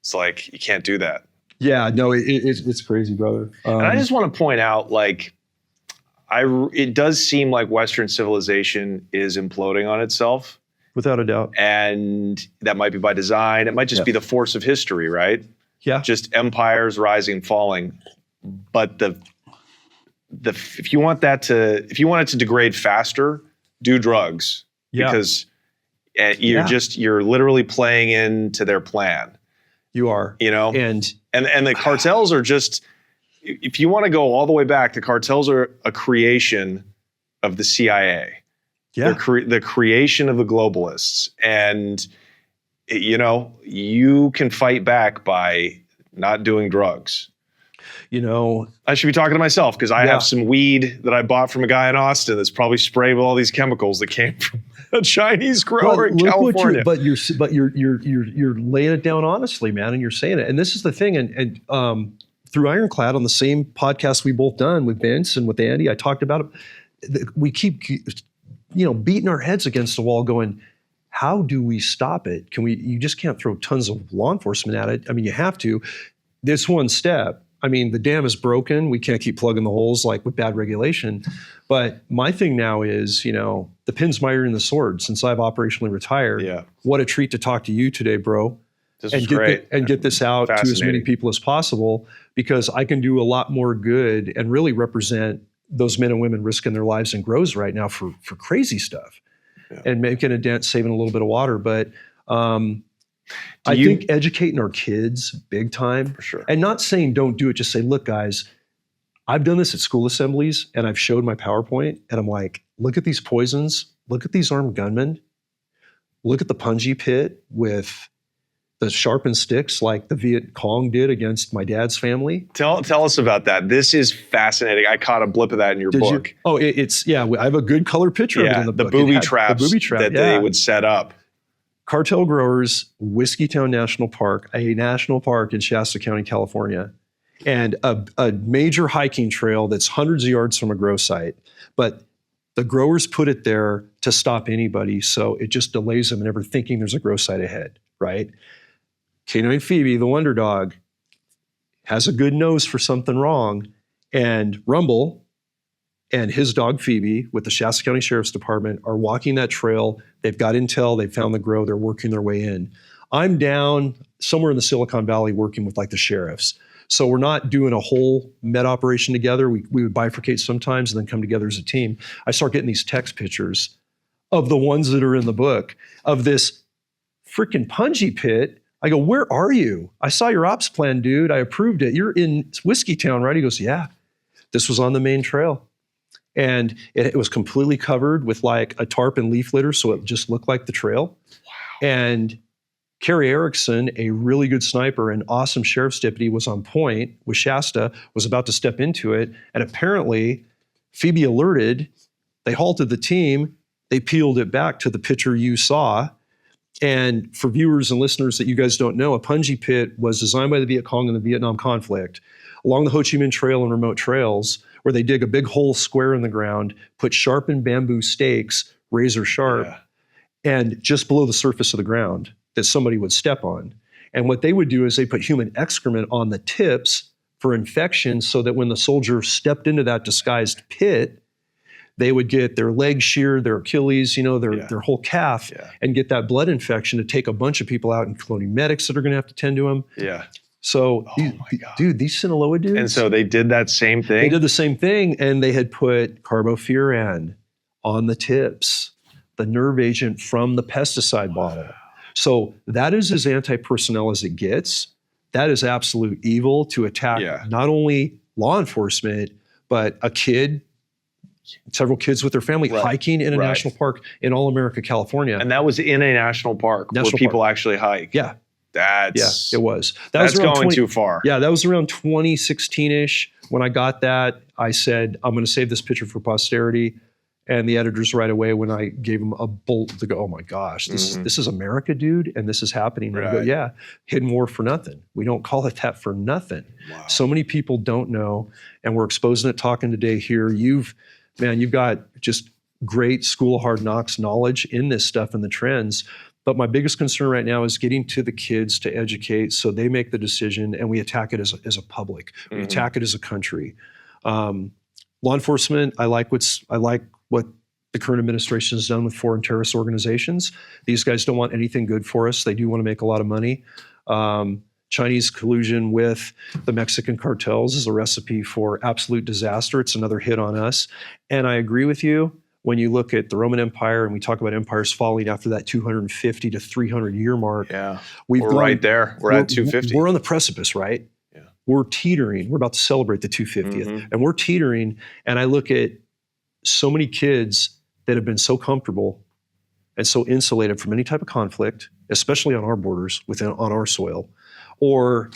It's like, you can't do that. yeah, no, it's crazy, brother. And I just want to point out, like, it does seem like Western civilization is imploding on itself. without a doubt. And that might be by design. It might just Yeah. be the force of history, right? Yeah. Just empires rising and falling. But if you want it to degrade faster, do drugs. Yeah. Because you're literally playing into their plan. You are. You know? And And the cartels are just, if you want to go all the way back, the cartels are a creation of the CIA. yeah, They're the creation of the globalists. And, you can fight back by not doing drugs. you know, I should be talking to myself because I Yeah. have some weed that I bought from a guy in Austin that's probably sprayed with all these chemicals that came from a Chinese grower in look what California. you're laying it down honestly, man, and you're saying it. And this is the thing. And through Ironclad, on the same podcast we both done with Vince and with Andy, I talked about it. We keep, beating our heads against the wall, going, how do we stop it? You just can't throw tons of law enforcement at it. I mean, you have to. This one step. I mean, the dam is broken. We can't keep plugging the holes like with bad regulation. But my thing now is, the pin's mightier than the sword. Since I've operationally retired, Yeah. what a treat to talk to you today, bro. This was great. Get this out to as many Fascinating. people as possible, because I can do a lot more good and really represent those men and women risking their lives in grows right now for crazy stuff, and making a dent, saving a little bit of water. But I think educating our kids big time, For sure. and not saying don't do it, just say, look, guys, I've done this at school assemblies and I've showed my PowerPoint and I'm like, look at these poisons, look at these armed gunmen, look at the punji pit with the sharpened sticks like the Viet Cong did against my dad's family. Tell us about that. This is fascinating. I caught a blip of that in your book. You? Oh, it's I have a good color picture of it in the book. Booby traps that they would set up. Cartel growers, Whiskeytown National Park, a national park in Shasta County, California, and a major hiking trail that's hundreds of yards from a grow site. But the growers put it there to stop anybody, so it just delays them in ever thinking there's a grow site ahead, right? Canine Phoebe, the wonder dog, has a good nose for something wrong, and Rumble and his dog Phoebe with the Shasta County Sheriff's Department are walking that trail. They've got intel, they've found the grow, they're working their way in. I'm down somewhere in the Silicon Valley working with like the sheriffs. So we're not doing a whole med operation together. We would bifurcate sometimes and then come together as a team. I start getting these text pictures of the ones that are in the book of this freaking punji pit. I go, where are you? I saw your ops plan, dude. I approved it. You're in Whiskeytown, right? He goes, yeah. This was on the main trail. And it was completely covered with like a tarp and leaf litter, so it just looked like the trail. Wow. And Kerry Erickson, a really good sniper and awesome sheriff's deputy, was on point with Shasta, was about to step into it. And apparently, Phoebe alerted. They halted the team. They peeled it back to the picture you saw. And for viewers and listeners that you guys don't know, a punji pit was designed by the Viet Cong in the Vietnam conflict along the Ho Chi Minh Trail and remote trails, where they dig a big hole square in the ground, put sharpened bamboo stakes, razor sharp, and just below the surface of the ground that somebody would step on. And what they would do is they put human excrement on the tips for infection so that when the soldier stepped into that disguised pit, they would get their leg sheared, their Achilles, their whole calf, and get that blood infection to take a bunch of people out, including medics that are going to have to tend to them. Yeah. So, these Sinaloa dudes. And so they did that same thing? They did the same thing, and they had put carbofuran on the tips, the nerve agent from the pesticide bottle. So that is as anti-personnel as it gets. That is absolute evil to attack not only law enforcement, but a kid, several kids with their family hiking in a national park in All America, California. And that was in a national park where people actually hike. Yeah. It was. That's going too far. Yeah, that was around 2016-ish. When I got that, I said, I'm going to save this picture for posterity. And the editors right away, when I gave them a bolt to go, oh my gosh, this is America, dude, and this is happening. And I go, yeah, hidden war for nothing. We don't call it that for nothing. Wow. So many people don't know, and we're exposing it talking today here. You've got just great School of Hard Knocks knowledge in this stuff and the trends. But my biggest concern right now is getting to the kids to educate so they make the decision and we attack it as a public. We attack it as a country. Law enforcement, I like what the current administration has done with foreign terrorist organizations. These guys don't want anything good for us. They do want to make a lot of money. Chinese collusion with the Mexican cartels is a recipe for absolute disaster. It's another hit on us. And I agree with you. When you look at the Roman Empire and we talk about empires falling after that 250 to 300 year mark. Yeah, we're right there. We're at 250. We're on the precipice, right? Yeah. We're teetering. We're about to celebrate the 250th. And we're teetering. And I look at so many kids that have been so comfortable and so insulated from any type of conflict, especially on our borders, on our soil, or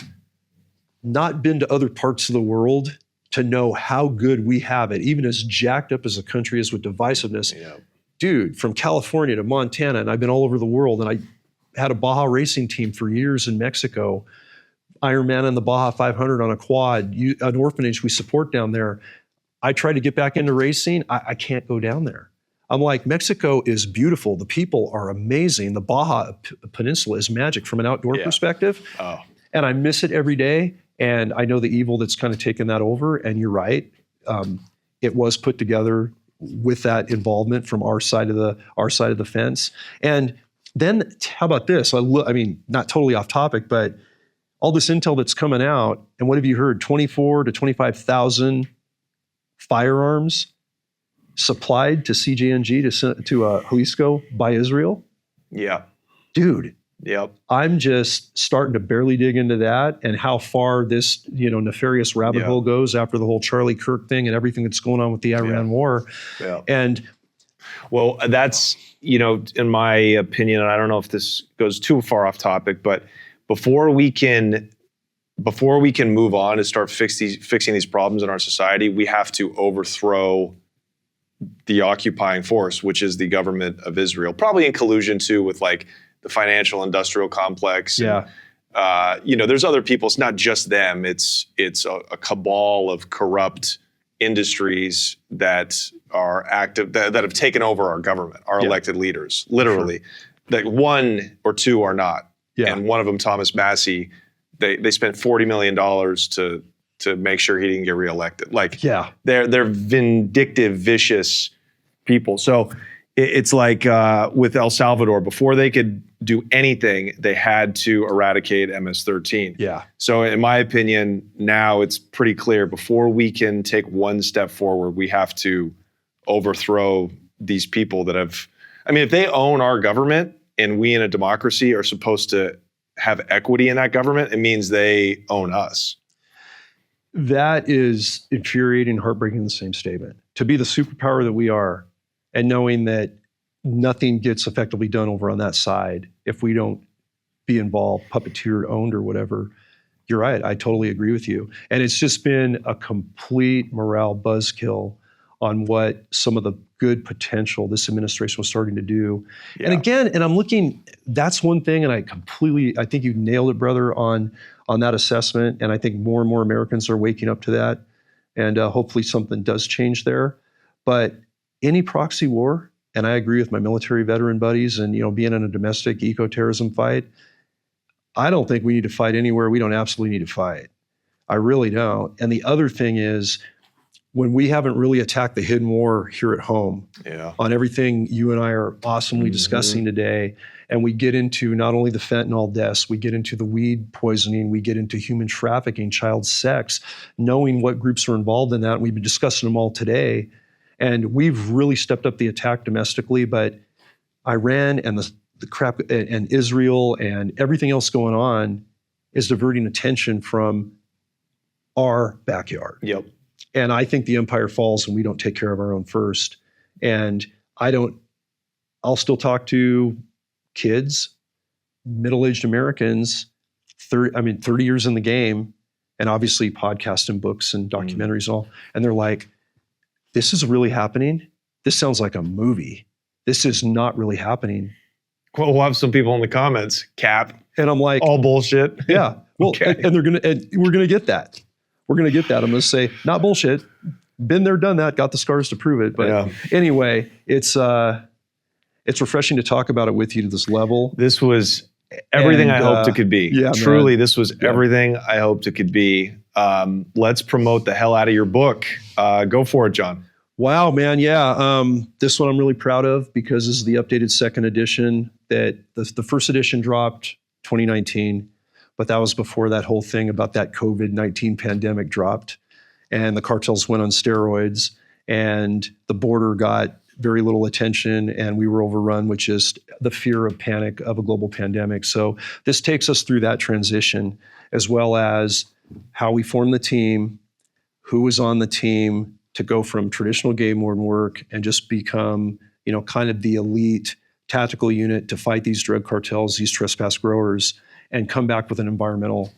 not been to other parts of the world to know how good we have it, even as jacked up as a country is with divisiveness. Yeah. Dude, from California to Montana, and I've been all over the world, and I had a Baja racing team for years in Mexico, Ironman and the Baja 500 on a quad, an orphanage we support down there. I tried to get back into racing. I can't go down there. I'm like, Mexico is beautiful. The people are amazing. The Baja Peninsula is magic from an outdoor perspective. Oh. And I miss it every day. And I know the evil that's kind of taken that over. And you're right. It was put together with that involvement from our side of the fence. And then how about this? I mean, not totally off topic, but all this intel that's coming out. And what have you heard? 24 to 25,000 firearms supplied to CJNG to Jalisco by Israel? Yeah. Dude, Yep. I'm just starting to barely dig into that and how far this, nefarious rabbit hole goes after the whole Charlie Kirk thing and everything that's going on with the Iran war. Yeah. And well, that's, in my opinion, and I don't know if this goes too far off topic, but before we can move on and start fixing these problems in our society, we have to overthrow the occupying force, which is the government of Israel, probably in collusion too with like the financial industrial complex. Yeah. And, there's other people. It's not just them. It's a cabal of corrupt industries that are active, that have taken over our government, our elected leaders, literally. Sure. Like one or two are not. Yeah. And one of them, Thomas Massey, they spent $40 million to make sure he didn't get reelected. Like, they're vindictive, vicious people. So it's like with El Salvador, before they could do anything, they had to eradicate MS-13. Yeah. So in my opinion, now it's pretty clear, before we can take one step forward, we have to overthrow these people that have, if they own our government and we in a democracy are supposed to have equity in that government, it means they own us. That is infuriating and heartbreaking in the same statement. To be the superpower that we are, and knowing that nothing gets effectively done over on that side if we don't be involved, puppeteered, owned, or whatever. You're right. I totally agree with you. And it's just been a complete morale buzzkill on what some of the good potential this administration was starting to do. Yeah. And again, and I'm looking, that's one thing, and I think you nailed it, brother, on that assessment. And I think more and more Americans are waking up to that. And hopefully something does change there. But any proxy war, and I agree with my military veteran buddies, and being in a domestic eco-terrorism fight, I don't think we need to fight anywhere we don't absolutely need to fight. I really don't. And the other thing is, when we haven't really attacked the hidden war here at home on everything you and I are awesomely discussing today, and we get into not only the fentanyl deaths, we get into the weed poisoning, we get into human trafficking, child sex, knowing what groups are involved in that, and we've been discussing them all today. And we've really stepped up the attack domestically, but Iran and the crap and Israel and everything else going on is diverting attention from our backyard. Yep. And I think the empire falls when we don't take care of our own first. And I'll still talk to kids, middle-aged Americans, 30 years in the game, and obviously podcasts and books and documentaries and all. And they're like, this is really happening? This sounds like a movie. This is not really happening. Well, we'll have some people in the comments, cap. And I'm like, all bullshit. Yeah. Well, okay. And we're going to get that. We're going to get that. I'm going to say, not bullshit. Been there, done that, got the scars to prove it. But anyway, it's refreshing to talk about it with you to this level. This was everything I hoped it could be. Yeah, truly, man. This was everything I hoped it could be. Let's promote the hell out of your book. Go for it, John. Wow, man. Yeah. This one I'm really proud of because this is the updated second edition. That the first edition dropped 2019, but that was before that whole thing about that COVID-19 pandemic dropped, and the cartels went on steroids, and the border got very little attention, and we were overrun with just the fear of panic of a global pandemic. So this takes us through that transition, as well as how we formed the team, who was on the team to go from traditional game warden work and just become, kind of the elite tactical unit to fight these drug cartels, these trespass growers, and come back with an environmental,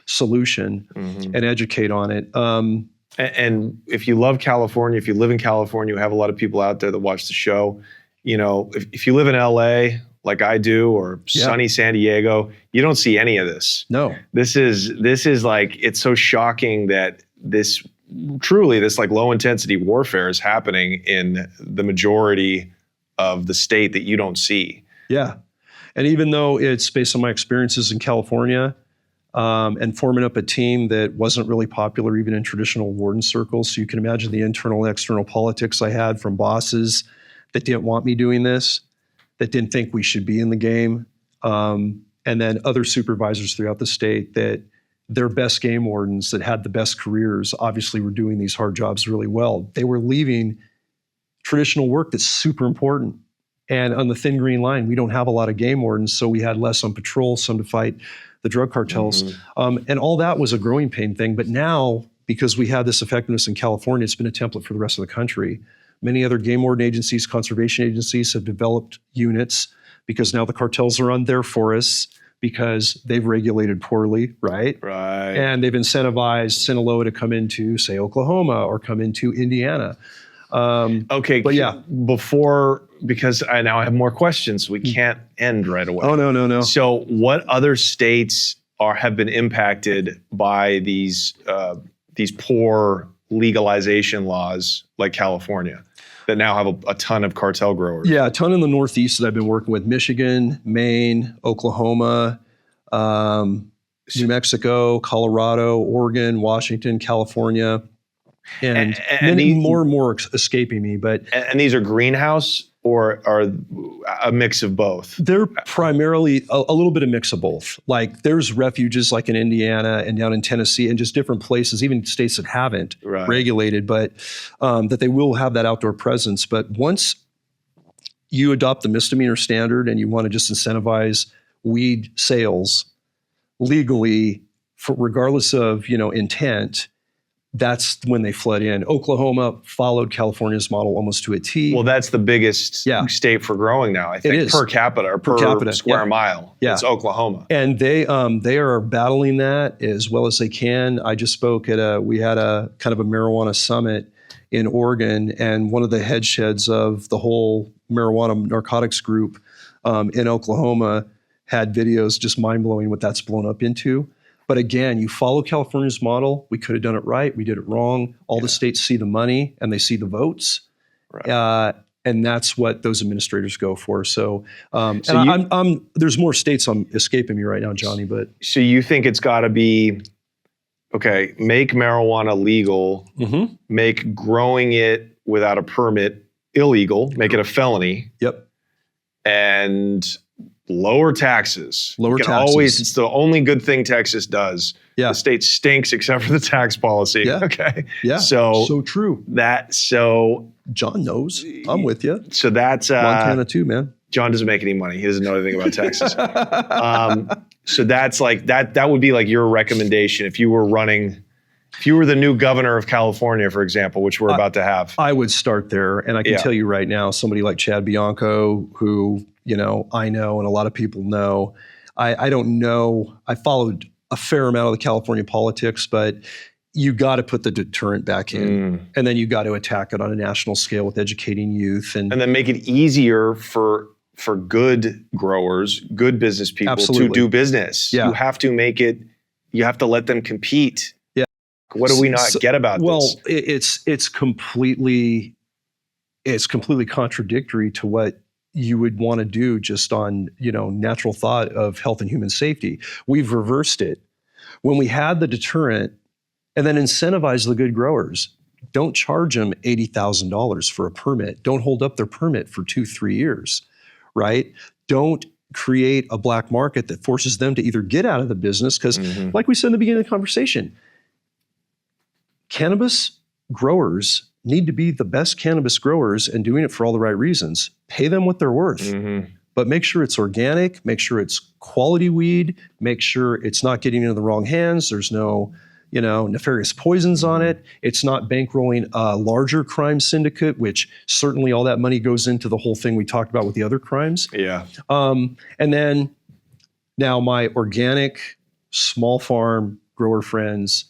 solution and educate on it. And if you love California, if you live in California, we have a lot of people out there that watch the show. If you live in LA, like I do, or sunny San Diego, you don't see any of this. No. This is like, it's so shocking that this like low intensity warfare is happening in the majority of the state that you don't see. Yeah. And even though it's based on my experiences in California, and forming up a team that wasn't really popular even in traditional warden circles. So you can imagine the internal and external politics I had from bosses that didn't want me doing this, that didn't think we should be in the game. And then other supervisors throughout the state that their best game wardens that had the best careers obviously were doing these hard jobs really well. They were leaving traditional work that's super important And on the thin green line, we don't have a lot of game wardens, so we had less on patrol, some to fight the drug cartels. And all that was a growing pain thing. But now, because we had this effectiveness in California, it's been a template for the rest of the country. Many other game warden agencies, conservation agencies have developed units because now the cartels are on their forests because they've regulated poorly, right? Right. And they've incentivized Sinaloa to come into, say, Oklahoma or come into Indiana. Okay, but yeah. Because I now have more questions, we can't end right away. Oh, no. So what other states have been impacted by these poor legalization laws like California that now have a ton of cartel growers? Yeah, a ton in the Northeast that I've been working with: Michigan, Maine, Oklahoma, New Mexico, Colorado, Oregon, Washington, California, and many more escaping me. But and these are greenhouse or are a mix of both? They're primarily a little bit of mix of both. Like there's refuges like in Indiana and down in Tennessee and just different places, even states that haven't regulated, but that they will have that outdoor presence. But once you adopt the misdemeanor standard and you want to just incentivize weed sales legally, regardless of intent, that's when they flood in. Oklahoma followed California's model almost to a T. Well, that's the biggest state for growing now, I think, it is. per capita or per square mile. Yeah. It's Oklahoma. And they are battling that as well as they can. I just spoke we had a kind of a marijuana summit in Oregon, and one of the head sheds of the whole marijuana narcotics group in Oklahoma had videos just mind-blowing what that's blown up into. But again, you follow California's model. We could have done it right. We did it wrong. All the states see the money and they see the votes. Right. And that's what those administrators go for. So, there's more states escaping me right now, Johnny. But so you think it's got to be, okay, make marijuana legal, make growing it without a permit illegal, make it a felony. Yep. And lower taxes. It's the only good thing Texas does. Yeah. The state stinks except for the tax policy. Yeah. Okay. Yeah. So true. John knows. I'm with you. So that's Montana too, man. John doesn't make any money. He doesn't know anything about Texas. So that's like that would be like your recommendation if you were the new governor of California, for example, which we're about to have. I would start there. And I can tell you right now, somebody like Chad Bianco, who I know and a lot of people know. I don't know. I followed a fair amount of the California politics, but you got to put the deterrent back in, and then you got to attack it on a national scale with educating youth, and then make it easier for good growers, good business people to do business. Yeah. You have to make it. You have to let them compete. Yeah. What do we not get about this? Well, it's completely contradictory to what you would want to do just on, natural thought of health and human safety. We've reversed it. When we had the deterrent and then incentivize the good growers, don't charge them $80,000 for a permit. Don't hold up their permit for 2-3 years, right? Don't create a black market that forces them to either get out of the business because, like we said in the beginning of the conversation, cannabis growers need to be the best cannabis growers and doing it for all the right reasons. Pay them what they're worth, but make sure it's organic, make sure it's quality weed, make sure it's not getting into the wrong hands. There's no, nefarious poisons on it. It's not bankrolling a larger crime syndicate, which certainly all that money goes into the whole thing we talked about with the other crimes. Yeah. And then now my organic small farm grower friends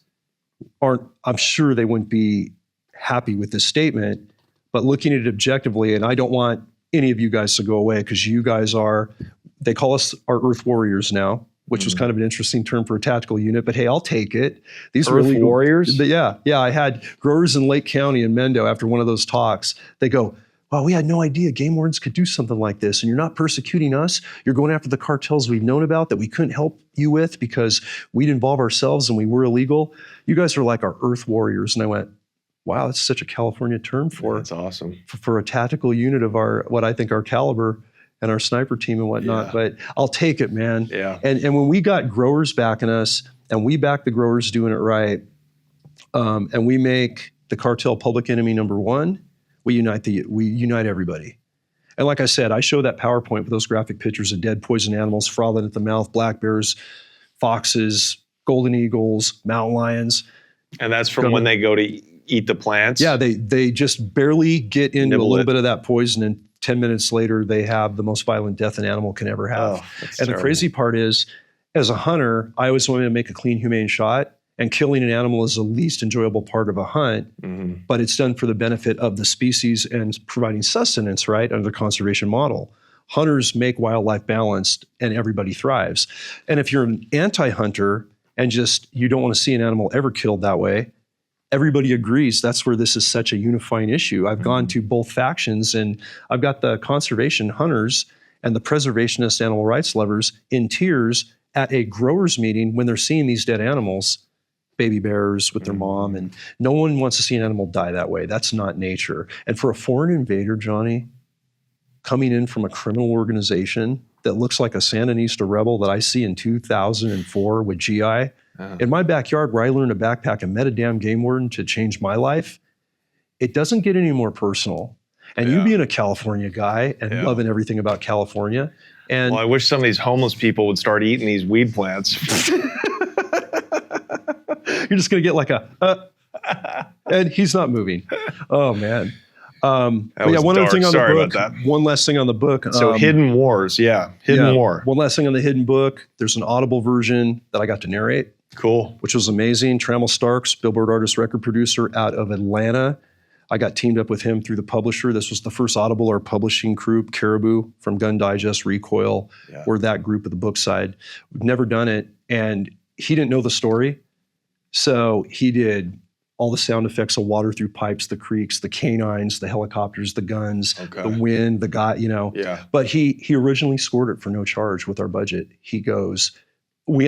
I'm sure they wouldn't be happy with this statement, but looking at it objectively, and I don't want any of you guys to go away because you guys they call us our Earth Warriors now, which was kind of an interesting term for a tactical unit, but hey, I'll take it. These Earth Warriors? Yeah. I had growers in Lake County in Mendo after one of those talks. They go, wow, we had no idea game wardens could do something like this, and you're not persecuting us. You're going after the cartels we've known about that we couldn't help you with because we'd involve ourselves and we were illegal. You guys are like our Earth Warriors. And I went, wow, that's such a California term that's awesome. For a tactical unit of what I think our caliber and our sniper team and whatnot. Yeah. But I'll take it, man. Yeah. And when we got growers backing us and we back the growers doing it right, and we make the cartel public enemy number one, we unite everybody. And like I said, I show that PowerPoint with those graphic pictures of dead poison animals frothing at the mouth, black bears, foxes, golden eagles, mountain lions. And that's from when they go to eat the plants? Yeah, they just barely get into a little bit of that poison, and 10 minutes later, they have the most violent death an animal can ever have. And the crazy part is, as a hunter, I always wanted to make a clean, humane shot. And killing an animal is the least enjoyable part of a hunt, but it's done for the benefit of the species and providing sustenance, right, under the conservation model. Hunters make wildlife balanced and everybody thrives. And if you're an anti-hunter and just you don't want to see an animal ever killed that way, everybody agrees that's where this is such a unifying issue. I've gone to both factions, and I've got the conservation hunters and the preservationist animal rights lovers in tears at a growers meeting when they're seeing these dead animals, baby bears with their mom, and no one wants to see an animal die that way. That's not nature. And for a foreign invader, Johnny, coming in from a criminal organization that looks like a Sandinista rebel that I see in 2004 with GI, in my backyard where I learned to backpack and met a damn game warden to change my life, it doesn't get any more personal. And you being a California guy and loving everything about California. And well, I wish some of these homeless people would start eating these weed plants. You're just going to get like and he's not moving. Oh, man. But yeah, one other thing on the book. One last thing on the book. So Hidden Wars. Hidden War. One last thing on the Hidden book. There's an Audible version that I got to narrate. Cool. Which was amazing. Trammell Starks, Billboard artist, record producer out of Atlanta. I got teamed up with him through the publisher. This was the first Audible or publishing group, Caribou from Gun Digest, Recoil, or that group of the book side. We've never done it. And he didn't know the story. So he did all the sound effects of water through pipes, the creeks, the canines, the helicopters, the guns, the wind, the guy, you know. But he originally scored it for no charge with our budget. He goes,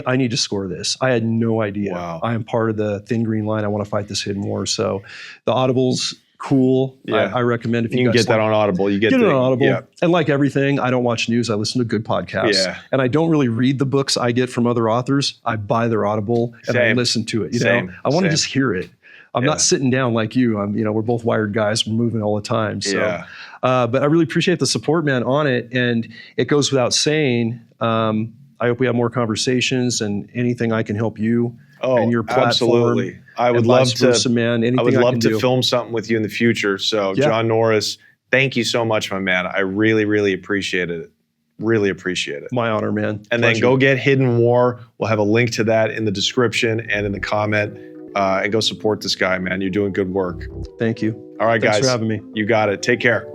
I need to score this. I had no idea. I am part of the Thin Green Line. I want to fight this hidden war. So the Audible's cool. I recommend if you can guys get that on Audible. You get it on Audible. And like everything, I don't watch news. I listen to good podcasts. And I don't really read the books I get from other authors. I buy their Audible and I listen to it. You know, I want to just hear it. I'm not sitting down like you. We're both wired guys. We're moving all the time. So, but I really appreciate the support, man, on it. And it goes without saying, I hope we have more conversations and anything I can help you and your platform. Absolutely. I would love to, man. Anything I would love can to do. film something with you in the future. So John Norris, thank you so much, my man. I really, really appreciate it. Really appreciate it. My honor, man. And then go get Hidden War. We'll have a link to that in the description and in the comment. And go support this guy, man. You're doing good work. Thank you. All right, guys. Thanks for having me. You got it. Take care.